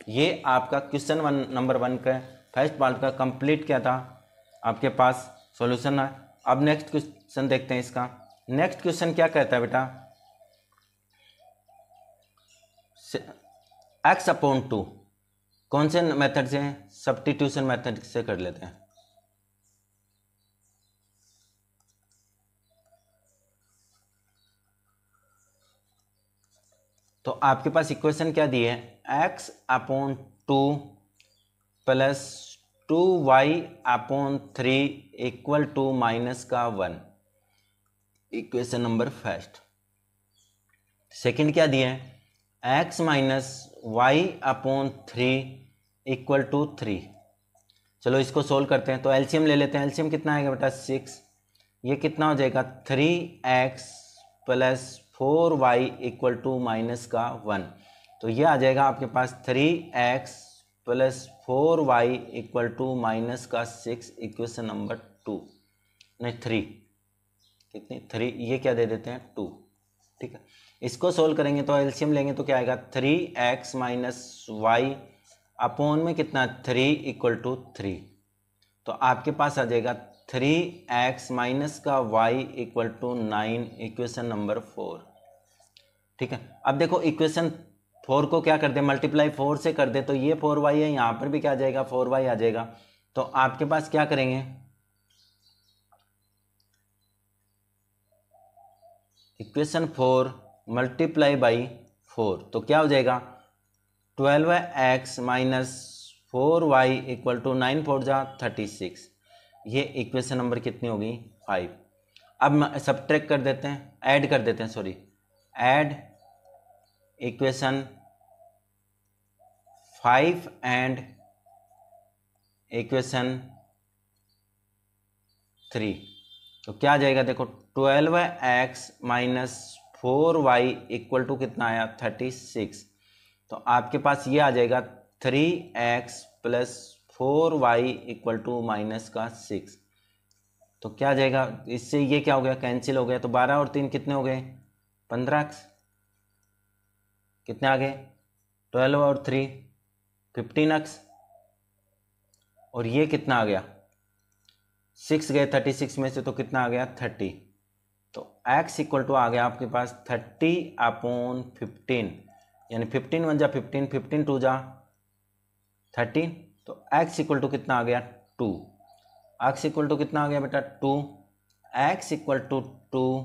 ये आपका क्वेश्चन नंबर 1 का फर्स्ट पार्ट का कंप्लीट क्या था, आपके पास सॉल्यूशन है। अब नेक्स्ट क्वेश्चन देखते हैं इसका। नेक्स्ट क्वेश्चन क्या कहता है बेटा, x/2 कौन से मेथड से, सब्स्टिट्यूशन मेथड से कर लेते हैं। तो आपके पास इक्वेशन क्या दी है, x/2 + 2y/3 = -1, equation number first. Second क्या दिया है, x - y/3 = 3। चलो इसको सोल्व करते हैं, तो एलसीएम ले लेते हैं। एलसीएम कितना आएगा बेटा 6, ये कितना हो जाएगा 3x + 4y = -1, तो ये आ जाएगा आपके पास 3x + 4y = -6, इक्वेशन नंबर 2, नहीं 3, कितनी 3, ये क्या दे देते हैं 2, ठीक है। इसको सोल्व करेंगे तो एलसीएम लेंगे तो क्या आएगा 3x - y अपॉन में कितना 3 = 3, तो आपके पास आ जाएगा 3x - y = 9, इक्वेशन नंबर 4, ठीक है। अब देखो इक्वेशन 4 को क्या कर दे, मल्टीप्लाई 4 से कर दे, तो ये 4y है, यहाँ पर भी क्या आ जाएगा 4y आ जाएगा। तो आपके पास क्या करेंगे, इक्वेशन 4 × 4, तो क्या हो जाएगा 12x - 4y = 9 4 जा 36, ये इक्वेशन नंबर कितनी होगी 5। अब सब्ट्रैक्ट कर देते हैं, ऐड कर देते हैं, sorry, add equation 5 and equation 3, तो क्या आ जाएगा देखो 12x - 4y = कितना आया 36, तो आपके पास ये आ जाएगा 3x + 4y = -6, तो क्या आ जाएगा, इससे ये क्या हो गया कैंसिल हो गया, तो 12 और 3 कितने हो गए 15x, कितने आ गए 12 और 3 15x, और ये कितना आ गया 6 गए 36 में से, तो कितना आ गया 30, तो x = आ गया आपके पास 30/15, यानी 15 1 जा 15, 15 2 जा 13, तो x = कितना आ गया 2, x = कितना आ गया बेटा 2, x = 2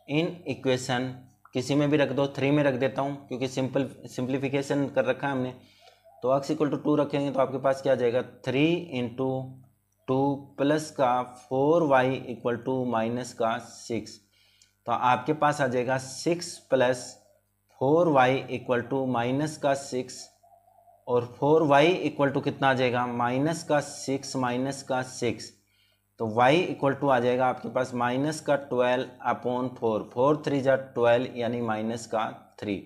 इन इक्वेशन किसी में भी रख दो, 3 में रख देता हूँ क्योंकि सिंप्लीफिकेशन कर रखा है हमने, तो x = 2 रखेंगे तो आपके पास क्या आ जाएगा 3 × 2 + 4y = -6, तो आपके पास आ जाएगा 6 + 4y = -6, और 4y = कितना आ जाएगा -6 -6, तो y = आ जाएगा आपके पास -12/4, 4 3 जा 12, यानी -3,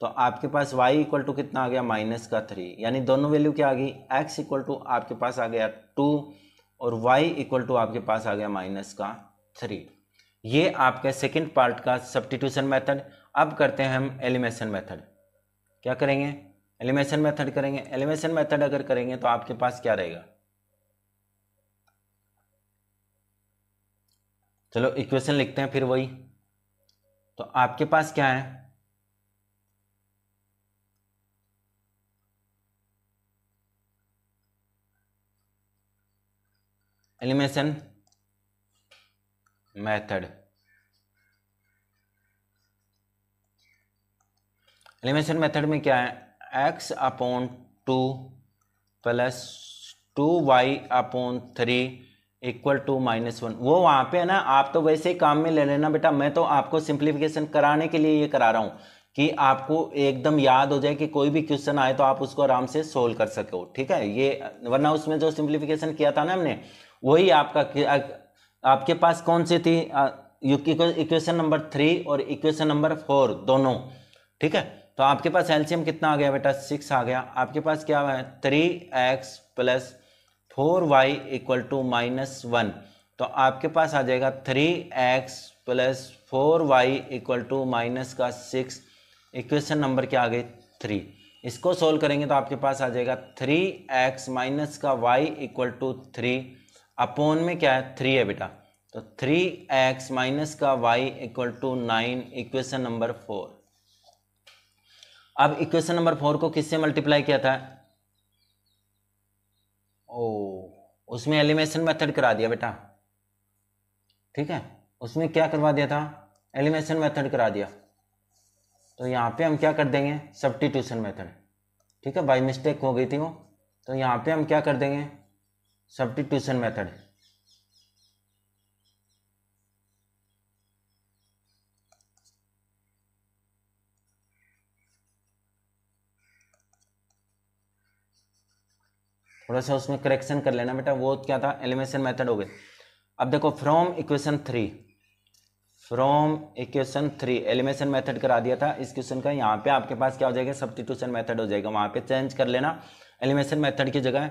तो आपके पास y = कितना आ गया -3, यानी दोनों वैल्यू क्या आ गई, x = आपके पास आ गया 2 और y = आपके पास आ गया -3। ये आपका सेकंड पार्ट का सब्स्टिट्यूशन मेथड। अब करते हैं हम एलिमिनेशन मेथड। क्या करेंगे, एलिमिनेशन मेथड करेंगे। एलिमिनेशन मेथड अगर करेंगे तो आपके पास क्या रहेगा, चलो इक्वेशन लिखते हैं फिर वही, तो आपके पास क्या है एलिमिनेशन मेथड। एलिमिनेशन मेथड में क्या है, x upon 2 plus 2y/3 equal to -1। वो वहां पे है ना, आप तो वैसे ही काम में ले लेना बेटा, मैं तो आपको सिंप्लीफिकेशन कराने के लिए ये करा रहा हूं कि आपको एकदम याद हो जाए कि कोई भी क्वेश्चन आए तो आप उसको आराम से सोल्व कर सको, ठीक है। ये वरना उसमें जो सिंप्लीफिकेशन किया था ना हमने, वही आपके पास कौन सी थी, इक्वेशन नंबर 3 और इक्वेशन नंबर 4 दोनों, ठीक है। तो आपके पास एलसीएम कितना आ गया बेटा, 6 आ गया। आपके पास क्या है, 3x plus 4y equal to -1। तो आपके पास आ जाएगा 3x plus 4y equal to -6। Equation number क्या आ गई, 3। इसको सोल्व करेंगे तो आपके पास आ जाएगा 3x माइनस का y इक्वल टू 3 अपॉन में क्या है, 3 है बेटा। तो 3x माइनस का y equal to 9, equation number 4। अब इक्वेशन नंबर 4 को किससे मल्टीप्लाई किया था, उसमें एलिमिनेशन मेथड करा दिया बेटा, ठीक है। उसमें क्या करवा दिया था, एलिमिनेशन मेथड करा दिया। तो यहाँ पे हम क्या कर देंगे, सब्स्टिट्यूशन मेथड, ठीक है। बाय मिस्टेक हो गई थी वो, तो यहाँ पे हम क्या कर देंगे, सब्स्टिट्यूशन मेथड। थोड़ा सा उसमें करेक्शन कर लेना बेटा, वो क्या था, एलिमिनेशन मेथड हो गई। अब देखो फ्रॉम इक्वेशन 3 एलिमिनेशन मेथड करा दिया था इस क्वेश्चन का। यहाँ पे आपके पास क्या हो जाएगा, सब्स्टिट्यूशन मेथड हो जाएगा। वहाँ पे चेंज कर लेना, एलिमिनेशन मेथड की जगह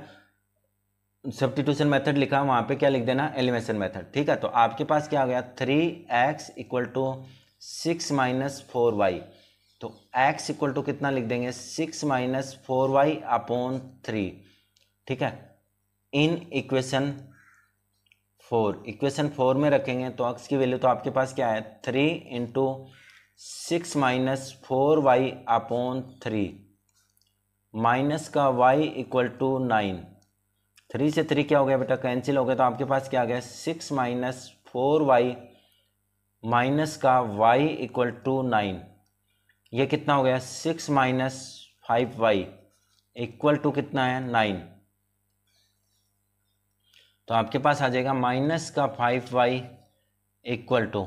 सब्स्टिट्यूशन मेथड लिखा, वहाँ पे क्या लिख देना, एलिमिनेशन मेथड, ठीक है। तो आपके पास क्या हो गया, 3x equal to 6 minus 4y। तो x इक्वल टू कितना लिख देंगे, 6 माइनस 4y अपॉन 3, ठीक है। इन इक्वेशन 4 में रखेंगे तो x की वैल्यू तो आपके पास क्या है, 3 into 6 minus 4y upon 3 minus का y इक्वल टू 9। 3 से 3 क्या हो गया बेटा, कैंसिल हो गया। तो आपके पास क्या आ गया, 6 माइनस 4y माइनस का y इक्वल टू 9। ये कितना हो गया, 6 माइनस 5y इक्वल टू कितना है, 9। तो आपके पास आ जाएगा माइनस का 5y इक्वल टू,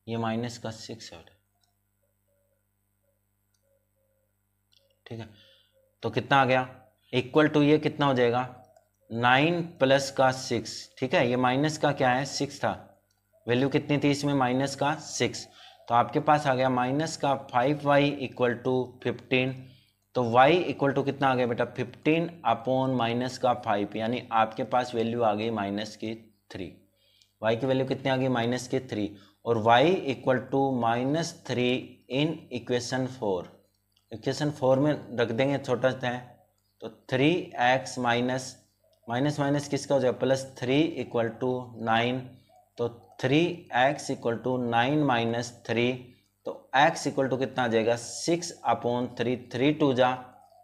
ये माइनस का 6 है, ठीक है। तो कितना आ गया, इक्वल टू ये कितना हो जाएगा, 9 प्लस का 6, ठीक है। ये माइनस का क्या है, 6 था, वैल्यू कितनी थी इसमें, माइनस का 6। तो आपके पास आ गया माइनस का 5y इक्वल टू 15। तो y इक्वल टू कितना आ गया बेटा, 15 अपॉन माइनस का 5, यानी आपके पास वैल्यू आ गई -3। y की वैल्यू कितनी आ गई, -3। और y equal to -3 in equation 4। Equation 4 में रख देंगे, छोटा सा है। तो 3x माइनस माइनस किसका हो जाएगा, +3 इक्वल टू 9। तो 3x इक्वल टू 9 माइनस 3। तो x इक्वल टू कितना आ जाएगा, 6 अपॉन 3, 3 2 जा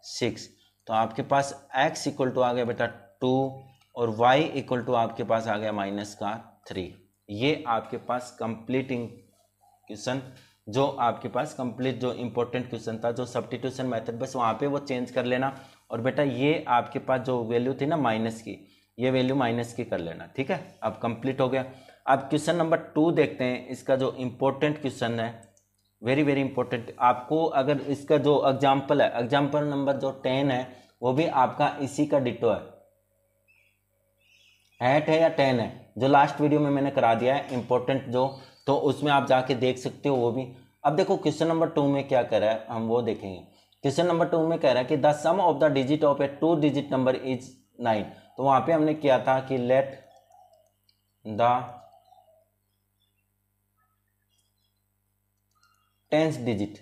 6। तो आपके पास x इक्वल टू आ गया बेटा 2 और y इक्वल टू आपके पास आ गया -3। ये आपके पास कंप्लीट क्वेश्चन, जो आपके पास कंप्लीट जो इंपॉर्टेंट क्वेश्चन था, जो सब्स्टिट्यूशन मेथड, बस वहाँ पे वो चेंज कर लेना। और बेटा ये आपके पास जो वैल्यू थी ना माइनस की, ये वैल्यू माइनस की कर लेना, ठीक है। अब कंप्लीट हो गया। अब क्वेश्चन नंबर 2 देखते हैं। इसका जो इम्पोर्टेंट क्वेश्चन है, वेरी वेरी इंपॉर्टेंट, आपको अगर इसका जो एग्जाम्पल है, एग्जाम्पल नंबर जो 10 है, वो भी आपका इसी का डिटो है। 8 है या 10 है, जो लास्ट वीडियो में मैंने करा दिया है इंपॉर्टेंट जो, तो उसमें आप जाके देख सकते हो वो भी। अब देखो क्वेश्चन नंबर 2 में क्या कर रहा है, हम वो देखेंगे। क्वेश्चन नंबर 2 में कह रहा है कि the sum of the digit of a 2 digit number is 9। तो वहां पे हमने किया था कि लेट द टेंथ डिजिट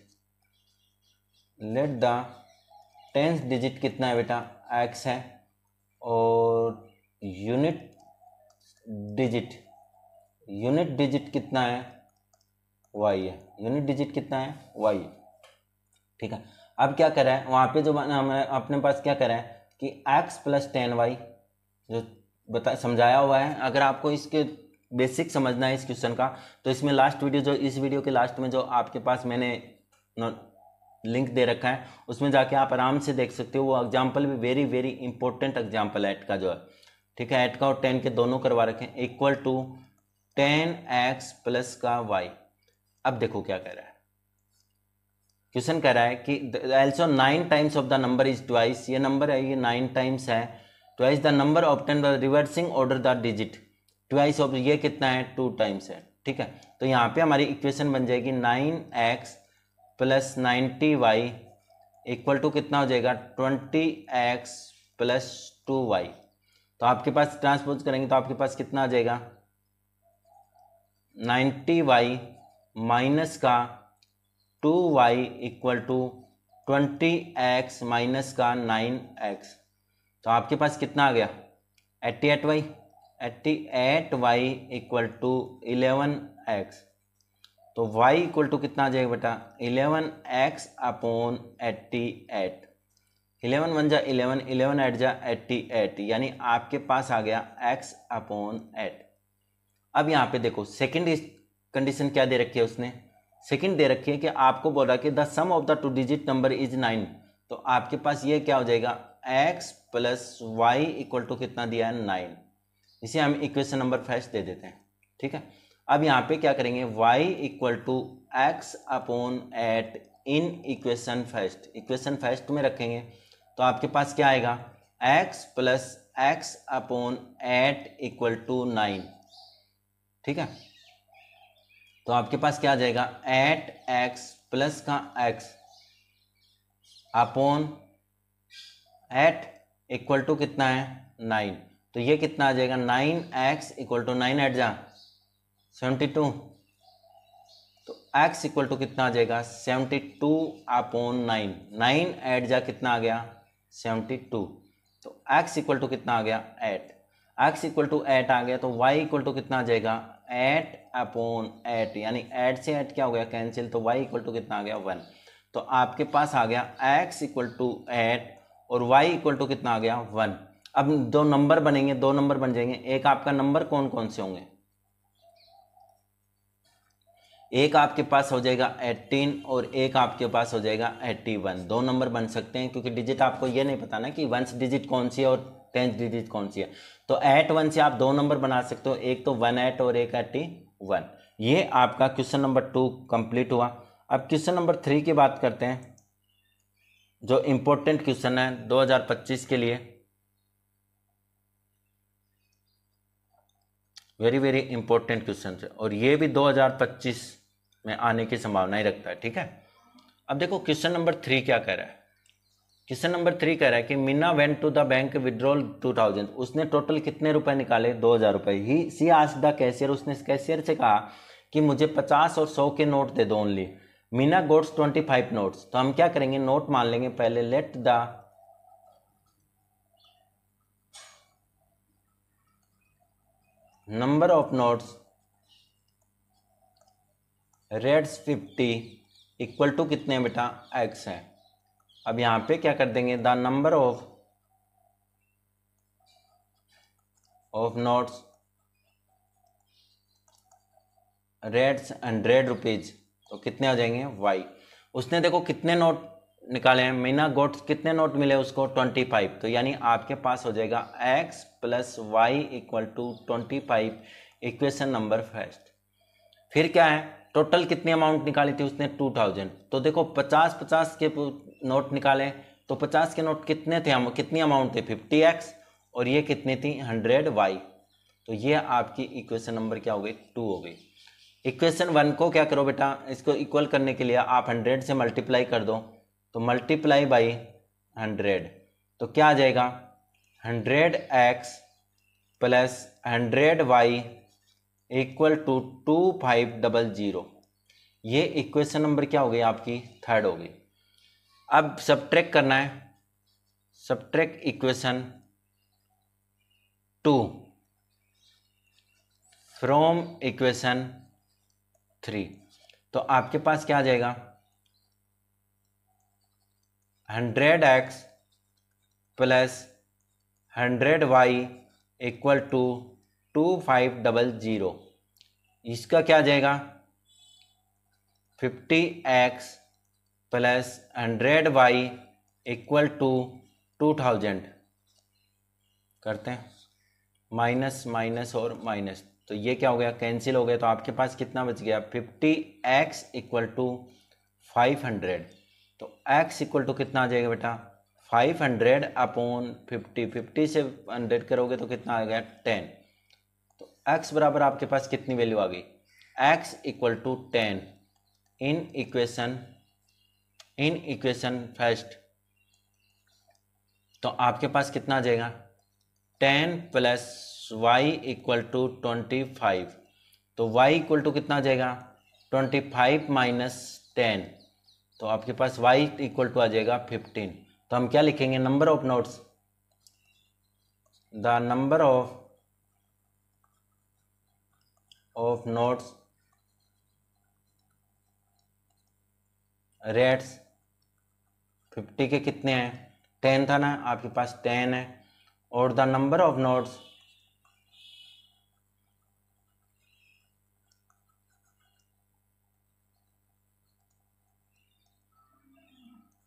कितना है बेटा, x है। और यूनिट डिजिट कितना है, वाई है, यूनिट डिजिट कितना है वाई, ठीक है। अब क्या करा है वहाँ पे जो हमें अपने पास क्या करा है कि x प्लस 10y जो बता समझाया हुआ है। अगर आपको इसके बेसिक समझना है इस क्वेश्चन का तो इसमें लास्ट वीडियो जो इस वीडियो के लास्ट में जो आपके पास मैंने लिंक दे रखा है उसमें जाके आप आराम से देख सकते हो। वो एग्जाम्पल भी वेरी वेरी इंपॉर्टेंट एग्जाम्पल है एट का जो है, ठीक है। एट का और 10 के दोनों करवा रखे हैं। इक्वल टू 10x प्लस का y। अब देखो क्या कह रहा है क्वेश्चन, कह रहा है कि also 9 times of the number is twice, ये नंबर है ये 9 टाइम्स है, twice the number obtain by reversing order the digit, twice of ये कितना है 2 टाइम्स है, ठीक है। तो यहाँ पे हमारी इक्वेशन बन जाएगी 9x plus 90y equal to कितना हो जाएगा 20x प्लस 2y। तो आपके पास ट्रांसपोज करेंगे तो आपके पास कितना आ जाएगा 90y माइनस का 2y equal to 20x minus का 9x। तो आपके पास कितना आ गया 88y, 88y equal to 11x। तो y इक्वल टू कितना आ जाएगा बेटा 11x अपॉन 88, 11 वन जा 11, 11 एट जा 88, यानी आपके पास आ गया x अपॉन 8। अब यहाँ पे देखो सेकंड कंडीशन क्या दे रखी है उसने, सेकंड दे रखी है कि आपको बोला कि the sum of the 2 digit number is 9। तो आपके पास ये क्या हो जाएगा x plus Y equal to कितना दिया है 9। इसे हम इक्वेशन नंबर फर्स्ट दे देते हैं, ठीक है। अब यहाँ पे क्या करेंगे y equal to x upon 8 in equation first, equation first में रखेंगे तो आपके पास क्या आएगा x plus x upon 8 equal to 9, ठीक है। तो आपके पास क्या आ जाएगा 8x प्लस का x अपॉन 8 इक्वल टू कितना है 9। तो ये कितना आ जाएगा 9x इक्वल टू 9 एट जा 72। तो x इक्वल टू कितना आ जाएगा 72 अपॉन 9, 9 एट जा कितना आ गया 72। तो x इक्वल टू कितना आ गया 8, x इक्वल टू 8 आ गया। तो y इक्वल टू कितना आ जाएगा 8 अपॉन 8, यानी 8 से 8 क्या हो गया कैंसिल, तो y इक्वल टू कितना आ गया 1। तो आपके पास आ गया x इक्वल टू 8 और y इक्वल टू कितना आ गया 1। अब दो नंबर बनेंगे, दो नंबर बन जाएंगे। एक आपका नंबर कौन कौन से होंगे, एक आपके पास हो जाएगा 18 और एक आपके पास हो जाएगा 81। दो नंबर बन सकते हैं क्योंकि डिजिट आपको ये नहीं पता ना कि 1th डिजिट कौन सी है और 10th डिजिट कौन सी है। तो 81 से आप दो नंबर बना सकते हो, एक तो 18 और एक 81। ये आपका क्वेश्चन नंबर 2 कंप्लीट हुआ। अब क्वेश्चन नंबर 3 की बात करते हैं जो इंपॉर्टेंट क्वेश्चन है 2025 के लिए, वेरी वेरी इंपॉर्टेंट क्वेश्चन है और ये भी 2025 में आने की संभावना ही रखता है, ठीक है। अब देखो क्वेश्चन नंबर 3 क्या कह रहा है, क्वेश्चन नंबर 3 कह रहा है कि Meena went to the bank withdrawal 2000, उसने टोटल कितने रुपए निकाले 2000 रुपए। He she asked the cashier, उसने कैशियर से कहा कि मुझे 50 और 100 के नोट दे दो ओनली। Meena goats 25 notes. तो हम क्या करेंगे नोट मान लेंगे पहले, let the number of notes reds 50 equal to कितने बेटा x है। अब यहां पे क्या कर देंगे the number of notes reds 100 rupees, तो कितने आ जाएंगे y। उसने देखो कितने नोट निकाले हैं, मीना गोट्स कितने नोट मिले उसको 25। तो यानी आपके पास हो जाएगा x plus Y equal to 25, equation number first. फिर क्या है टोटल कितनी अमाउंट निकाली थी उसने 2000। तो देखो 50 के नोट निकाले तो 50 के नोट कितने थे, हम कितनी अमाउंट थे 50x और ये कितनी थी 100y। तो ये आपकी इक्वेशन नंबर क्या हो गई 2 हो गई। इक्वेशन 1 को क्या करो बेटा, इसको इक्वल करने के लिए आप 100 से मल्टीप्लाई कर दो, तो मल्टीप्लाई बाई 100, तो क्या आ जाएगा 100x plus 100y equal to 2500। ये इक्वेशन नंबर क्या हो गई आपकी 3rd हो गई। अब सब्ट्रैक्ट करना है, सब्ट्रैक्ट इक्वेशन 2 फ्रॉम इक्वेशन 3। तो आपके पास क्या आ जाएगा 100x plus 100y equal to 2500। इसका क्या आ जाएगा 50x plus 100y equal to 2000। करते हैं माइनस माइनस और माइनस, तो ये क्या हो गया कैंसिल हो गया। तो आपके पास कितना बच गया 50x इक्वल टू 500। तो x इक्वल टू कितना आ जाएगा बेटा 500 अपॉन 50। 50 से 100 करोगे तो कितना आ गया 10। तो x बराबर आपके पास कितनी वैल्यू आ गई x equal to 10 in equation first. तो आपके पास कितना आ जाएगा 10 प्लस y इक्वल टू 25। तो y इक्वल टू कितना आ जाएगा 25 माइनस 10। तो आपके पास y इक्वल टू आ जाएगा 15। तो हम क्या लिखेंगे number of notes, the number of notes rates 50 के कितने हैं 10 था ना, आपके पास 10 है। और the number of notes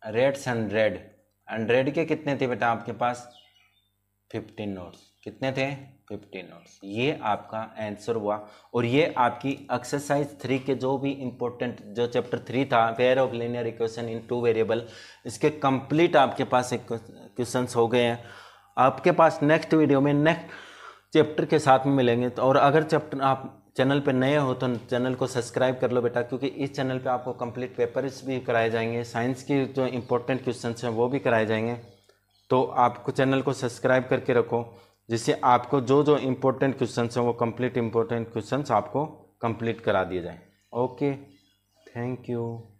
rates 100 के कितने थे बेटा आपके पास 15 नोट्स। कितने थे 15 नोट्स। ये आपका आंसर हुआ। और ये आपकी एक्सरसाइज 3 के जो भी इंपॉर्टेंट जो चैप्टर 3 था pair of linear equation in 2 variable, इसके कंप्लीट आपके पास एक क्वेश्चंस हो गए हैं। आपके पास नेक्स्ट वीडियो में नेक्स्ट चैप्टर के साथ में मिलेंगे। तो और अगर चैप्टर आप चैनल पे नए हो तो चैनल को सब्सक्राइब कर लो बेटा, क्योंकि इस चैनल पे आपको कंप्लीट पेपर्स भी कराए जाएंगे, साइंस के जो इंपॉर्टेंट क्वेश्चंस हैं वो भी कराए जाएंगे। तो आपको चैनल को सब्सक्राइब करके रखो, जिससे आपको जो जो इम्पोर्टेंट क्वेश्चंस हैं वो कंप्लीट इम्पोर्टेंट क्वेश्चंस आपको कंप्लीट करा दिए जाएं। Okay, thank you.